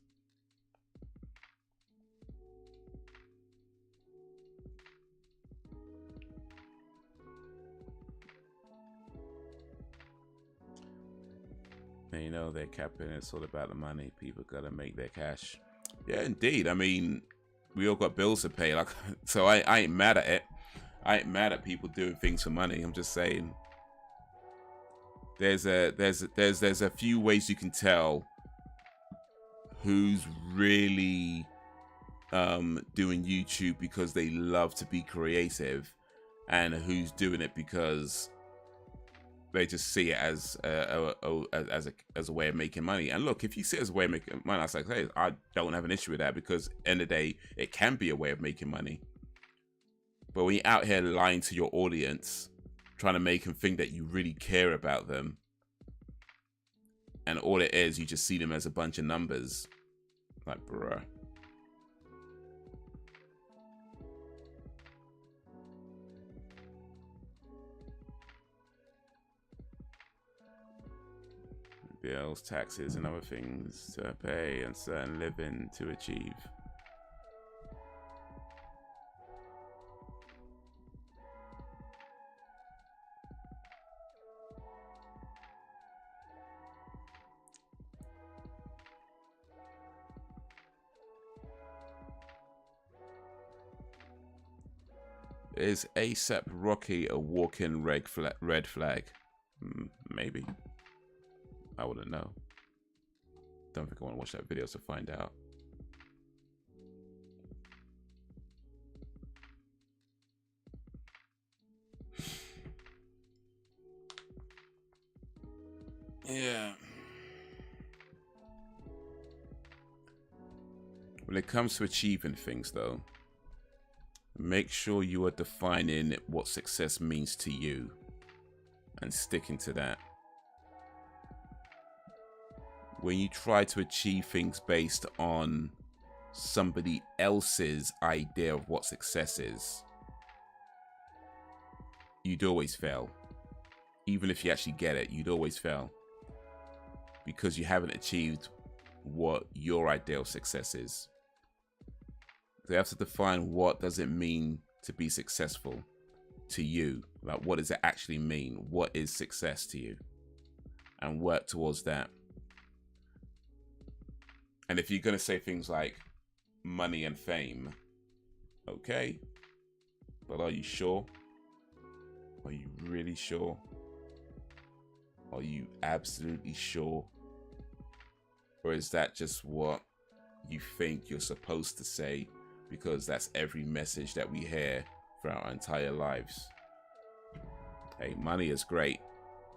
[SPEAKER 1] And you know, they're capping, it's all about the money. People gotta make their cash. Yeah, indeed. I mean, we all got bills to pay, like, so I ain't mad at it. I ain't mad at people doing things for money. I'm just saying there's a few ways you can tell who's really doing YouTube because they love to be creative, and who's doing it because they just see it as a way of making money. And look, if you see it as a way of making money, I say, hey, I don't have an issue with that, because end of the day, it can be a way of making money. But when you're out here lying to your audience, trying to make them think that you really care about them, and all it is, you just see them as a bunch of numbers, like, bruh. Bills, taxes, and other things to pay, and certain living to achieve. Is ASAP Rocky a walking red flag? Maybe. I wouldn't know. Don't think I want to watch that video to find out. Yeah. When it comes to achieving things, though, make sure you are defining what success means to you and sticking to that. When you try to achieve things based on somebody else's idea of what success is, you'd always fail. Even if you actually get it, you'd always fail, because you haven't achieved what your idea of success is. So you have to define, what does it mean to be successful to you? Like, what does it actually mean? What is success to you? And work towards that. And if you're going to say things like money and fame, okay, but are you sure? Are you really sure? Are you absolutely sure? Or is that just what you think you're supposed to say, because that's every message that we hear for our entire lives? Hey, money is great,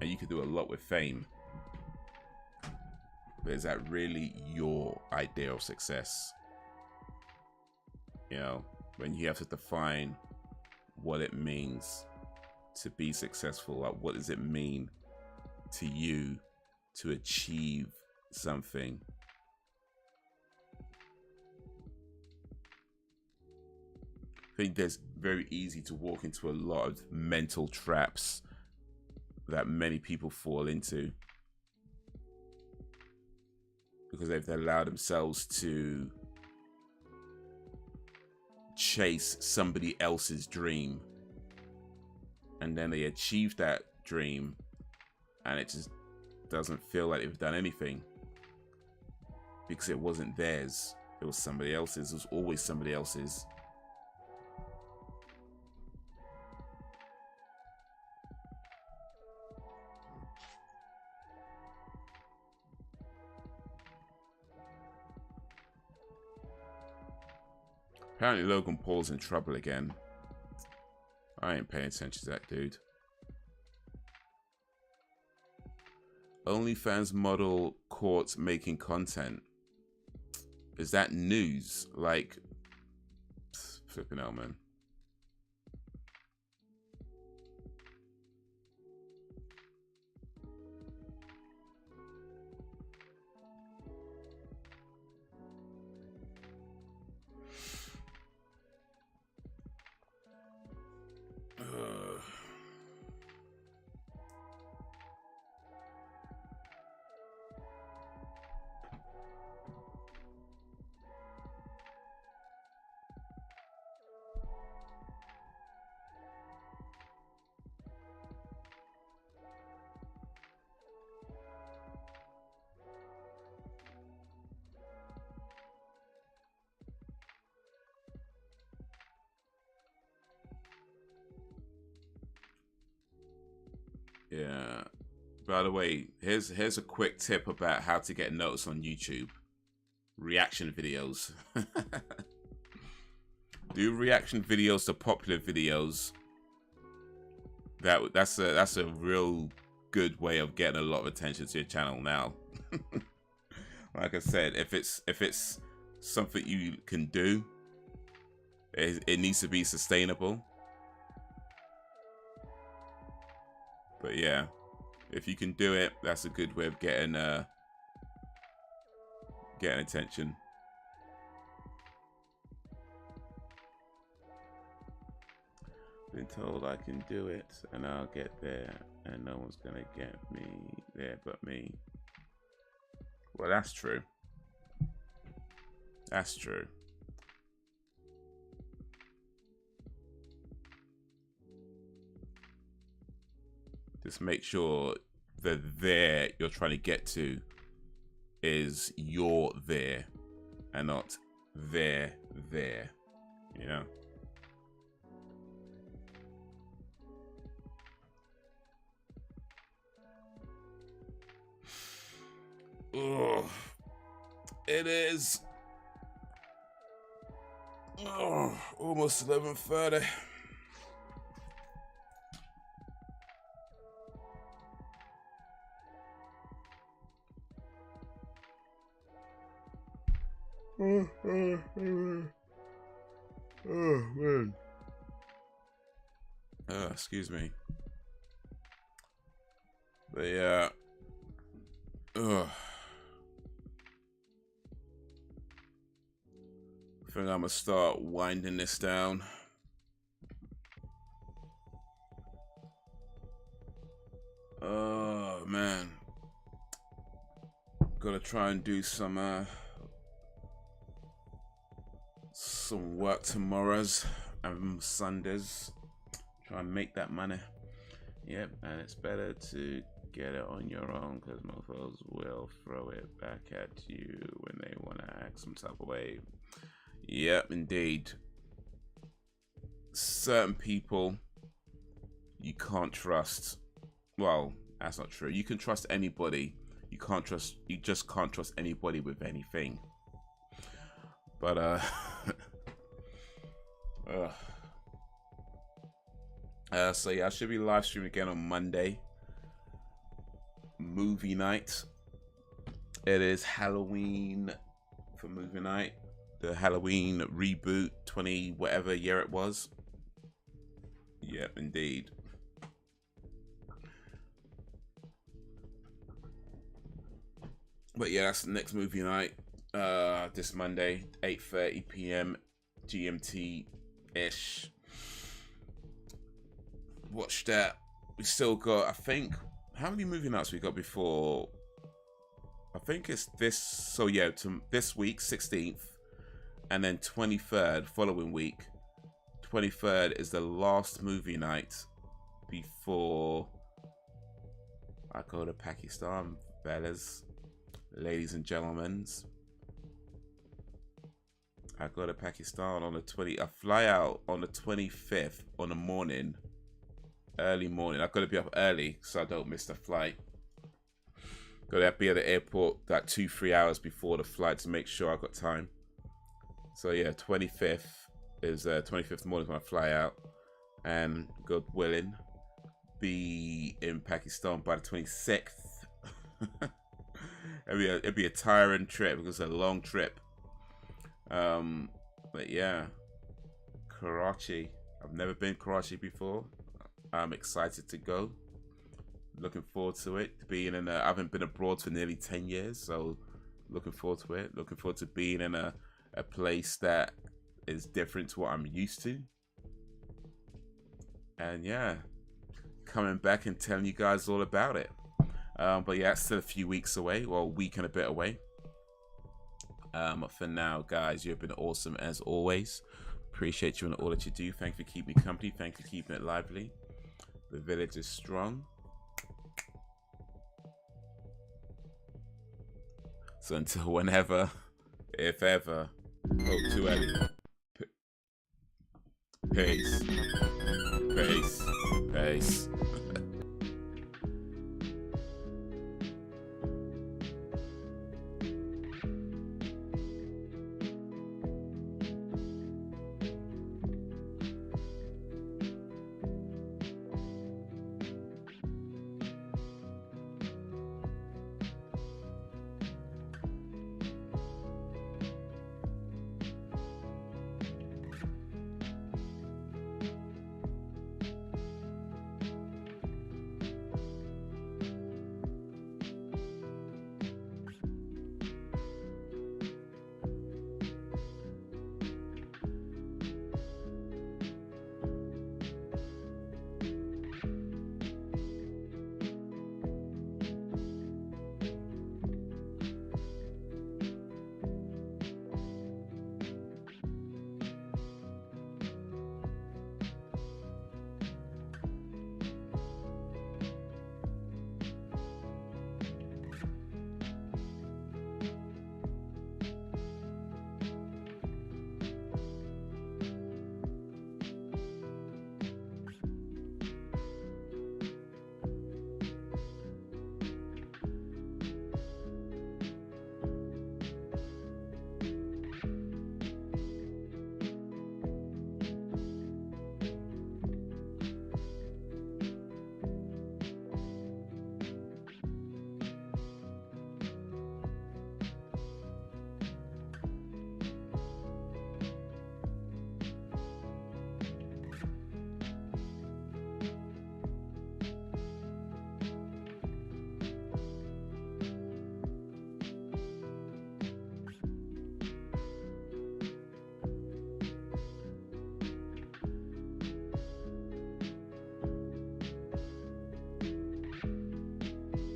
[SPEAKER 1] and you can do a lot with fame. But is that really your idea of success? You know, when you have to define what it means to be successful, like, what does it mean to you to achieve something? I think there's very easy to walk into a lot of mental traps that many people fall into, because they've allowed themselves to chase somebody else's dream, and then they achieve that dream and it just doesn't feel like they've done anything, because it wasn't theirs, it was somebody else's. It was always somebody else's. Apparently Logan Paul's in trouble again. I ain't paying attention to that dude. OnlyFans model caught making content. Is that news? Like, flipping out, man. Yeah. By the way, here's a quick tip about how to get notes on YouTube. Reaction videos. Do reaction videos to popular videos. That's a real good way of getting a lot of attention to your channel now. Like I said, if it's something you can do, it needs to be sustainable. But yeah, if you can do it, that's a good way of getting attention. Been told I can do it, and I'll get there, and no one's gonna get me there but me. Well, that's true. That's true. Just make sure the there you're trying to get to is you're there and not there, you know? Ugh. It is almost 11:30. Oh man. Excuse me. But yeah. I think I'm gonna start winding this down. Oh man. Gotta try and do some work tomorrows and Sundays. Try and make that money. Yep, and it's better to get it on your own because mofos will throw it back at you when they want to act some type of way. Yep, indeed. Certain people you can't trust. Well, that's not true. You can trust anybody. You just can't trust anybody with anything. But so yeah, I should be live streaming again on Monday. Movie night. It is Halloween for movie night. The Halloween reboot, 20 whatever year it was. Yep, indeed. But yeah, that's the next movie night. This Monday, 8:30 p.m. GMT-ish. Watch that. We still got, I think, how many movie nights we got before? I think it's this, so yeah, this week, 16th, and then 23rd, following week. 23rd is the last movie night before I go to Pakistan, fellas, ladies and gentlemen. I go to Pakistan on the I fly out on the 25th on the morning, early morning. I've got to be up early so I don't miss the flight. Got to be at the airport like 2-3 hours before the flight to make sure I've got time. So yeah, 25th is 25th morning when I fly out, and God willing, be in Pakistan by the 26th. It'd be a tiring trip because it's a long trip. But yeah, Karachi. I've never been Karachi before. I'm excited to go. Looking forward to it. Being in I haven't been abroad for nearly 10 years, so looking forward to it. Looking forward to being in a place that is different to what I'm used to. And yeah, coming back and telling you guys all about it. But yeah, it's still a few weeks away, well, a week and a bit away. For now, guys, you've been awesome as always. Appreciate you and all that you do. Thank you for keeping me company. Thank you for keeping it lively. The village is strong. So until whenever, if ever, oh, too early. Peace. Peace. Peace.